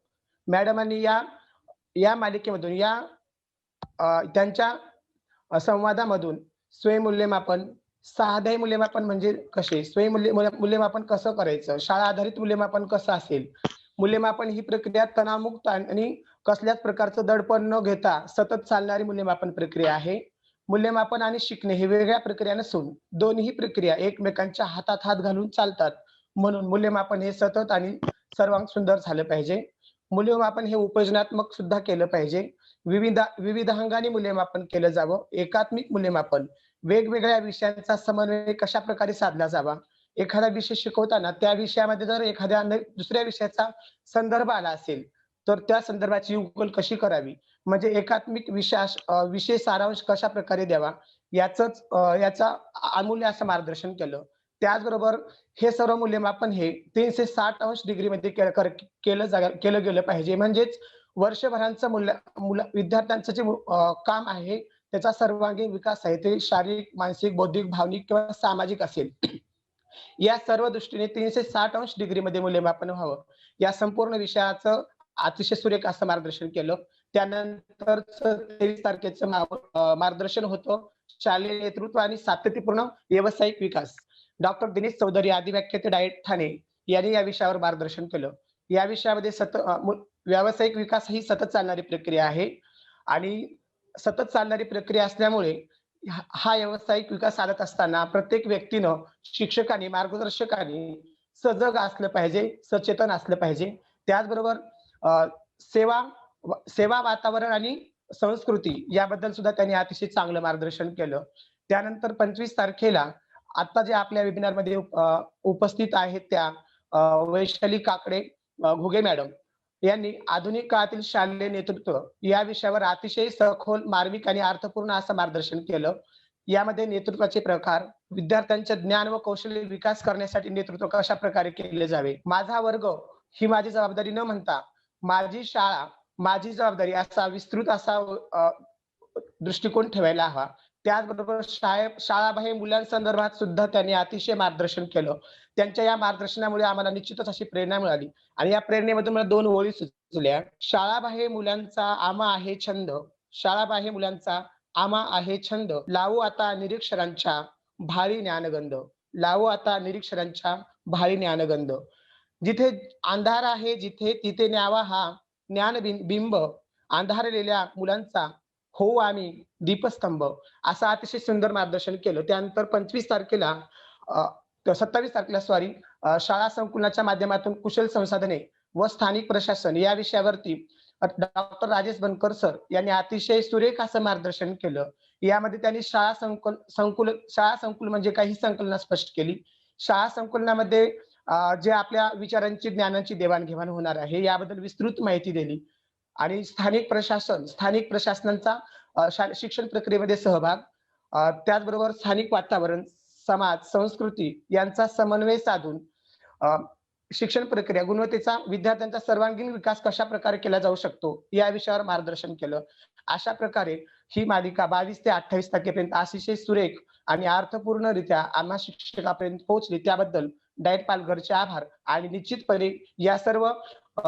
[SPEAKER 4] मॅडमांनी या मालिकेमधून त्यांच्या संवादामधून स्वयंमूल्यमापन, सहाध्यायी मूल्यमापन म्हणजे कसे, मूल्यमापन कसं करायचं, शाळा आधारित मूल्यमापन कसं असेल, मूल्यमापन ही प्रक्रिया तणावमुक्त आणि कसल्याच प्रकारचं दडपण न घेता सतत चालणारी मूल्यमापन प्रक्रिया आहे. मूल्यमापन आणि शिकणे हे वेगळ्या प्रक्रिया नसून दोन्ही प्रक्रिया एकमेकांच्या हातात हात घालून चालतात. म्हणून मूल्यमापन हे सतत आणि सर्वांग सुंदर झालं पाहिजे. मूल्यमापन हे उपयोजनात्मक सुद्धा केलं पाहिजे. विविधांगाने मूल्यमापन केलं जावं. एकात्मिक मूल्यमापन, वेगवेगळ्या विषयांचा समन्वय कशा प्रकारे साधला जावा. एखादा विषय शिकवताना त्या विषयामध्ये जर एखाद्या दुसऱ्या विषयाचा संदर्भ आला असेल तर त्या संदर्भाची उकल कशी करावी, म्हणजे एकात्मिक विषय सारांश कशा प्रकारे द्यावा, याचा अमूल्य असं मार्गदर्शन केलं. त्याचबरोबर हे सर्व मूल्यमापन हे 360 अंश डिग्रीमध्ये केलं गेलं पाहिजे. म्हणजेच वर्षभरांचं विद्यार्थ्यांचं जे काम आहे त्याचा सर्वांगीण विकास आहे, ते शारीरिक, मानसिक, बौद्धिक, भावनिक किंवा सामाजिक असेल, या सर्व दृष्टीने 360 अंश डिग्रीमध्ये मूल्यमापन व्हावं. या संपूर्ण विषयाचं अतिशय सुरेख असं मार्गदर्शन केलं. त्यानंतर 23 तारखेचं मार्गदर्शन होतं शालेय नेतृत्व आणि सातत्यपूर्ण व्यावसायिक विकास. डॉक्टर दिनेश चौधरी आदी व्याख्याते डायट ठाणे यांनी या विषयावर मार्गदर्शन केलं. या विषयामध्ये व्यावसायिक विकास ही सतत चालणारी प्रक्रिया आहे आणि सतत चालणारी प्रक्रिया असल्यामुळे हा व्यावसायिक विकास साधत असताना प्रत्येक व्यक्तीनं, शिक्षकांनी, मार्गदर्शकांनी सजग असलं पाहिजे, सचेतन असलं पाहिजे. त्याचबरोबर सेवा वातावरण आणि संस्कृती याबद्दल सुद्धा त्यांनी अतिशय चांगलं मार्गदर्शन केलं. त्यानंतर 25 तारखेला आता जे आपल्या वेबिनारमध्ये उपस्थित आहेत त्या वैशाली काकडे घुगे मॅडम यांनी आधुनिक काळातील शालेय नेतृत्व या विषयावर अतिशय सखोल, मार्मिक आणि अर्थपूर्ण असं मार्गदर्शन केलं. यामध्ये नेतृत्वाचे प्रकार, विद्यार्थ्यांचे ज्ञान व कौशल्य विकास करण्यासाठी नेतृत्व कशा प्रकारे केले जावे, माझा वर्ग ही माझी जबाबदारी न म्हणता माझी शाळा माझी जबाबदारी असा विस्तृत असा दृष्टिकोन ठेवायला हवा. त्याचबरोबर शाळाबाह्य मुलांसंदर्भात सुद्धा त्यांनी अतिशय मार्गदर्शन केलं. त्यांच्या या मार्गदर्शनामुळे आम्हाला निश्चितच अशी प्रेरणा मिळाली आणि या प्रेरणेमधून मला 2 ओळी सुचल्या. शाळाबाह्य मुलांचा आमा आहे छंद, शाळाबाह्य मुलांचा आमा आहे छंद, लावू आता निरीक्षरांच्या भारी ज्ञानगंध, लावू आता निरीक्षरांच्या भारी ज्ञानगंध. जिथे अंधार आहे जिथे तिथे न्यावा हा ज्ञानबिंब, अंधारलेल्या मुलांचा हो आम्ही दीपस्तंभ, असं अतिशय सुंदर मार्गदर्शन केलं. त्यानंतर 27 तारखेला 27 तारखेला शाळा संकुलाच्या माध्यमातून कुशल संसाधने व स्थानिक प्रशासन या विषयावरती डॉक्टर राजेश बनकर सर यांनी अतिशय सुरेख असं मार्गदर्शन केलं. यामध्ये त्यांनी शाळा संकुल म्हणजे काही संकल्पना स्पष्ट केली. शाळा संकुलनामध्ये जे आपल्या विचारांची, ज्ञानाची देवाणघेवाण होणार आहे याबद्दल विस्तृत माहिती दिली आणि स्थानिक प्रशासनांचा शिक्षण प्रक्रियेमध्ये सहभाग, त्याचबरोबर स्थानिक वातावरण, समाज, संस्कृती यांचा समन्वय साधून शिक्षण प्रक्रिया, गुणवत्तेचा, विद्यार्थ्यांचा सर्वांगीण विकास कशा प्रकारे केला जाऊ शकतो या विषयावर मार्गदर्शन केलं. अशा प्रकारे ही मालिका 22 ते 28 तारखेपर्यंत अतिशय सुरेख आणि अर्थपूर्णरित्या आम्हा शिक्षकापर्यंत पोहोचली. त्याबद्दल डायट पालघरचे आभार आणि निश्चितपणे या सर्व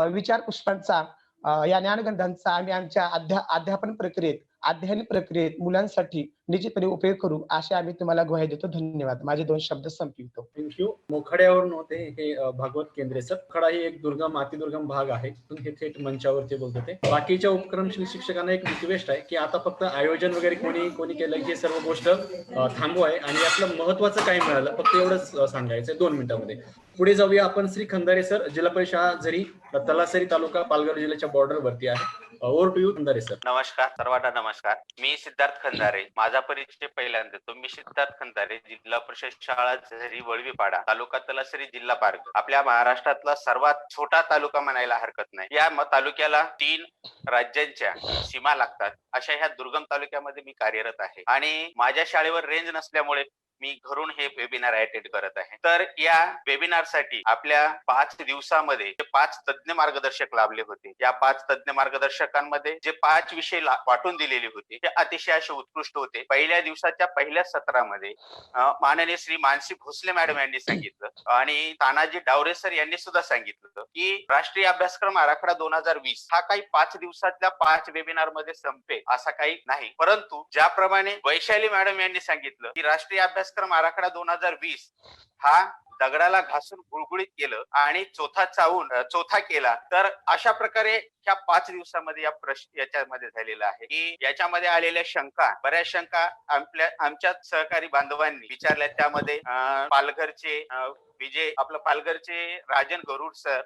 [SPEAKER 4] विचार पुष्पांचा या ज्ञानगंधांचा आम्ही आमच्या अध्यापन प्रक्रियेत अध्ययन प्रक्रियेत मुलांसाठी निश्चितपणे उपयोग करू असे आम्ही तुम्हाला ग्वाही देतो. धन्यवाद. माझे 2 शब्द संपवितो.
[SPEAKER 1] थँक्यू. मोखाड्यावरून होते हे भागवत केंद्रे सर. मोखाडा ही एक दुर्गम अतिदुर्गम भाग आहे. हे थेट मंचावरती बोलत होते. बाकीच्या उपक्रमशील शिक्षकांना एक रिक्वेस्ट आहे की आता फक्त आयोजन वगैरे कोणी केलं हे सर्व गोष्ट थांबवाय आणि आपलं महत्वाचं काय मिळालं फक्त एवढंच सांगायचं 2 मिनिटांमध्ये. पुढे जाऊया आपण. श्री खंदारे सर, जिल्हा परिषद झरी, तलासरी तालुका, पालघर जिल्ह्याच्या बॉर्डरवरती आहे. Over to you Khandare sir.
[SPEAKER 6] नमस्कार सर्वांना. नमस्कार. मी सिद्धार्थ खंदारे. माझा परिचय पहिल्यांदा देतो. मी सिद्धार्थ खंदारे, जिल्हा परिषद शाळा झरी वळवीपाडा, तालुका तलासरी, जिल्हा पालघर. आपल्या महाराष्ट्रातला सर्वात छोटा तालुका म्हणायला हरकत नाही. या तालुक्याला 3 राज्यांच्या सीमा लागतात. अशा ह्या दुर्गम तालुक्यामध्ये मी कार्यरत आहे आणि माझ्या शाळेवर रेंज नसल्यामुळे मी घरून हे वेबिनार अटेंड करत आहे. तर या वेबिनार साठी आपल्या 5 दिवसामध्ये 5 तज्ञ मार्गदर्शक लाभले होते. या 5 तज्ञ मार्गदर्शकांमध्ये जे 5 विषय वाटून दिलेले होते ते अतिशय असे उत्कृष्ट होते. पहिल्या दिवसाच्या पहिल्या सत्रामध्ये माननीय श्री मानसी भोसले मॅडम यांनी सांगितलं आणि तानाजी डावरे सर यांनी सुद्धा सांगितलं की राष्ट्रीय अभ्यासक्रम आराखडा 2020 हा काही 5 दिवसातल्या 5 वेबिनार मध्ये संपेल असा काही नाही. परंतु ज्याप्रमाणे वैशाली मॅडम यांनी सांगितलं की राष्ट्रीय अभ्यासक्रम आराखडा 2020 हा दगडाला घासून गुळगुळीत केलं आणि चोथा केला. तर अशा प्रकारे ह्या 5 दिवसामध्ये याच्यामध्ये झालेला आहे की याच्यामध्ये आलेल्या शंका, बऱ्याच शंका आमच्या सहकारी बांधवांनी विचारल्या. त्यामध्ये पालघरचे राजन गरुड सर,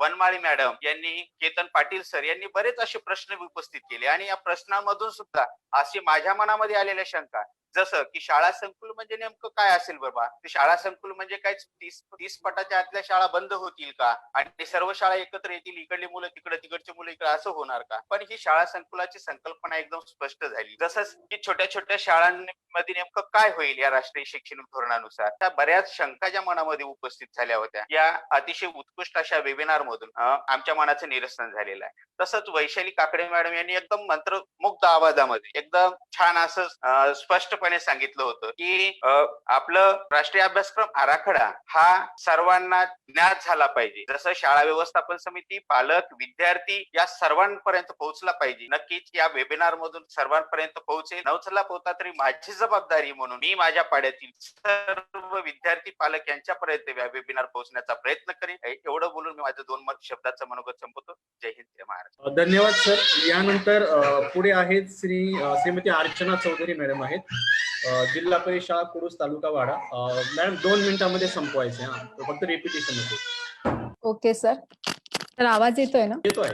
[SPEAKER 6] वनमाळी मॅडम यांनी, केतन पाटील सर यांनी बरेच असे प्रश्न उपस्थित केले आणि या प्रश्नांमधून सुद्धा अशी माझ्या मनामध्ये आलेल्या शंका, जसं की शाळा संकुल म्हणजे नेमकं काय असेल बाबा, ते शाळा संकुल म्हणजे काय 30 पटाच्या आतल्या शाळा बंद होतील का आणि सर्व शाळा एकत्र येतील, इकडली मुलं तिकडे, तिकडची मुलं इकडे, असं होणार का? पण ही शाळा संकुलाची संकल्पना एकदम स्पष्ट झाली. जसंच की छोट्या छोट्या शाळांमध्ये नेमकं काय होईल या राष्ट्रीय शैक्षणिक धोरणानुसार, त्या बऱ्याच शंका ज्या मनामध्ये उपस्थित झाल्या होत्या या अतिशय उत्कृष्ट अशा वेबिनार मधून आमच्या मनाचं निरसन झालेलं आहे. तसंच वैशाली काकडे मॅडम यांनी एकदम मंत्रमुग्ध आवाजामध्ये एकदम छान असं स्पष्टपणे सांगितलं होतं की आपलं राष्ट्रीय अभ्यासक्रम आराखडा हा सर्वांना ज्ञात झाला पाहिजे. जसं शाळा व्यवस्थापन समिती, पालक, विद्यार्थी या सर्वांपर्यंत पोहोचला पाहिजे. नक्कीच या वेबिनार मधून सर्वांपर्यंत पोहोचेल. नवचला पोहता तरी माझी जबाबदारी म्हणून मी माझ्या पाड्यातील सर्व विद्यार्थी, पालक यांच्यापर्यंत या वेबिनार पोहोचण्याचा प्रयत्न करेन. एवढं बोलून मी माझं 2 शब्दाचं मनोगत संपवतो. जय हिंद, जय महाराष्ट्र.
[SPEAKER 1] धन्यवाद सर. यानंतर पुढे आहेत श्रीमती अर्चना चौधरी मॅडम आहेत, जिल्हा परिषद कुडूस, तालुका वाडा. मॅडम 2 मिनिटांमध्ये संपवायचे. फक्त रिपिटेशन होते.
[SPEAKER 7] Okay sir. तर आवाज येतोय ना?
[SPEAKER 1] येतोय.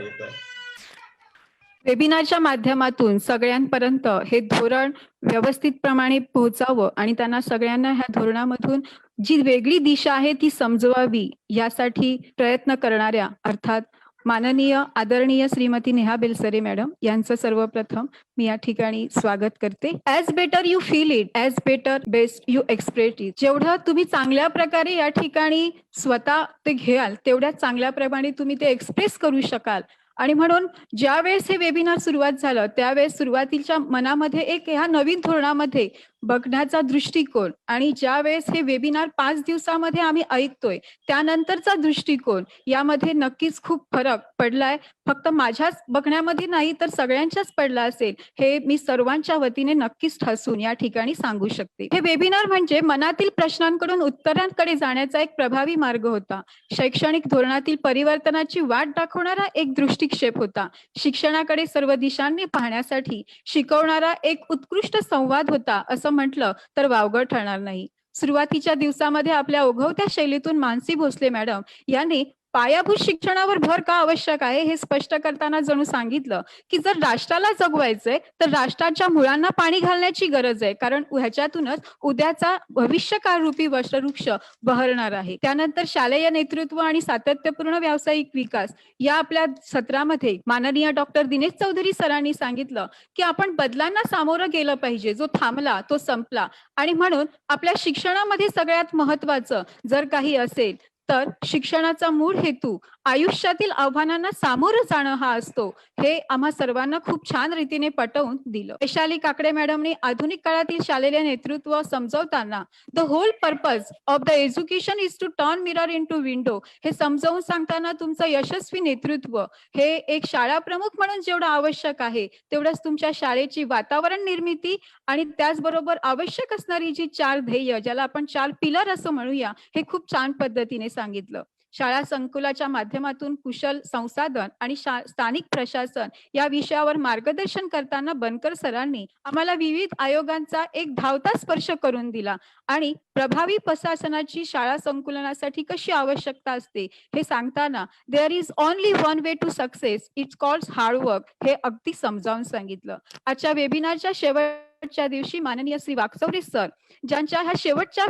[SPEAKER 7] वेबिनारच्या माध्यमातून सगळ्यांपर्यंत हे धोरण व्यवस्थितप्रमाणे पोहोचावं आणि त्यांना सगळ्यांना ह्या धोरणामधून जी वेगळी दिशा आहे ती समजवावी यासाठी प्रयत्न करणाऱ्या अर्थात माननीय आदरणीय श्रीमती नेहा बेलसरे मॅडम यांचं सर्वप्रथम मी या ठिकाणी स्वागत करते. As better you feel it, as better best you express it. जेवढं तुम्ही चांगल्या प्रकारे या ठिकाणी स्वतः ते घ्याल तेवढ्या चांगल्या प्रमाणे तुम्ही ते एक्सप्रेस करू शकाल. आणि म्हणून ज्या वेळेस हे वेबिनार सुरुवात झालं त्यावेळेस सुरुवातीच्या मनामध्ये एक ह्या नवीन धोरणामध्ये बघण्याचा दृष्टिकोन आणि ज्या वेळेस हे वेबिनार 5 दिवसामध्ये आम्ही ऐकतोय त्यानंतरचा दृष्टिकोन यामध्ये नक्कीच खूप फरक पडलाय. फक्त माझ्याच बघण्यामध्ये नाही तर सगळ्यांच्याच पडला असेल हे मी सर्वांच्या वतीने नक्कीच ठासून या ठिकाणी सांगू शकते. हे वेबिनार म्हणजे मनातील प्रश्नांकडून उत्तरांकडे जाण्याचा एक प्रभावी मार्ग होता. शैक्षणिक धोरणातील परिवर्तनाची वाट दाखवणारा एक दृष्टिक्षेप होता. शिक्षणाकडे सर्व दिशांनी पाहण्यासाठी शिकवणारा एक उत्कृष्ट संवाद होता असं म्हटलं तर वावगं ठरणार नाही. सुरुवातीच्या दिवसामध्ये आपल्या ओघवत्या शैलीतून मानसी भोसले मॅडम यांनी पायाभूत शिक्षणावर भर का आवश्यक आहे हे स्पष्ट करताना जणू सांगितलं की जर राष्ट्राला जगवायचंय तर राष्ट्राच्या मुळांना पाणी घालण्याची गरज आहे, कारण ह्याच्यातूनच उद्याचा भविष्यकाळ रूपी वृक्ष बहरणार आहे. त्यानंतर शालेय नेतृत्व आणि सातत्यपूर्ण व्यावसायिक विकास या आपल्या सत्रामध्ये माननीय डॉक्टर दिनेश चौधरी सरांनी सांगितलं की आपण बदलांना सामोरं गेलं पाहिजे. जो थांबला तो संपला आणि म्हणून आपल्या शिक्षणामध्ये सगळ्यात महत्वाचं जर काही असेल तर शिक्षणाचा मूळ हेतू आयुष्यातील आव्हानांना सामोरं जाणं हा असतो, हे आम्हा सर्वांना खूप छान रीतीने पटवून दिलं. वैशाली काकडे मॅडमने आधुनिक काळातील शालेय नेतृत्व समजवताना the whole purpose of the education is to turn mirror into window हे समजावून सांगताना तुमचं यशस्वी नेतृत्व हे एक शाळा प्रमुख म्हणून जेवढं आवश्यक आहे तेवढंच तुमच्या शाळेची वातावरण निर्मिती आणि त्याचबरोबर आवश्यक असणारी जी 4 ध्येय, ज्याला आपण 4 पिलर असं म्हणूया, हे खूप छान पद्धतीने सांगितलं. शाळा संकुलाच्या माध्यमातून कुशल संसाधन आणि स्थानिक प्रशासन या विषयावर मार्गदर्शन करताना बनकर सरांनी आम्हाला विविध आयोगांचा एक धावता स्पर्श करून दिला आणि प्रभावी प्रशासनाची शाळा संकुलनासाठी कशी आवश्यकता असते हे सांगताना there is only one way to success, it's called hard work हे अगदी समजावून सांगितलं. आजच्या वेबिनारच्या शेवटच्या दिवशी माननीय श्री वाकचौरे सर, ज्यांच्या ह्या शेवटच्या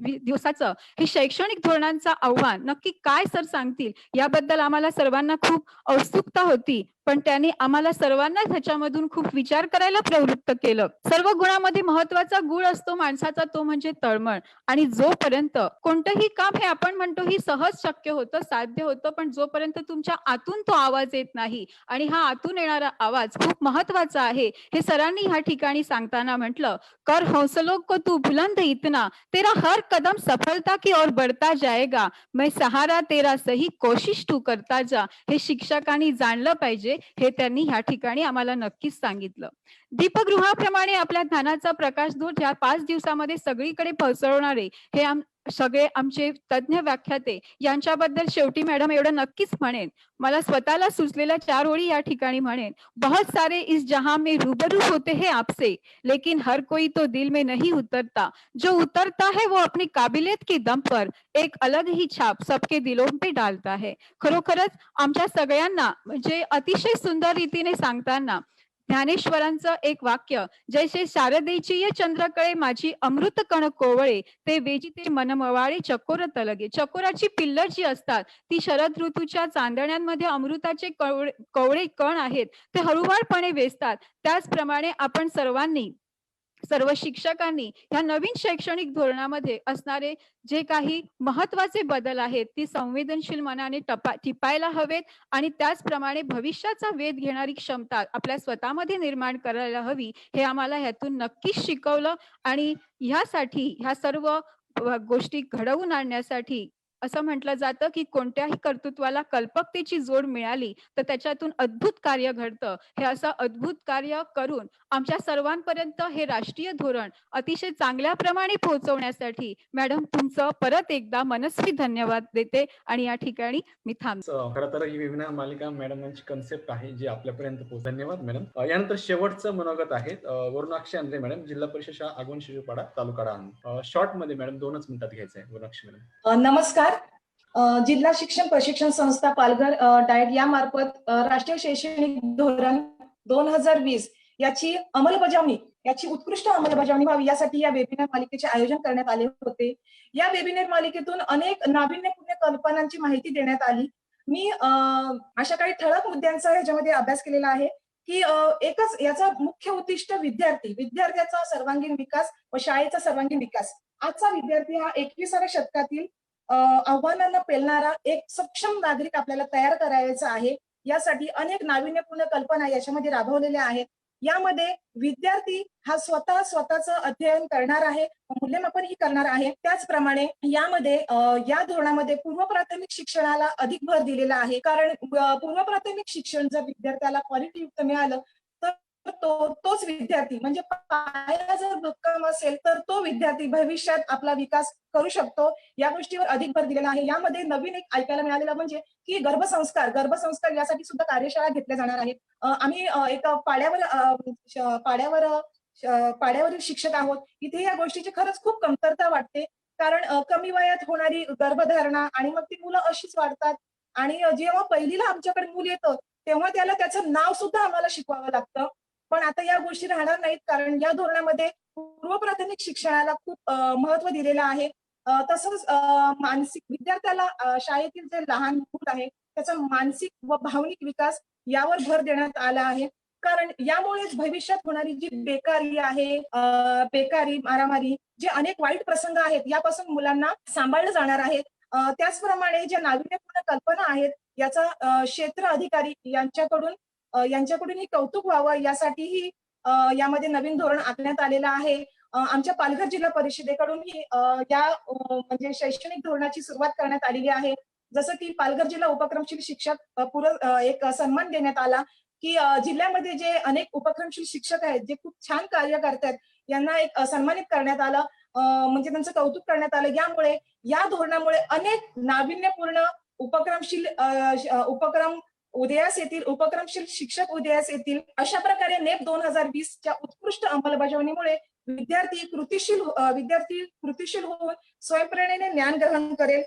[SPEAKER 7] दिवसाचं हे शैक्षणिक धोरणांचं आव्हान नक्की काय सर सांगतील याबद्दल आम्हाला सर्वांना खूप उत्सुकता होती, पण त्यांनी आम्हाला सर्वांना ह्याच्यामधून खूप विचार करायला प्रवृत्त केलं. सर्व गुणामध्ये महत्वाचा गुण असतो माणसाचा, तो म्हणजे तळमळ. आणि जोपर्यंत कोणतंही काम हे आपण म्हणतो ही सहज शक्य होतं, साध्य होतं, पण जोपर्यंत तुमच्या आतून तो आवाज येत नाही आणि हा आतून येणारा आवाज खूप महत्वाचा आहे हे सरांनी ह्या ठिकाणी सांगताना म्हटलं, कर हौसलों को तू बुलंद इतना, तेरा हर कदम सफलता की ओर बढ़ता जाएगा, मैं सहारा तेरा सही कोशिश तू करता जा. हे शिक्षकांनी जाणलं पाहिजे, हे त्यांनी ह्या ठिकाणी आम्हाला नक्कीच सांगितलं. दीपगृहाप्रमाणे आपल्या ज्ञानाचा प्रकाशधूर ह्या 5 दिवसामध्ये सगळीकडे पसरवणारे हे सगळे आमचे तज्ञ व्याख्याते यांच्याबद्दल शेवटी मॅडम एवढं नक्कीच म्हणेन, मला स्वतःला सुचलेल्या 4 ओळी या ठिकाणी म्हणेन. बहुत सारे इस जहां में रूबरू होते हैं आपसे, लेकिन हर कोई तो दिल में नहीं उतरता, जो उतरता है वो अपनी काबिलियत के दम पर एक अलग ही छाप सबके दिलों पे डालता है. खरोखरच आमच्या सगळ्यांना म्हणजे अतिशय सुंदर रीतीने सांगताना ज्ञानेश्वरांचं एक वाक्य, जैसे शारदेची चंद्रकळे माझी अमृत कण कोवळे, ते वेजिते मनमवाळे चकोर तलगे. चकोराची पिल्लं जी असतात ती शरद ऋतूच्या चांदण्यांमध्ये अमृताचे कवळे कण आहेत, ते हळूवारपणे वेचतात. त्याचप्रमाणे आपण सर्व शिक्षकांनी या नवीन शैक्षणिक धोरणामध्ये असणारे जे काही महत्वाचे बदल आहेत ती संवेदनशील मनाने टिपायला हवेत आणि त्याचप्रमाणे भविष्याचा वेध घेणारी क्षमता आपल्या स्वतःमध्ये निर्माण करायला हवी, हे आम्हाला ह्यातून नक्कीच शिकवलं. आणि ह्यासाठी ह्या सर्व गोष्टी घडवून आणण्यासाठी असं म्हटलं जातं की कोणत्याही कर्तृत्वाला कल्पकतेची जोड मिळाली तर त्याच्यातून अद्भुत कार्य घडतं. हे असं अद्भुत कार्य करून आमच्या सर्वांपर्यंत हे राष्ट्रीय धोरण अतिशय चांगल्या प्रमाणे पोहोचवण्यासाठी मॅडम तुमचं परत एकदा मनस्वी धन्यवाद देते आणि या ठिकाणी मी थांबते.
[SPEAKER 1] खरं तर ही वेबिनार मालिका मॅडमांची कन्सेप्ट आहे जी आपल्यापर्यंत पोहोच. धन्यवाद मॅडम. यानंतर शेवटचं मनोगत आहे वरुणाक्षी आंद्रे मॅडम, जिल्हा परिषद शाळा आगवण शिजूपाडा तालुका डहाणू. शॉर्ट मध्ये मॅडम 2च मिनिटात घ्यायचं आहे. वरुणाक्षी मॅडम.
[SPEAKER 8] नमस्कार. जिल्हा शिक्षण प्रशिक्षण संस्था पालघर डाएट यामार्फत राष्ट्रीय शैक्षणिक धोरण 2020 याची अंमलबजावणी, याची उत्कृष्ट अंमलबजावणी व्हावी यासाठी या वेबिनार मालिकेचे आयोजन करण्यात आले होते. या वेबिनार मालिकेतून अनेक नाविन्यपूर्ण कल्पनांची माहिती देण्यात आली. मी अशा काही ठळक मुद्द्यांचा याच्यामध्ये अभ्यास केलेला आहे की एकच याचा मुख्य उद्दिष्ट विद्यार्थ्याचा सर्वांगीण विकास व शाळेचा सर्वांगीण विकास. आजचा विद्यार्थी हा 21व्या शतकातील आव्हानांना पेलणारा एक सक्षम नागरिक आपल्याला तयार करायचा आहे. यासाठी अनेक नाविन्यपूर्ण कल्पना याच्यामध्ये राबवलेल्या आहेत. यामध्ये विद्यार्थी हा स्वतःचं अध्ययन करणार आहे, मूल्यमापनही करणार आहे. त्याचप्रमाणे यामध्ये या धोरणामध्ये पूर्व प्राथमिक शिक्षणाला अधिक भर दिलेला आहे. कारण पूर्व प्राथमिक शिक्षण जर विद्यार्थ्याला क्वालिटीयुक्त मिळालं तर तोच विद्यार्थी म्हणजे पाया जर भक्कम असेल तर तो विद्यार्थी भविष्यात आपला विकास करू शकतो. या गोष्टीवर अधिक भर दिलेला आहे. यामध्ये नवीन एक ऐकायला मिळालेलं म्हणजे की गर्भसंस्कार यासाठी सुद्धा कार्यशाळा घेतल्या जाणार आहेत. आम्ही एक पाड्यावरील शिक्षक आहोत. इथे या गोष्टीची खरंच खूप कमतरता वाटते. कारण कमी वयात होणारी गर्भधारणा आणि मग ती मुलं अशीच वाढतात आणि जेव्हा पहिलीला आमच्याकडे मूल येतं तेव्हा त्याला त्याचं नाव सुद्धा आम्हाला शिकवावं लागतं. पण आता या गोष्टी राहणार नाहीत, कारण या धोरणामध्ये पूर्व प्राथमिक शिक्षणाला खूप महत्व दिलेलं आहे. तसंच मानसिक विद्यार्थ्याला शाळेतील जे लहान मूल आहे त्याचा मानसिक व भावनिक विकास यावर भर देण्यात आला आहे. कारण यामुळेच भविष्यात होणारी जी बेकारी आहे, बेकारी, मारामारी, जे अनेक वाईट प्रसंग आहेत यापासून मुलांना सांभाळलं जाणार आहे. त्याचप्रमाणे ज्या नाविन्यपूर्ण कल्पना आहेत याचा क्षेत्र अधिकारी यांच्याकडून कौतुक व्हावं यासाठीही यामध्ये नवीन धोरण आखण्यात आलेलं आहे. आमच्या पालघर जिल्हा परिषदेकडूनही म्हणजे शैक्षणिक धोरणाची सुरुवात करण्यात आलेली आहे. जसं की पालघर जिल्हा उपक्रमशील शिक्षक एक सन्मान देण्यात आला, की जिल्ह्यामध्ये जे अनेक उपक्रमशील शिक्षक आहेत जे खूप छान कार्य करतात यांना एक सन्मानित करण्यात आलं, म्हणजे त्यांचं कौतुक करण्यात आलं. या धोरणामुळे अनेक नाविन्यपूर्ण उपक्रम उदयास येतील, उपक्रमशील शिक्षक उदयास येतील. अशा प्रकारे नेप 2020च्या उत्कृष्ट अंमलबजावणीमुळे विद्यार्थी कृतीशील होऊन स्वयंप्रेरणेने ज्ञान ग्रहण करेल.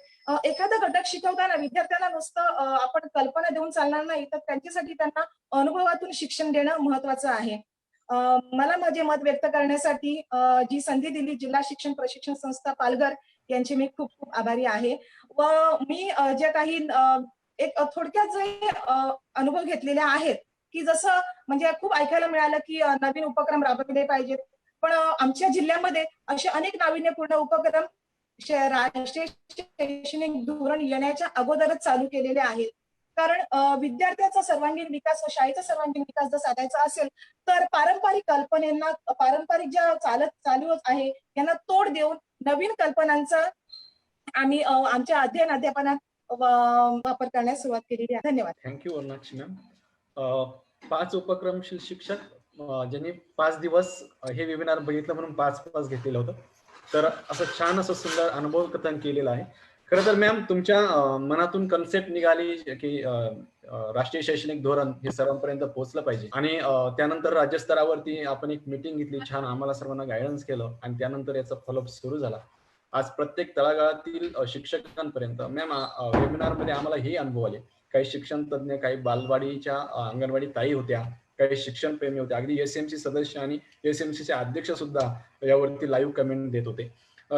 [SPEAKER 8] एखादा घटक शिकवताना विद्यार्थ्यांना नुसतं आपण कल्पना देऊन चालणार नाही, तर त्यांच्यासाठी त्यांना अनुभवातून शिक्षण देणं महत्वाचं आहे. मला माझे मत व्यक्त करण्यासाठी जी संधी दिली जिल्हा शिक्षण प्रशिक्षण संस्था पालघर यांचे मी खूप खूप आभारी आहे. व मी जे काही एक थोडक्यात जे अनुभव घेतलेले आहेत, की जसं म्हणजे खूप ऐकायला मिळालं की नवीन उपक्रम राबवले पाहिजेत, पण आमच्या जिल्ह्यामध्ये असे अनेक नाविन्यपूर्ण उपक्रम राष्ट्रीय शैक्षणिक धोरण येण्याच्या अगोदरच चालू केलेले आहेत. कारण विद्यार्थ्याचा सर्वांगीण विकास व शाळेचा सर्वांगीण विकास जर साधायचा असेल तर पारंपरिक ज्या चालू आहे यांना तोड देऊन नवीन कल्पनांचा आम्ही आमच्या अध्यापनात वापर करण्यास सुरुवात केलेली आहे. धन्यवाद.
[SPEAKER 1] Thank you वर्णाक्षी ma'am. 5 उपक्रमशील शिक्षक ज्यांनी 5 दिवस हे वेबिनार बघितलं म्हणून 5 घेतलेलं होतं. तर असं छान असं सुंदर अनुभव कथन केलेलं आहे. खरं तर मॅम तुमच्या मनातून कन्सेप्ट निघाली की राष्ट्रीय शैक्षणिक धोरण हे सर्वांपर्यंत पोहोचलं पाहिजे आणि त्यानंतर राज्यस्तरावरती आपण एक मीटिंग घेतली, छान आम्हाला सर्वांना गायडन्स केलं आणि त्यानंतर याचा फॉलोअप सुरू झाला. आज प्रत्येक तळागाळातील शिक्षकांपर्यंत मॅम वेबिनारमध्ये आम्हाला हे अनुभव आले. काही शिक्षण तज्ञ, काही बालवाडीच्या अंगणवाडी ताई होत्या, काही शिक्षण प्रेमी होते, अगदी एसएमसी सदस्य आणि एसएमसीचे अध्यक्ष सुद्धा यावरती लाईव्ह कमेंट देत होते.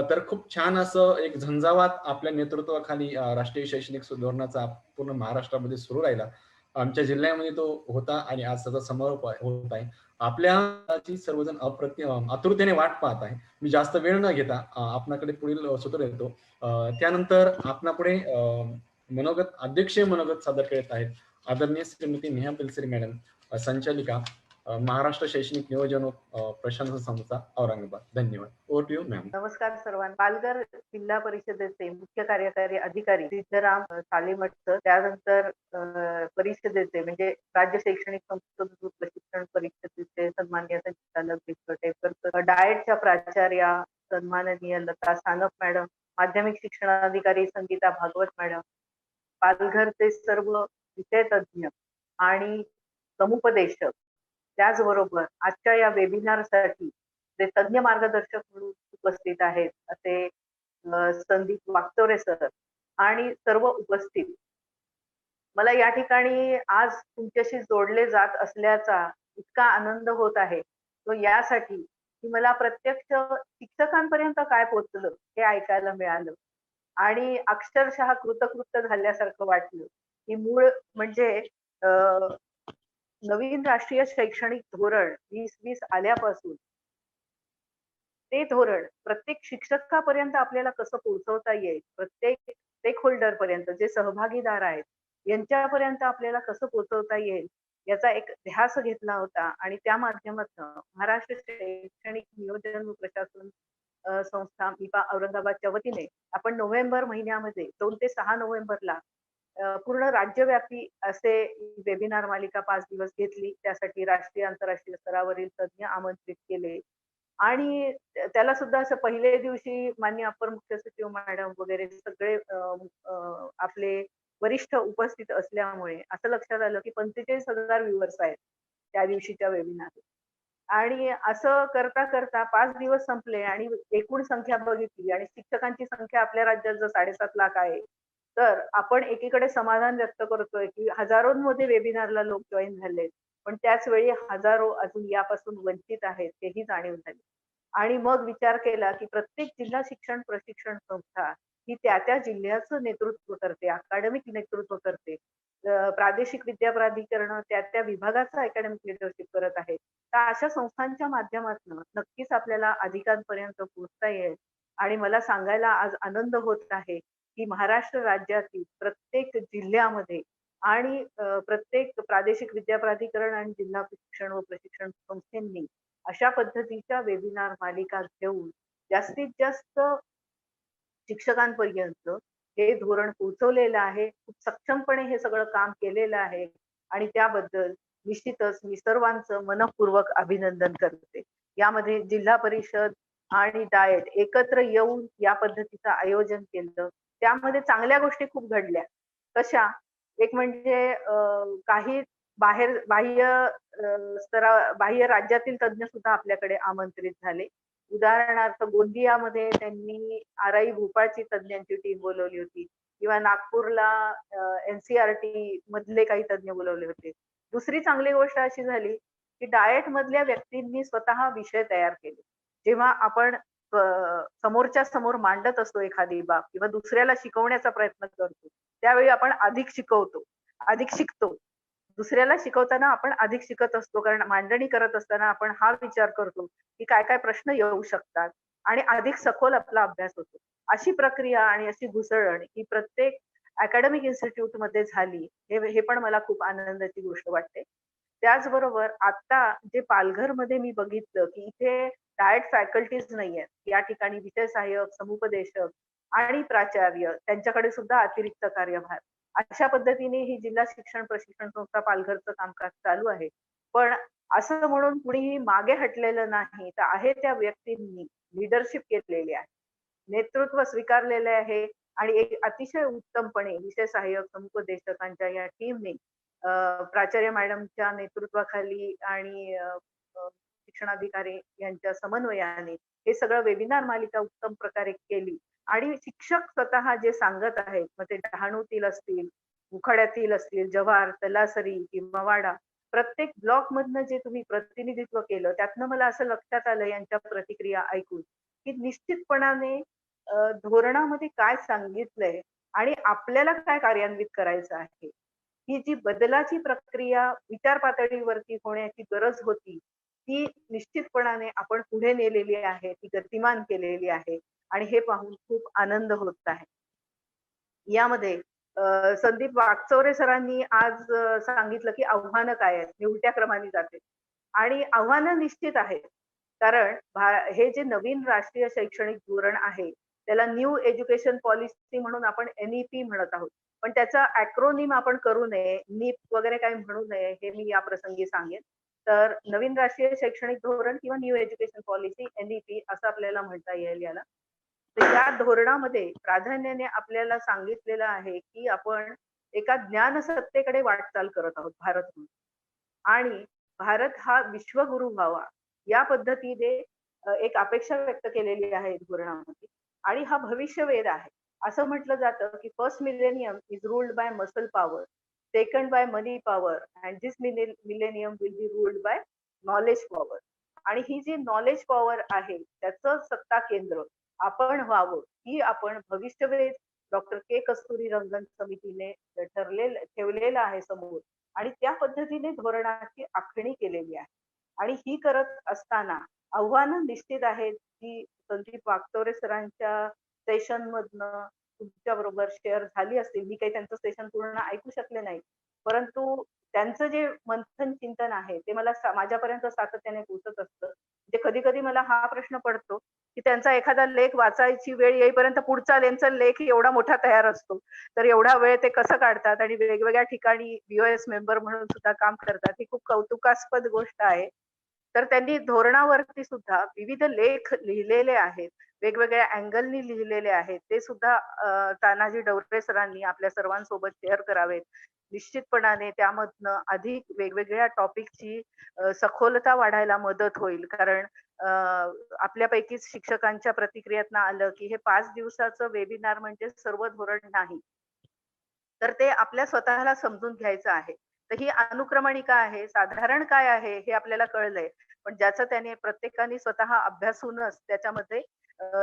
[SPEAKER 1] तर खूप छान असं एक झंझावात आपल्या नेतृत्वाखाली राष्ट्रीय शैक्षणिक धोरणाचा पूर्ण महाराष्ट्रामध्ये सुरू राहिला. आमच्या जिल्ह्यामध्ये तो होता आणि आज त्याचा समारोप होत आहे. आपल्याची सर्वजण आतुरतेने वाट पाहत आहे. मी जास्त वेळ न घेता आपणाकडे पुढील सूत्र येतो. त्यानंतर आपणापुढे अध्यक्षीय मनोगत सादर करत आहेत आदरणीय श्रीमती नेहा पिलसरी मॅडम, संचालिका महाराष्ट्र शैक्षणिक नियोजन प्रशासन संस्था औरंगाबाद. धन्यवाद. Over to you ma'am.
[SPEAKER 9] नमस्कार सर्वांना. पालघर जिल्हा परिषदेचे मुख्य कार्यकारी अधिकारी सिद्धराम सालेमठकर, त्यानंतर परिषदेचे म्हणजे राज्य शैक्षणिक संस्था प्रशिक्षण परिषदेचे सन्माननीय संचालक टेपकर, डाएटच्या प्राचार्या सन्माननीय लता सानप मॅडम, माध्यमिक शिक्षणाधिकारी संगीता भागवत मॅडम, पालघरचे सर्व विषय तज्ञ आणि समुपदेशक, त्याचबरोबर आजच्या या वेबिनारसाठी जे तज्ञ मार्गदर्शक म्हणून उपस्थित आहेत असे संदीप वागचौरे सर आणि सर्व उपस्थित, मला या ठिकाणी आज तुमच्याशी जोडले जात असल्याचा इतका आनंद होत आहे तो यासाठी की मला प्रत्यक्ष शिक्षकांपर्यंत काय पोहोचलं हे ऐकायला मिळालं आणि अक्षरशः कृतकृत्य झाल्यासारखं वाटलं. की मूळ म्हणजे नवीन राष्ट्रीय शैक्षणिक धोरण 2020 आल्यापासून ते धोरण प्रत्येक शिक्षकापर्यंत आपल्याला कसं पोहोचवता येईल, प्रत्येक स्टेक होल्डर पर्यंत जे सहभागीदार आहेत यांच्यापर्यंत आपल्याला कसं पोहोचवता येईल याचा एक ध्यास घेतला होता आणि त्या माध्यमातून महाराष्ट्र शैक्षणिक नियोजन प्रशासन संस्था मिपा औरंगाबादच्या वतीने आपण नोव्हेंबर महिन्यामध्ये 2 ते 6 नोव्हेंबरला पूर्ण राज्यव्यापी असे वेबिनार मालिका 5 दिवस घेतली. त्यासाठी राष्ट्रीय आंतरराष्ट्रीय स्तरावरील तज्ञ आमंत्रित केले आणि त्याला सुद्धा असं पहिल्या दिवशी माननीय अपर मुख्य सचिव मॅडम वगैरे सगळे आपले वरिष्ठ उपस्थित असल्यामुळे असं लक्षात आलं की 45,000 व्ह्युअर्स आहेत त्या दिवशीच्या वेबिनार आणि असं करता करता 5 दिवस संपले आणि एकूण संख्या बघितली आणि शिक्षकांची संख्या आपल्या राज्यात जर 7.5 लाख आहे तर आपण एकीकडे समाधान व्यक्त करतोय की हजारोंमध्ये वेबिनारला लोक जॉईन झाले, पण त्याच वेळी हजारो अजून यापासून वंचित आहेत हेही जाणीव झाली. आणि मग विचार केला की प्रत्येक जिल्हा शिक्षण प्रशिक्षण संस्था ही त्या जिल्ह्याचं नेतृत्व करते, अकादमिक नेतृत्व करते, प्रादेशिक विद्या प्राधिकरण त्या विभागाचं अकॅडमिक लिडरशिप करत आहे. तर अशा संस्थांच्या माध्यमातून नक्कीच आपल्याला अधिकांपर्यंत पोहोचता येईल आणि मला सांगायला आज आनंद होत आहे की महाराष्ट्र राज्यातील प्रत्येक जिल्ह्यामध्ये आणि प्रत्येक प्रादेशिक विद्या प्राधिकरण आणि जिल्हा शिक्षण व प्रशिक्षण संस्थांनी अशा पद्धतीच्या वेबिनार मालिका घेऊन जास्तीत जास्त शिक्षकांपर्यंत हे धोरण पोहोचवलेलं आहे. खूप सक्षमपणे हे सगळं काम केलेलं आहे आणि त्याबद्दल निश्चितच मी सर्वांचं मनःपूर्वक अभिनंदन करते. यामध्ये जिल्हा परिषद आणि डाएट एकत्र येऊन या पद्धतीचं आयोजन केलं. त्यामध्ये चांगल्या गोष्टी खूप घडल्या. कशा? एक म्हणजे काही बाह्य राज्यातील तज्ञ सुद्धा आपल्याकडे आमंत्रित झाले. उदाहरणार्थ गोंदियामध्ये त्यांनी आरआई भोपाळची तज्ञांची टीम बोलवली होती किंवा नागपूरला एनसीआरटी मधले काही तज्ञ बोलवले होते. दुसरी चांगली गोष्ट अशी झाली की डाएट मधल्या व्यक्तींनी स्वतः विषय तयार केले. जेव्हा आपण समोरच्या समोर मांडत असतो एखादी बाब किंवा दुसऱ्याला शिकवण्याचा प्रयत्न करतो, त्यावेळी आपण अधिक शिकवतो, अधिक शिकतो. दुसऱ्याला शिकवताना आपण अधिक शिकत असतो, कारण मांडणी करत असताना आपण हा विचार करतो की काय काय प्रश्न येऊ शकतात आणि अधिक सखोल आपला अभ्यास होतो. अशी प्रक्रिया आणि अशी घुसळण ही प्रत्येक अकॅडमिक इन्स्टिट्यूट मध्ये झाली, हे पण मला खूप आनंदाची गोष्ट वाटते. त्याचबरोबर आता जे पालघरमध्ये मी बघितलं की इथे डाएट फॅकल्टीज नाहीयेत. या ठिकाणी विषय सहाय्यक, समुपदेशक आणि प्राचार्य त्यांच्याकडे सुद्धा अतिरिक्त कार्यभार. अशा पद्धतीने ही जिल्हा शिक्षण प्रशिक्षण संस्था पालघरचं कामकाज चालू आहे. पण असं म्हणून कुणीही मागे हटलेलं नाही, तर आहे त्या व्यक्तींनी लीडरशिप केलेली आहे, नेतृत्व स्वीकारलेले आहे आणि एक अतिशय उत्तमपणे विषय सहाय्यक, समुपदेशकांच्या या टीमने प्राचार्य मॅडमच्या नेतृत्वाखाली आणि शिक्षणाधिकारी यांच्या समन्वयाने हे सगळं वेबिनार मालिका उत्तम प्रकारे केली आणि शिक्षक स्वतः जे सांगत आहेत, मग ते डहाणूतील असतील, उखाड्यातील असतील, जव्हार, तलासरी किंवा वाडा, प्रत्येक ब्लॉक मधनं जे तुम्ही प्रतिनिधित्व केलं, त्यातनं मला असं लक्षात आलं यांच्या प्रतिक्रिया ऐकून की निश्चितपणाने धोरणामध्ये काय सांगितलंय आणि आपल्याला काय कार्यान्वित करायचं आहे, ही जी बदलाची प्रक्रिया विचार पातळीवरती होण्याची गरज होती, ती निश्चितपणाने आपण पुढे नेलेली आहे, ती गतिमान केलेली आहे आणि हे पाहून खूप आनंद होत आहे. यामध्ये संदीप वाकचौरे सरांनी आज सांगितलं की आव्हानं काय आहेत, मी उलट्या क्रमाने जाते आणि आव्हानं निश्चित आहेत. कारण हे जे नवीन राष्ट्रीय शैक्षणिक धोरण आहे, त्याला न्यू एज्युकेशन पॉलिसी म्हणून आपण NEP म्हणत आहोत. पण त्याचा अॅक्रोनिम आपण करू नये, नीप वगैरे काही म्हणू नये, हे मी या प्रसंगी सांगेन. तर नवीन राष्ट्रीय शैक्षणिक धोरण किंवा न्यू एज्युकेशन पॉलिसी NEP असं आपल्याला म्हणता येईल याला. तर या धोरणामध्ये प्राधान्याने आपल्याला सांगितलेलं आहे की आपण एका ज्ञानसत्तेकडे वाटचाल करत आहोत भारत म्हणून, आणि भारत हा विश्वगुरु व्हावा या पद्धतीने एक अपेक्षा व्यक्त केलेली आहे धोरणामध्ये आणि हा भविष्यवेध आहे. असं म्हटलं जातं की first millennium is ruled by muscle power, second by money power and this millennium will be ruled by knowledge power. आणि ही जी नॉलेज पॉवर आहे त्याचं सत्ता केंद्र आपण व्हावं, ही आपण भविष्यवेध डॉक्टर के कस्तुरी रंगन समितीने ठेवलेलं आहे समोर आणि त्या पद्धतीने धोरणाची आखणी केलेली आहे. आणि ही करत असताना आव्हानं निश्चित आहेत की संदीप वाकचौरे सरांच्या सेशन मधनं तुमच्या बरोबर शेअर झाली असतील. मी काही त्यांचं सेशन पूर्ण ऐकू शकले नाही, परंतु त्यांचं जे मंथन चिंतन आहे ते मला माझ्यापर्यंत सातत्याने पोहोचत असतं. म्हणजे कधी कधी मला हा प्रश्न पडतो की त्यांचा एखादा लेख वाचायची वेळ येईपर्यंत पुढचा त्यांचा लेख एवढा मोठा तयार असतो, तर एवढा वेळ ते कसं काढतात आणि वेगवेगळ्या ठिकाणी BOS मेंबर म्हणून सुद्धा काम करतात, ही खूप कौतुकास्पद गोष्ट आहे. तर त्यांनी धोरणावरती सुद्धा विविध लेख लिहिलेले आहेत, वेगवेगळ्या अँगलनी लिहिलेले आहेत, ते सुद्धा तानाजी डवरे सरांनी आपल्या सर्वांसोबत शेअर करावेत. निश्चितपणाने त्यामधनं अधिक वेगवेगळ्या टॉपिकची सखोलता वाढायला मदत होईल. कारण आपल्यापैकीच शिक्षकांच्या प्रतिक्रियेतनं आलं की हे 5 दिवसाचं वेबिनार म्हणजे सर्व धोरण नाही, तर ते आपल्या स्वतःला समजून घ्यायचं आहे. तर ही अनुक्रमणिका आहे, साधारण काय आहे हे आपल्याला कळलंय, पण ज्याचं त्याने प्रत्येकाने स्वतः अभ्यासूनच त्याच्यामध्ये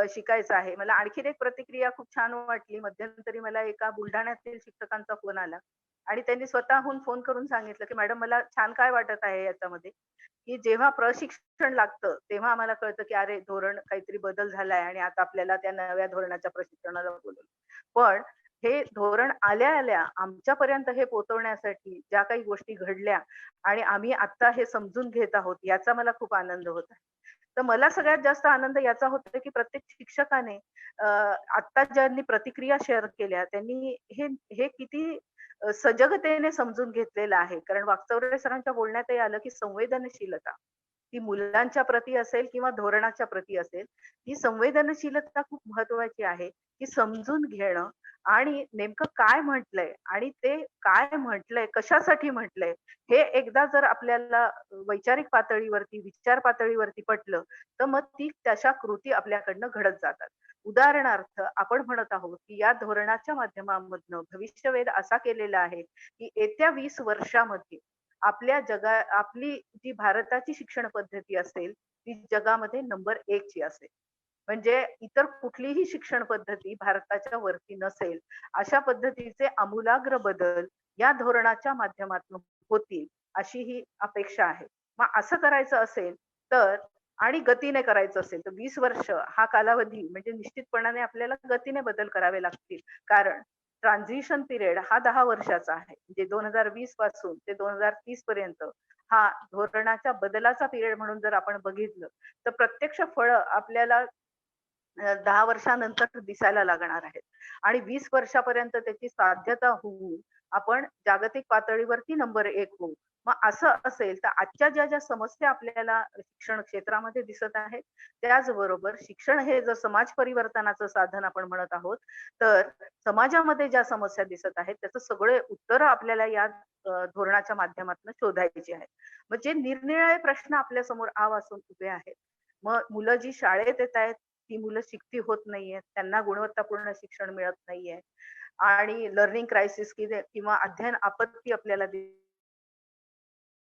[SPEAKER 9] शिकायचं आहे. मला आणखीन एक प्रतिक्रिया खूप छान वाटली. मध्यंतरी मला एका बुलढाण्यातील शिक्षकांचा फोन आला आणि त्यांनी स्वतःहून फोन करून सांगितलं की मॅडम मला छान काय वाटत आहे याच्यामध्ये, की जेव्हा प्रशिक्षण लागतं तेव्हा आम्हाला कळतं की अरे धोरण काहीतरी बदल झालाय आणि आता आपल्याला त्या नव्या धोरणाच्या प्रशिक्षणाला बोलवलं. पण हे धोरण आल्या आल्या आमच्यापर्यंत हे पोहोचवण्यासाठी ज्या काही गोष्टी घडल्या आणि आम्ही आता हे समजून घेत आहोत याचा मला खूप आनंद होत आहे. तर मला सगळ्यात जास्त आनंद याचा होतो की प्रत्येक शिक्षकाने आता ज्यांनी प्रतिक्रिया शेअर केल्या त्यांनी हे हे किती सजगतेने समजून घेतलेलं आहे. कारण वाकचौरे सरांच्या बोलण्यातही आलं की संवेदनशीलता ती मुलांच्या प्रती असेल किंवा धोरणाच्या प्रती असेल, ही संवेदनशीलता खूप महत्वाची आहे. की समजून घेणं आणि नेमकं काय म्हटलंय आणि ते काय म्हटलंय, कशासाठी म्हटलंय, हे एकदा जर आपल्याला वैचारिक पातळीवरती, विचार पातळीवरती पटलं, तर मग ती तशा कृती आपल्याकडनं घडत जातात. उदाहरणार्थ आपण म्हणत आहोत, की या धोरणाच्या माध्यमामधनं भविष्यवेध असा केलेला आहे, की येत्या 20 वर्षामध्ये आपली जी भारताची शिक्षण पद्धती असेल, ती जगामध्ये नंबर 1 ची असेल. म्हणजे इतर कुठलीही शिक्षण पद्धती भारताच्या वरती नसेल. अशा पद्धतीचे आमूलाग्र बदल या धोरणाच्या माध्यमातून होतील, अशी ही अपेक्षा आहे. मग असं करायचं असेल तर आणि गतीने करायचं असेल तर 20 वर्ष हा कालावधी म्हणजे निश्चितपणाने आपल्याला गतीने बदल करावे लागतील. कारण ट्रान्झिशन पिरियड हा 10 वर्षाचा आहे. म्हणजे 2020 पासून ते 2030 पर्यंत हा धोरणाच्या बदलाचा पिरियड म्हणून जर आपण बघितलं, तर प्रत्यक्ष फळं आपल्याला 10 वर्षानंतर दिसायला लागणार आहेत आणि 20 वर्षापर्यंत त्याची साध्यता होऊन आपण जागतिक पातळीवरती नंबर 1 होऊ. मग असं असेल तर आजच्या ज्या समस्या आपल्याला शिक्षण क्षेत्रामध्ये दिसत आहेत, त्याचबरोबर शिक्षण हे जर समाज परिवर्तनाचं साधन आपण म्हणत आहोत, तर समाजामध्ये ज्या समस्या दिसत आहेत, त्याचं सगळे उत्तरं आपल्याला या धोरणाच्या माध्यमातून शोधायची आहेत. म्हणजे निरनिराळे प्रश्न आपल्या समोर आवासून उभे आहेत. मग मुलं जी शाळेत येत आहेत, ती मुलं शिकती होत नाहीयेत. त्यांना गुणवत्तापूर्ण शिक्षण मिळत नाहीये आणि लर्निंग क्रायसिस किंवा अध्ययन आपत्ती आपल्याला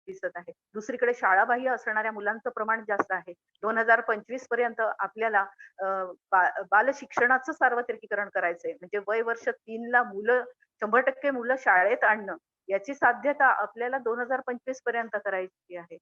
[SPEAKER 9] दिसत आहे. दुसरीकडे शाळाबाह्य असणाऱ्या मुलांचं प्रमाण जास्त आहे. 2025 पर्यंत आपल्याला बाल शिक्षणाचं सार्वत्रिकीकरण करायचंय. म्हणजे वय वर्ष 3 ला 100% मुलं शाळेत आणणं याची साध्यता आपल्याला 2025 पर्यंत करायची आहे.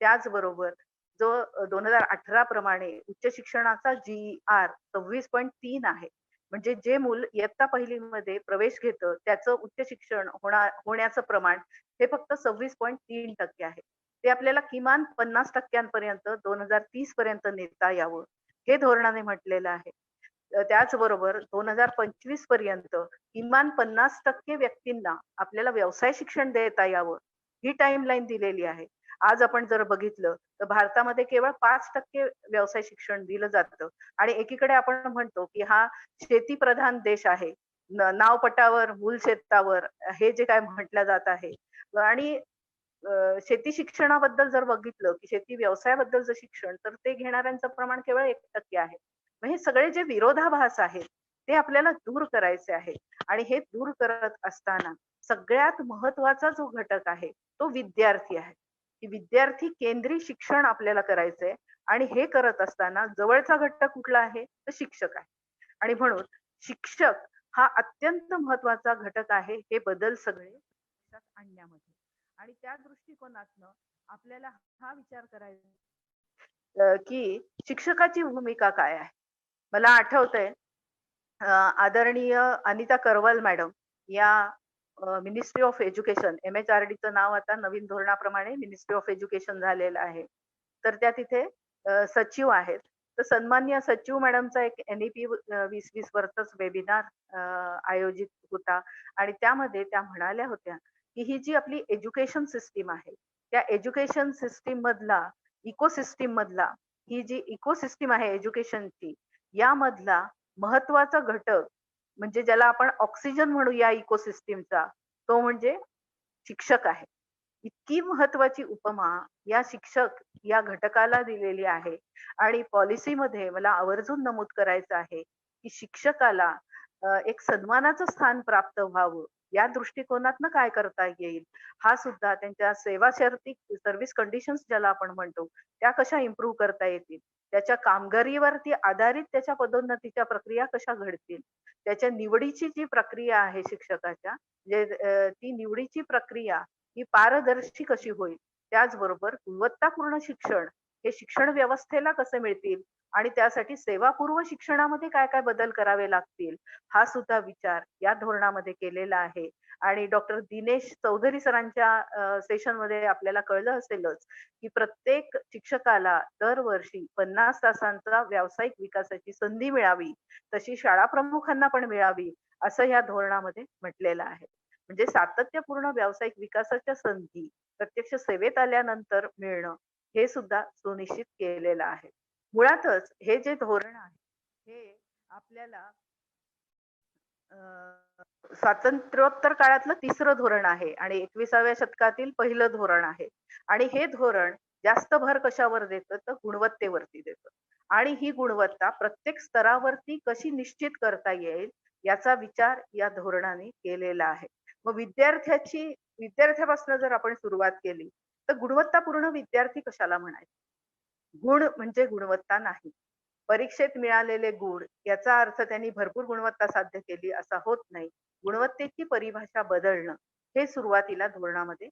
[SPEAKER 9] त्याचबरोबर जो 2018 प्रमाणे उच्च शिक्षणाचा GR 26.3 आहे. म्हणजे जे मूल इयत्ता पहिलीमध्ये प्रवेश घेतं त्याचं उच्च शिक्षण होण्याचं प्रमाण हे फक्त 26.3% आहे. ते आपल्याला किमान 50% पर्यंत 2030 पर्यंत नेता यावं, हे धोरणाने म्हटलेलं आहे. त्याचबरोबर 2025 पर्यंत किमान 50% व्यक्तींना आपल्याला व्यवसाय शिक्षण देता यावं, ही टाईमलाईन दिलेली आहे. आज आपण जर बघितलं तर भारतामध्ये केवळ 5% व्यवसाय शिक्षण दिलं जातं आणि एकीकडे आपण म्हणतो की हा शेतीप्रधान देश आहे. नाव पटावर मूल शेतावर हे जे काय म्हटलं जात आहे आणि शेती शिक्षणाबद्दल जर बघितलं की शेती व्यवसायाबद्दलचं शिक्षण तर ते घेणाऱ्यांचं प्रमाण केवळ 1% आहे. मग हे सगळे जे विरोधाभास आहेत ते आपल्याला दूर करायचे आहे आणि हे दूर करत असताना सगळ्यात महत्वाचा जो घटक आहे तो विद्यार्थी आहे. की विद्यार्थी केंद्रीय शिक्षण आपल्याला करायचंय आणि हे करत असताना जवळचा घटक कुठला आहे तर शिक्षक आहे. आणि म्हणून शिक्षक हा अत्यंत महत्वाचा घटक आहे हे बदल सगळे लक्षात आणण्यामध्ये. आणि त्या दृष्टिकोनातनं आपल्याला हा विचार करायचा की शिक्षकाची भूमिका काय आहे. मला आठवतंय आदरणीय अनिता करवल मॅडम या मिनिस्ट्री ऑफ एज्युकेशन MHRDचं नाव आता नवीन धोरणाप्रमाणे मिनिस्ट्री ऑफ एज्युकेशन झालेलं आहे. तर त्या तिथे सचिव आहेत. तर सन्माननीय सचिव मॅडमचा एक NEP 2020 वरच वेबिनार आयोजित होता आणि त्यामध्ये त्या म्हणाल्या होत्या की ही जी आपली एज्युकेशन सिस्टीम आहे त्या एज्युकेशन सिस्टीम मधला इकोसिस्टीम मधला ही जी इकोसिस्टीम आहे एज्युकेशनची यामधला महत्वाचा घटक म्हणजे ज्याला आपण ऑक्सिजन म्हणूया इकोसिस्टीमचा तो म्हणजे शिक्षक आहे. इतकी महत्वाची उपमा या शिक्षक या घटकाला दिलेली आहे आणि पॉलिसीमध्ये मला आवर्जून नमूद करायचं आहे की शिक्षकाला एक सन्मानाचं स्थान प्राप्त व्हावं या दृष्टिकोनातनं काय करता येईल हा सुद्धा त्यांच्या सेवा शर्ती सर्व्हिस कंडिशन्स ज्याला आपण म्हणतो त्या कशा इम्प्रूव्ह करता येतील त्याच्या कामगिरीवरती आधारित त्याच्या पदोन्नतीच्या प्रक्रिया कशा घडतील, त्याच्या निवडीची जी प्रक्रिया आहे शिक्षकाच्या, ती निवडीची प्रक्रिया ही पारदर्शी कशी होईल, त्याचबरोबर गुणवत्तापूर्ण शिक्षण हे शिक्षण व्यवस्थेला कसे मिळतील आणि त्यासाठी सेवापूर्व शिक्षणामध्ये काय काय बदल करावे लागतील, हा सुद्धा विचार या धोरणामध्ये केलेला आहे. आणि डॉक्टर दिनेश चौधरी सरांच्या सेशनमध्ये आपल्याला कळलं असेलच की प्रत्येक शिक्षकाला दरवर्षी 50 तासांचा व्यावसायिक विकासाची संधी मिळावी, तशी शाळा प्रमुखांना पण मिळावी, असं या धोरणामध्ये म्हटलेलं आहे. म्हणजे सातत्यपूर्ण व्यावसायिक विकासाच्या संधी प्रत्यक्ष सेवेत आल्यानंतर मिळणं हे सुद्धा सुनिश्चित केलेलं आहे. मुळातच हे जे धोरण आहे हे आपल्याला स्वातंत्र्योत्तर काळातलं तिसरं धोरण आहे आणि 21व्या शतकातील पहिलं धोरण आहे. आणि हे धोरण जास्त भर कशावर देतं, तर गुणवत्तेवरती देतं. आणि ही गुणवत्ता प्रत्येक स्तरावरती कशी निश्चित करता येईल याचा विचार या धोरणाने केलेला आहे. मग विद्यार्थ्यापासून जर आपण सुरुवात केली तर गुणवत्तापूर्ण विद्यार्थी कशाला म्हणायचे? गुण म्हणजे गुणवत्ता नाही. परीक्षेत मिळालेले गुण याचा अर्थ त्यांनी भरपूर गुणवत्ता साध्य केली असा होत नाही. गुणवत्तेची परिभाषा बदलणं हे सुरुवातीला धोरणामध्ये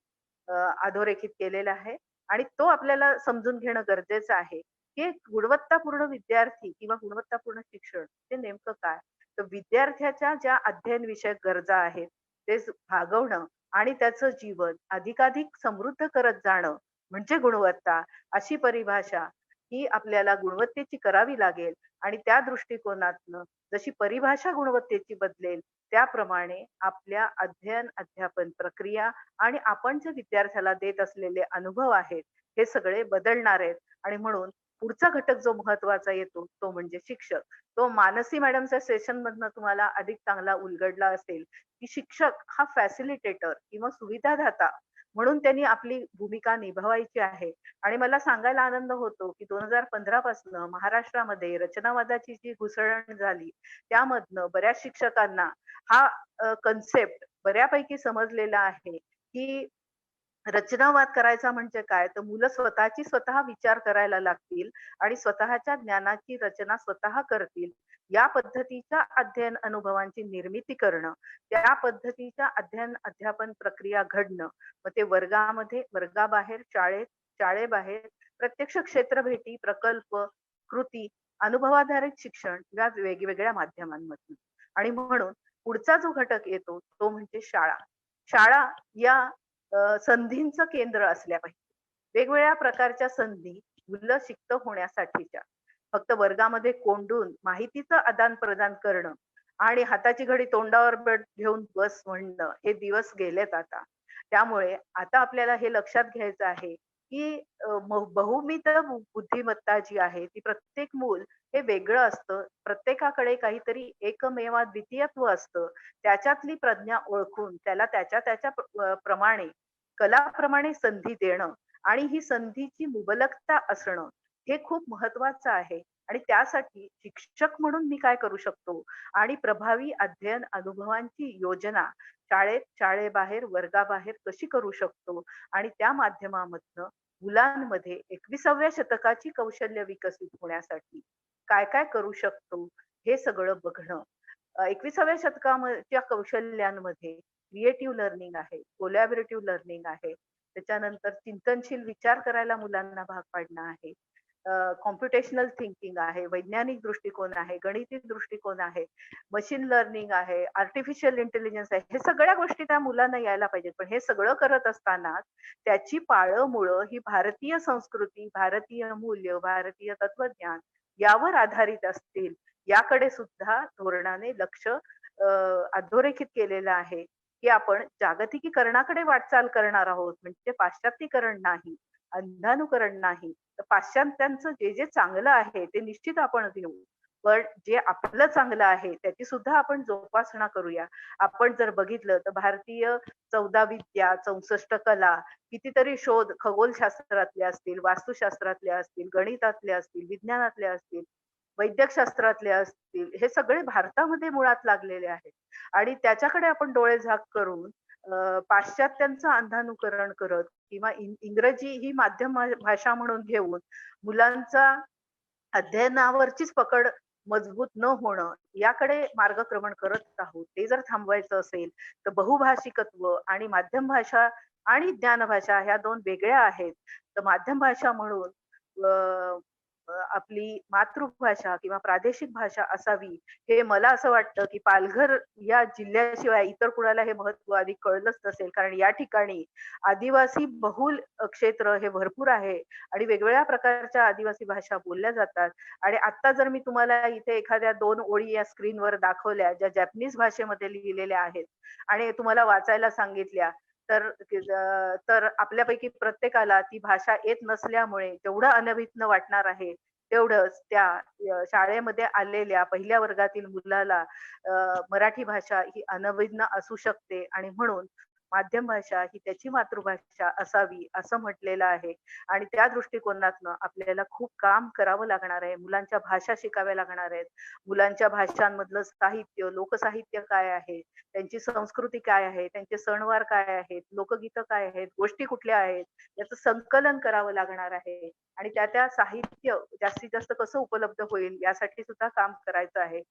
[SPEAKER 9] अधोरेखित केलेलं आहे आणि तो आपल्याला समजून घेणं गरजेचं आहे की गुणवत्तापूर्ण विद्यार्थी किंवा गुणवत्तापूर्ण शिक्षण ते नेमकं काय. तर विद्यार्थ्याच्या ज्या अध्ययन विषयक गरजा आहेत ते भागवणं आणि त्याचं जीवन अधिकाधिक समृद्ध करत जाणं म्हणजे गुणवत्ता, अशी परिभाषा ही आपल्याला गुणवत्तेची करावी लागेल. आणि त्या दृष्टिकोनातनं जशी परिभाषा गुणवत्तेची बदलेल त्याप्रमाणे आपल्या अध्ययन अध्यापन प्रक्रिया आणि आपण जे विद्यार्थ्याला देत असलेले अनुभव आहेत हे सगळे बदलणार आहेत. आणि म्हणून पुढचा घटक जो महत्वाचा येतो तो म्हणजे शिक्षक. तो मानसी मॅडमच्या सेशन मधनं तुम्हाला अधिक चांगला उलगडला असेल की शिक्षक हा फॅसिलिटेटर किंवा सुविधादाता म्हणून त्यांनी आपली भूमिका निभावायची आहे. आणि मला सांगायला आनंद होतो की 2015 पासून महाराष्ट्रामध्ये रचनावादाची जी घुसळण झाली त्यामधनं बऱ्याच शिक्षकांना हा कन्सेप्ट बऱ्यापैकी समजलेला आहे की रचनावाद करायचा म्हणजे काय, तर मुलं स्वतः विचार करायला लागतील आणि स्वतःच्या ज्ञानाची रचना स्वतः करतील. या पद्धतीच्या अध्ययन अनुभवांची निर्मिती करणं, त्या पद्धतीच्या अध्ययन अध्यापन प्रक्रिया घडणं, मग ते वर्गामध्ये, वर्गाबाहेर, शाळेबाहेर, प्रत्यक्ष क्षेत्र भेटी, प्रकल्प, कृती, अनुभवाधारित शिक्षण या वेगवेगळ्या माध्यमांमधून. आणि म्हणून पुढचा जो घटक येतो तो म्हणजे शाळा. शाळा या संधींचं केंद्र असल्या पाहिजे. वेगवेगळ्या प्रकारच्या संधी मुलं शिक्त होण्यासाठीच्या, फक्त वर्गामध्ये कोंडून माहितीचं आदान प्रदान करणं आणि हाताची घडी तोंडावर घेऊन बस म्हणणं हे दिवस गेलेत आता. त्यामुळे आता आपल्याला हे लक्षात घ्यायचं आहे की बहुमित बुद्धिमत्ता जी आहे ती प्रत्येक मूल हे वेगळं असतं. प्रत्येकाकडे काहीतरी एकमेवाद्वितीयत्व असतं. त्याच्यातली प्रज्ञा ओळखून त्याला त्याच्या प्रमाणे कलाप्रमाणे संधी देणं आणि ही संधीची मुबलकता असणं हे खूप महत्वाचं आहे. आणि त्यासाठी शिक्षक म्हणून मी काय करू शकतो आणि प्रभावी अध्ययन अनुभवांची योजना शाळेबाहेर, वर्गाबाहेर कशी करू शकतो आणि त्या माध्यमामधनं मुलांमध्ये 21व्या शतकाची कौशल्य विकसित होण्यासाठी काय काय करू शकतो हे सगळं बघणं. 21व्या शतकाच्या कौशल्यांमध्ये क्रिएटिव्ह लर्निंग आहे, कोलॅबोरेटिव्ह लर्निंग आहे, त्याच्यानंतर चिंतनशील विचार करायला मुलांना भाग पाडणं आहे, कॉम्प्युटेशनल थिंकिंग आहे, वैज्ञानिक दृष्टिकोन आहे, गणिती दृष्टिकोन आहे, मशीन लर्निंग आहे, आर्टिफिशियल इंटेलिजन्स आहे. हे सगळ्या गोष्टी त्या मुलांना यायला पाहिजेत. पण हे सगळं करत असताना त्याची पाळंमुळं ही भारतीय संस्कृती, भारतीय मूल्य, भारतीय तत्वज्ञान यावर आधारित असतील, याकडे सुद्धा धोरणाने लक्ष अधोरेखित केलेलं आहे की आपण जागतिकीकरणाकडे वाटचाल करणार आहोत. म्हणजे पाश्चात्तीकरण नाही, अंधानुकरण नाही, तर पाश्चात्यांचं जे जे चांगलं आहे ते निश्चित आपण घेऊ, पण जे आपलं चांगलं आहे त्याची सुद्धा आपण जोपासना करूया. आपण जर बघितलं तर भारतीय 14 विद्या, 64 कला, कितीतरी शोध खगोलशास्त्रातले असतील, वास्तुशास्त्रातले असतील, गणितातले असतील, विज्ञानातले असतील, वैद्यकशास्त्रातले असतील, हे सगळे भारतामध्ये मुळात लागलेले आहेत. आणि त्याच्याकडे आपण डोळे झाक करून पाश्चात्यांचं अंधानुकरण करत किंवा इंग्रजी ही माध्यम भाषा म्हणून घेऊन मुलांचा अध्ययनावरचीच पकड मजबूत न होणं याकडे मार्गक्रमण करत आहोत. ते जर थांबवायचं असेल तर बहुभाषिकत्व आणि माध्यम भाषा आणि ज्ञानभाषा ह्या 2 वेगळ्या आहेत. तर माध्यम भाषा म्हणून अ, आपली मातृभाषा किंवा प्रादेशिक भाषा असावी. हे मला असं वाटतं, की पालघर या जिल्ह्याशिवाय इतर कुणाला हे महत्त्व आधी कळलंच नसेल. कारण या ठिकाणी आदिवासी बहुल क्षेत्र हे भरपूर आहे आणि वेगवेगळ्या प्रकारच्या आदिवासी भाषा बोलल्या जातात. आणि आता जर मी तुम्हाला इथे एखाद्या 2 ओळी या स्क्रीनवर दाखवल्या, ज्या जॅपनीज भाषेमध्ये लिहिलेल्या आहेत आणि तुम्हाला वाचायला सांगितल्या, तर आपल्यापैकी प्रत्येकाला ती भाषा येत नसल्यामुळे जेवढं अनभिज्ञ वाटणार आहे, तेवढंच त्या शाळेमध्ये आलेल्या पहिल्या वर्गातील मुलाला मराठी भाषा ही अनभिज्ञ असू शकते आणि म्हणून माध्यम भाषा ही त्याची मातृभाषा असावी असं म्हटलेलं आहे. आणि त्या दृष्टिकोनातनं आपल्याला खूप काम करावं लागणार आहे. मुलांच्या भाषा शिकाव्या लागणार आहेत. मुलांच्या भाषांमधलं साहित्य, लोकसाहित्य काय आहे? त्यांची संस्कृती काय आहे? त्यांचे सणवार काय आहेत? लोकगीतं काय आहेत? गोष्टी कुठल्या आहेत? याचं संकलन करावं लागणार आहे. आणि त्या साहित्य जास्तीत जास्त कसं उपलब्ध होईल यासाठी सुद्धा काम करायचं आहे.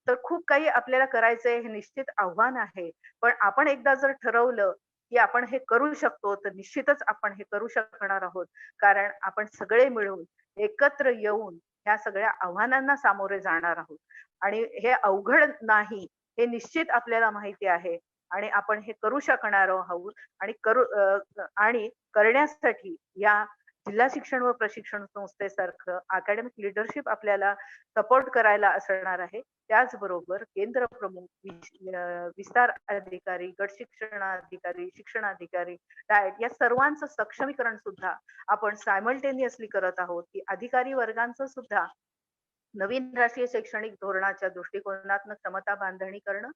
[SPEAKER 9] तर खूप काही आपल्याला करायचंय हे निश्चित आव्हान आहे. पण आपण एकदा जर ठरवलं, की आपण हे करू शकतो, तर निश्चितच आपण हे करू शकणार आहोत. कारण आपण सगळे मिळून एकत्र येऊन ह्या सगळ्या आव्हानांना सामोरे जाणार आहोत. आणि हे अवघड नाही, हे निश्चित आपल्याला माहिती आहे. आणि आपण हे करू शकणार आहोत आणि करण्यासाठी या जिल्हा शिक्षण व प्रशिक्षण संस्थेसारखं अकॅडमिक लीडरशिप आपल्याला सपोर्ट करायला असणार आहे. त्याचबरोबर केंद्र प्रमुख, विस्तार अधिकारी, गट शिक्षणाधिकारी, शिक्षणाधिकारी, डाएट या सर्वांचं सक्षमीकरण सुद्धा आपण सायमल्टेनियसली करत आहोत, की अधिकारी वर्गांचं सुद्धा नवीन राष्ट्रीय शैक्षणिक धोरणाच्या दृष्टिकोनातनं क्षमता बांधणी करणं.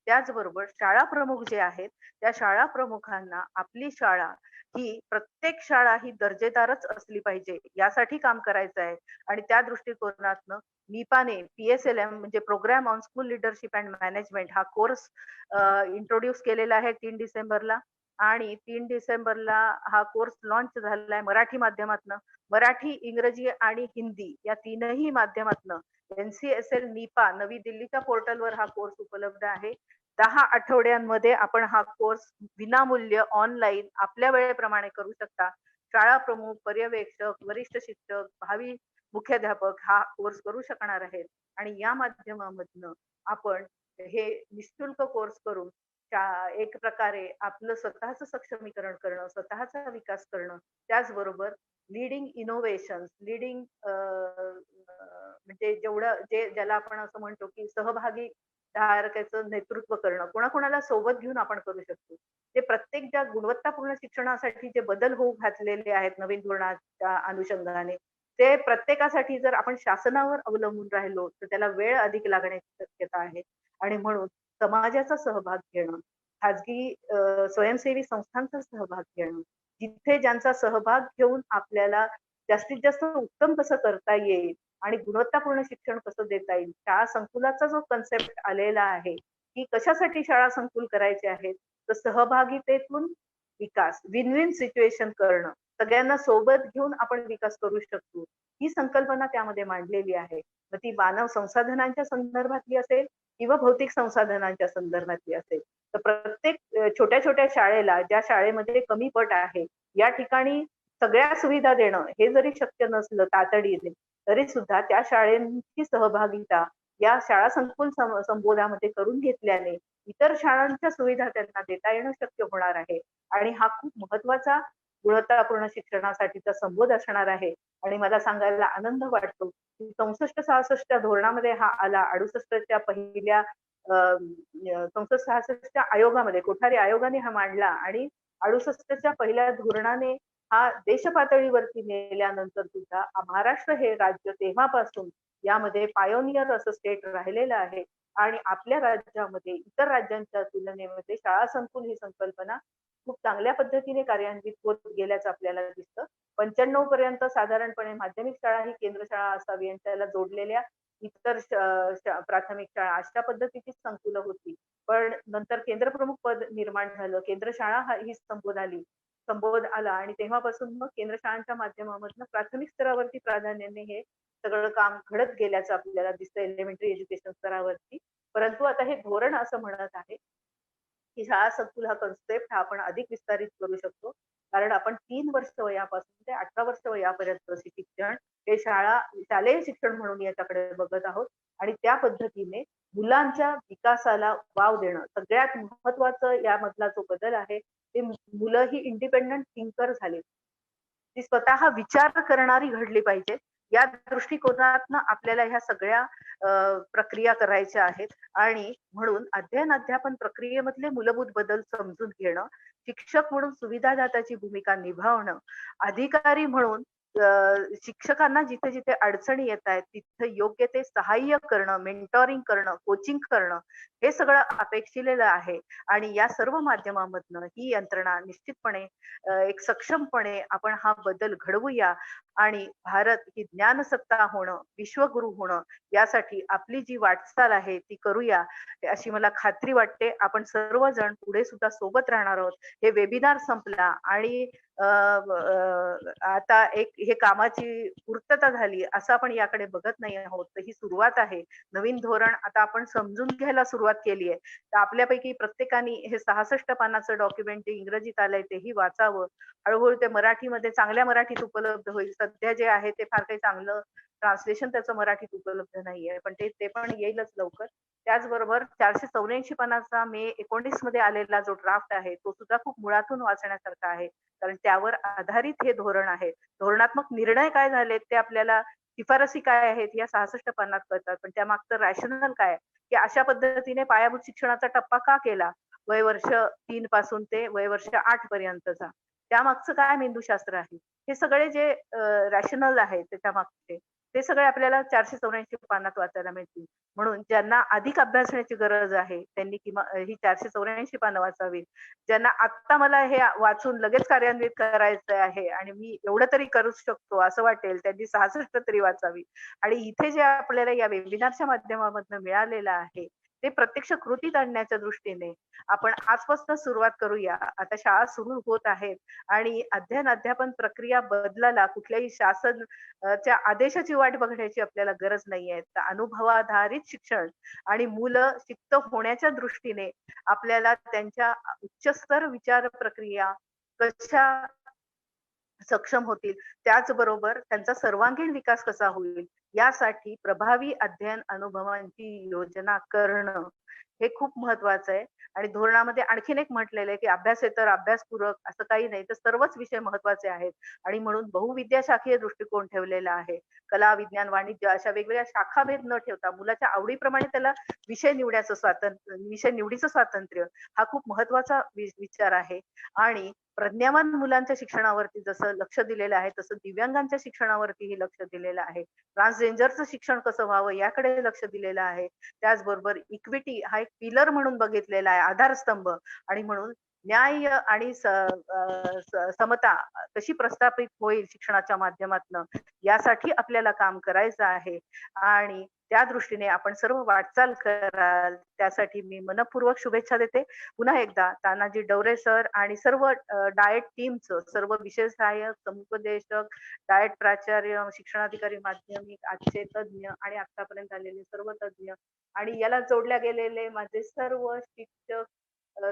[SPEAKER 9] त्याचबरोबर शाळा प्रमुख जे आहेत, त्या शाळा प्रमुखांना आपली शाळा ही प्रत्येक शाळा ही दर्जेदारच असली पाहिजे, यासाठी काम करायचं आहे. आणि त्या दृष्टिकोनातनं निपाने PSLM म्हणजे program on school leadership and management हा कोर्स इंट्रोड्यूस केलेला आहे 3 डिसेंबरला. आणि 3 डिसेंबरला हा कोर्स लॉन्च झालेला मराठी माध्यमातनं. मराठी, इंग्रजी आणि हिंदी या तीनही माध्यमातनं NCSL निपा नवी दिल्लीच्या पोर्टलवर हा कोर्स उपलब्ध आहे. 10 आठवड्यांमध्ये आपण हा कोर्स विनामूल्य ऑनलाईन आपल्या वेळेप्रमाणे करू शकता. शाळा प्रमुख, पर्यवेक्षक, वरिष्ठ शिक्षक, भावी मुख्याध्यापक हा कोर्स करू शकणार आहेत. आणि या माध्यमामधनं आपण हे निशुल्क कोर्स करून एक प्रकारे आपलं स्वतःचं सक्षमीकरण करणं, स्वतःचा विकास करणं, त्याचबरोबर लीडिंग इनोव्हेशन, लीडिंग म्हणजे ज्याला आपण असं म्हणतो की सहभागी धारकाचं नेतृत्व करणं, कोणाकोणाला सोबत घेऊन आपण करू शकतो. ते प्रत्येक ज्या गुणवत्तापूर्ण शिक्षणासाठी जे बदल होऊ घातलेले आहेत नवीन धोरणाच्या अनुषंगाने, ते प्रत्येकासाठी जर आपण शासनावर अवलंबून राहिलो, तर त्याला वेळ अधिक लागण्याची शक्यता आहे. आणि म्हणून समाजाचा सहभाग घेणं, खाजगी स्वयंसेवी संस्थांचा सहभाग घेणं, जिथे ज्यांचा सहभाग घेऊन आपल्याला जास्तीत जास्त उत्तम कसं करता येईल आणि गुणवत्तापूर्ण शिक्षण कसं देता येईल. शाळा संकुलाचा जो कन्सेप्ट आलेला आहे, की कशासाठी शाळा संकुल करायचे आहेत, तर सहभागितेतून विकास, विन विन सिच्युएशन करणं, सगळ्यांना सोबत घेऊन आपण विकास करू शकतो. ही संकल्पना त्यामध्ये मांडलेली आहे. मग ती मानव संसाधनांच्या संदर्भातली असेल किंवा भौतिक संसाधनांच्या संदर्भातली असेल. तर प्रत्येक छोट्या छोट्या शाळेला, ज्या शाळेमध्ये कमी पट आहे, या ठिकाणी सगळ्या सुविधा देणं हे जरी शक्य नसलं तातडीने, तरी सुद्धा त्या शाळेंची सहभागिता या शाळा संकुल संबोधामध्ये करून घेतल्याने इतर शाळांच्या सुविधा त्यांना देता येणं शक्य होणार आहे. आणि हा खूप महत्वाचा गुणवत्तापूर्ण शिक्षणासाठीचा संबोध असणार आहे. आणि मला सांगायला आनंद वाटतो की 64-66 धोरणामध्ये हा आला. 68च्या पहिल्या 64-66च्या आयोगामध्ये, कोठारी आयोगाने हा मांडला आणि 68च्या पहिल्या धोरणाने हा देश पातळीवरती नेल्यानंतर सुद्धा महाराष्ट्र हे राज्य तेव्हापासून यामध्ये पायोनियर असं स्टेट राहिलेलं आहे. आणि आपल्या राज्यामध्ये इतर राज्यांच्या तुलनेमध्ये शाळा संकुल ही संकल्पना खूप चांगल्या पद्धतीने कार्यान्वित होत गेल्याचं आपल्याला दिसतं. 95 पर्यंत साधारणपणे माध्यमिक शाळा ही केंद्र शाळा असावी आणि त्याला जोडलेल्या इतर प्राथमिक शाळा अशा पद्धतीची संकुलं होती. पण नंतर केंद्रप्रमुख पद निर्माण झालं, केंद्र शाळा ही संबोध आला आणि तेव्हापासून मग केंद्र शाळांच्या माध्यमामधनं प्राथमिक स्तरावरती प्राधान्याने हे सगळं काम घडत गेल्याचं आपल्याला दिसतं एलिमेंटरी एज्युकेशन स्तरावरती. परंतु आता हे धोरण असं म्हणत आहे की शाळा संकुल हा कन्सेप्ट आपण अधिक विस्तारित करू शकतो. कारण आपण 3 वर्ष वयापासून ते 18 वर्ष वयापर्यंतचे शिक्षण हे शालेय शिक्षण म्हणून याच्याकडे बघत आहोत आणि त्या पद्धतीने मुलांच्या विकासाला वाव देणं सगळ्यात महत्वाचं यामधला जो बदल आहे ते मुलं ही इंडिपेंडंट थिंकर झाली. ती स्वतः विचार करणारी घडली पाहिजे. या दृष्टिकोनातनं आपल्याला ह्या सगळ्या प्रक्रिया करायच्या आहेत आणि म्हणून अध्ययन अध्यापन प्रक्रियेमधले मूलभूत बदल समजून घेणं, शिक्षक म्हणून सुविधादात्याची भूमिका निभावणं, अधिकारी म्हणून शिक्षकांना जिथे जिथे अडचणी येत आहेत तिथे योग्य ते सहाय्य करणं, मेंटॉरिंग करणं, कोचिंग करणं हे सगळं अपेक्षिलेलं आहे आणि या सर्व माध्यमामधनं ही यंत्रणा निश्चितपणे एक सक्षमपणे आपण हा बदल घडवूया आणि भारत ही ज्ञानसत्ता होणं, विश्वगुरु होणं यासाठी आपली जी वाटचाल आहे ती करूया अशी मला खात्री वाटते. आपण सर्वजण पुढे सुद्धा सोबत राहणार आहोत. हे वेबिनार संपला आणि आता एक हे कामाची पूर्तता झाली असं आपण याकडे बघत नाही आहोत. तर ही सुरुवात आहे. नवीन धोरण आता आपण समजून घ्यायला सुरुवात केली आहे. तर आपल्यापैकी प्रत्येकाने हे 66 पानाचं डॉक्युमेंट जे इंग्रजीत आलंय तेही वाचावं. हळूहळू ते मराठीमध्ये चांगल्या मराठीत उपलब्ध होईल. सध्या जे आहे ते फार काही चांगलं ट्रान्सलेशन त्याचं मराठीत उपलब्ध नाहीये, पण ते पण येईलच लवकर. त्याचबरोबर 484 पानाचा मे 19 मध्ये आलेला जो ड्राफ्ट आहे तो सुद्धा खूप मुळातून वाचण्यासारखा आहे. कारण त्यावर आधारित हे धोरण आहे. धोरणात्मक निर्णय काय झालेत ते आपल्याला शिफारसी काय आहेत या 66 पानात कळतात. पण त्यामागचं रॅशनल काय की अशा पद्धतीने पायाभूत शिक्षणाचा टप्पा का केला वय वर्ष 3 पासून ते वय वर्ष 8 पर्यंतचा, त्यामागचं काय मेंदूशास्त्र आहे, हे सगळे जे रॅशनल आहे त्याच्या मागचे ते सगळे आपल्याला 484 पानात वाचायला मिळतील. म्हणून ज्यांना अधिक अभ्यासण्याची गरज आहे त्यांनी ही 484 पानं वाचावी. ज्यांना आत्ता मला हे वाचून लगेच कार्यान्वित करायचं आहे आणि मी एवढं तरी करू शकतो असं वाटेल त्यांनी 66 तरी वाचावी. आणि इथे जे आपल्याला या वेबिनारच्या माध्यमामधनं मिळालेलं आहे ते प्रत्यक्ष कृतीत आणण्याच्या दृष्टीने आपण आजपासून सुरुवात करूया. आता शाळा सुरू होत आहेत आणि अध्ययन अध्यापन प्रक्रिया बदलायला कुठल्याही शासनच्या आदेशाची वाट बघण्याची आपल्याला गरज नाहीये. तर अनुभवाधारित शिक्षण आणि मुलं शिक्त होण्याच्या दृष्टीने आपल्याला त्यांच्या उच्चस्तर विचार प्रक्रिया कशा सक्षम होतील, त्याचबरोबर त्यांचा सर्वांगीण विकास कसा होईल यासाठी प्रभावी अध्ययन अनुभवांची योजना करणं हे खूप महत्वाचं आहे. आणि धोरणामध्ये आणखीन एक म्हटलेलं आहे की अभ्यासेतर अभ्यासपूरक असं काही नाही, तर सर्वच विषय महत्वाचे आहेत आणि म्हणून बहुविद्याशाखीय दृष्टिकोन ठेवलेला आहे. कला, विज्ञान, वाणिज्य अशा वेगवेगळ्या शाखाभेद न ठेवता मुलाच्या आवडीप्रमाणे त्याला विषय निवडीचं स्वातंत्र्य हा खूप महत्वाचा विचार आहे. आणि प्रज्ञावान मुलांच्या शिक्षणावरती जसं लक्ष दिलेलं आहे तसं दिव्यांगांच्या शिक्षणावरतीही लक्ष दिलेलं आहे. ट्रान्सजेंडरचं शिक्षण कसं व्हावं याकडे लक्ष दिलेलं आहे. त्याचबरोबर इक्विटी हा एक पिलर म्हणून बघितलेला आहे, आधारस्तंभ. आणि म्हणून न्याय आणि समता कशी प्रस्थापित होईल शिक्षणाच्या माध्यमातून यासाठी आपल्याला काम करायचं आहे आणि त्या दृष्टीने आपण सर्व वाटचाल कराल त्यासाठी मी मनपूर्वक शुभेच्छा देते. पुन्हा एकदा तानाजी डवरे सर आणि सर्व डाएट टीमचं, सर्व विषय सहाय्यक, समुपदेशक, डाएट प्राचार्य, शिक्षणाधिकारी माध्यमिक, आजचे तज्ञ आणि आतापर्यंत आलेले सर्व तज्ञ आणि याला जोडल्या गेलेले माझे सर्व शिक्षक,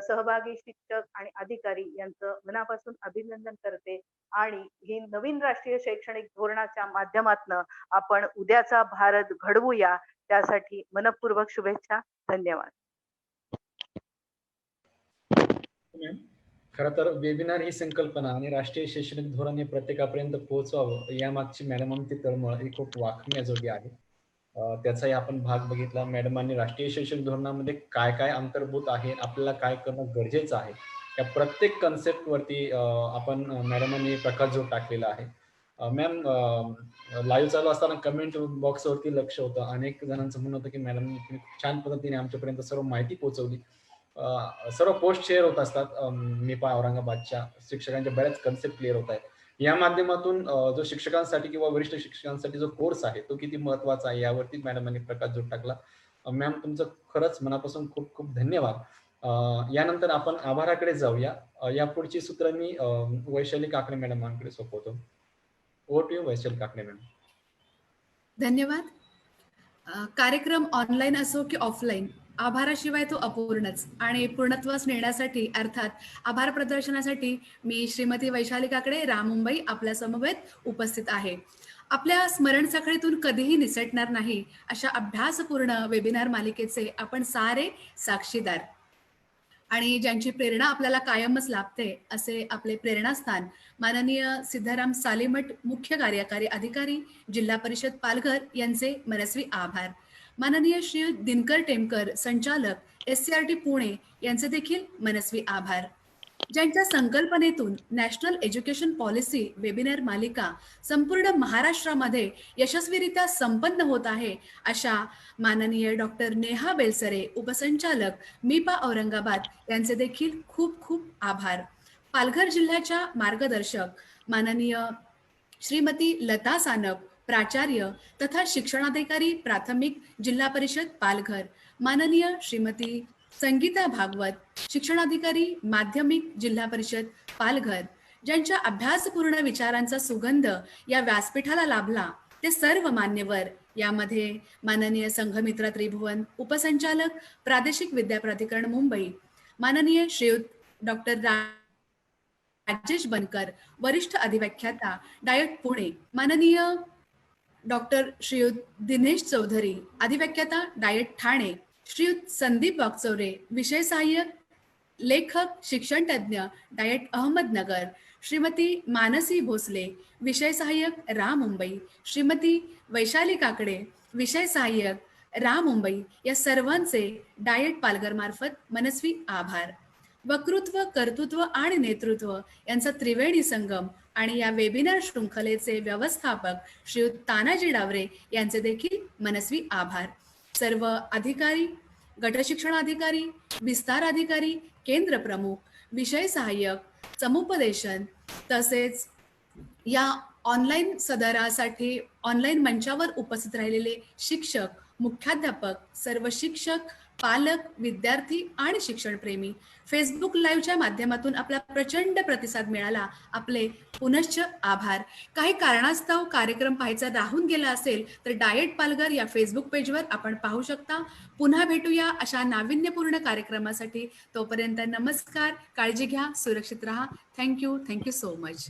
[SPEAKER 9] सहभागी शिक्षक आणि अधिकारी यांचं मनापासून अभिनंदन करते. आणि ही नवीन राष्ट्रीय शैक्षणिक धोरणाच्या माध्यमातून आपण उद्याचा भारत घडवूया त्यासाठी मनपूर्वक शुभेच्छा. धन्यवाद.
[SPEAKER 1] खरं तर वेबिनार ही संकल्पना आणि राष्ट्रीय शैक्षणिक धोरण हे प्रत्येकापर्यंत पोहोचवावं यामागची मॅडमांची तळमळ ही खूप वाखण्याजोगी आहे. त्याचाही आपण भाग बघितला. मॅडमांनी राष्ट्रीय शैक्षणिक धोरणामध्ये काय काय अंतर्भूत आहे, आपल्याला काय करणं गरजेचं आहे, या प्रत्येक कन्सेप्ट वरती आपण मॅडमांनी प्रकाशझोत टाकलेला आहे. मॅम, लाईव्ह चालू असताना कमेंट बॉक्सवरती लक्ष होतं. अनेक जणांचं म्हणणं होतं की मॅडम खूप छान पद्धतीने आमच्यापर्यंत सर्व माहिती पोहोचवली. सर्व पोस्ट शेअर होत असतात. निपा औरंगाबादच्या शिक्षकांच्या बऱ्याच कन्सेप्ट क्लिअर होत आहेत. या माध्यमातून जो शिक्षकांसाठी किंवा वरिष्ठ शिक्षकांसाठी जो कोर्स आहे तो किती महत्वाचा आहे यावरती मॅडमांनी प्रकाशझोत टाकला. मॅम, तुमचं खरंच मनापासून खूप खूप धन्यवाद. यानंतर आपण आभाराकडे जाऊया. यापुढची सूत्र मी वैशाली काकडे मॅडमांकडे सोपवतो. Over to you Vaishali Kakade madam.
[SPEAKER 3] धन्यवाद. कार्यक्रम ऑनलाईन असो की ऑफलाईन, आभाराशिवाय तो अपूर्णच आणि पूर्णत्वास नेण्यासाठी अर्थात आभार प्रदर्शनासाठी मी श्रीमती वैशाली काकडे, राम मुंबई आपल्या समवेत उपस्थित आहे. आपल्या स्मरणसाखळीतून कधीही निसटणार नाही अशा अभ्यासपूर्ण वेबिनार मालिकेचे आपण सारे साक्षीदार आणि ज्यांची प्रेरणा आपल्याला कायमच लाभते असे आपले प्रेरणास्थान माननीय सिद्धाराम सालेमठ, मुख्य कार्यकारी अधिकारी, जिल्हा परिषद पालघर यांचे मनस्वी आभार. माननीय श्री दिनकर टेमकर, संचालक SCRT पुणे यांचे देखील मनस्वी आभार. ज्यांच्या संकल्पनेतून नॅशनल एज्युकेशन पॉलिसी वेबिनार मालिका संपूर्ण महाराष्ट्रामध्ये यशस्वीरित्या संपन्न होत आहे अशा माननीय डॉक्टर नेहा बेलसरे, उपसंचालक MIPA औरंगाबाद यांचे देखील खूप खूप आभार. पालघर जिल्ह्याच्या मार्गदर्शक माननीय श्रीमती लता सानप, प्राचार्य तथा शिक्षणाधिकारी प्राथमिक, जिल्हा परिषद पालघर, माननीय श्रीमती संगीता भागवत, शिक्षणाधिकारी माध्यमिक, जिल्हा परिषद पालघर, ज्यांच्या अभ्यासपूर्ण विचारांचा सुगंध या व्यासपीठाला लाभला ते सर्व मान्यवर, यामध्ये माननीय संघमित्रा त्रिभुवन, उपसंचालक प्रादेशिक विद्या प्राधिकरण मुंबई, माननीय श्रीयुत डॉक्टर राजेश बनकर, वरिष्ठ अधिव्याख्याता डायट पुणे, माननीय डॉक्टर श्रीयुत दिनेश चौधरी, अधिव्याख्याता डायट ठाणे, श्रीयुत संदीप वाकचौरे, विषय सहाय्यक लेखक शिक्षण तज्ज्ञ डायट अहमदनगर, श्रीमती मानसी भोसले, विषय सहाय्यक राम मुंबई, श्रीमती वैशाली काकडे, विषय सहाय्यक राम मुंबई, या सर्वांचे डायट पालघर मार्फत मनस्वी आभार. वक्तृत्व, कर्तृत्व आणि नेतृत्व यांचा त्रिवेणी संगम आणि या वेबिनार शृंखलेचे व्यवस्थापक श्रीयुत तानाजी डावरे यांचे देखील मनस्वी आभार. सर्व अधिकारी, गटशिक्षण अधिकारी, विस्तार अधिकारी, केंद्र प्रमुख, विषय सहाय्यक, समुपदेशन तसेच या ऑनलाईन सदरासाठी ऑनलाईन मंचावर उपस्थित राहिलेले शिक्षक, मुख्याध्यापक, सर्व शिक्षक, पालक, विद्यार्थी आणि शिक्षणप्रेमी, फेसबुक लाईव्हच्या माध्यमातून आपला प्रचंड प्रतिसाद मिळाला, आपले पुनश्च आभार. काही कारणास्तव कार्यक्रम पाहायचा राहून गेला असेल तर डायट पालघर या फेसबुक पेजवर आपण पाहू शकता. पुन्हा भेटूया अशा नाविन्यपूर्ण कार्यक्रमासाठी. तोपर्यंत नमस्कार, काळजी घ्या, सुरक्षित राहा. Thank you so much.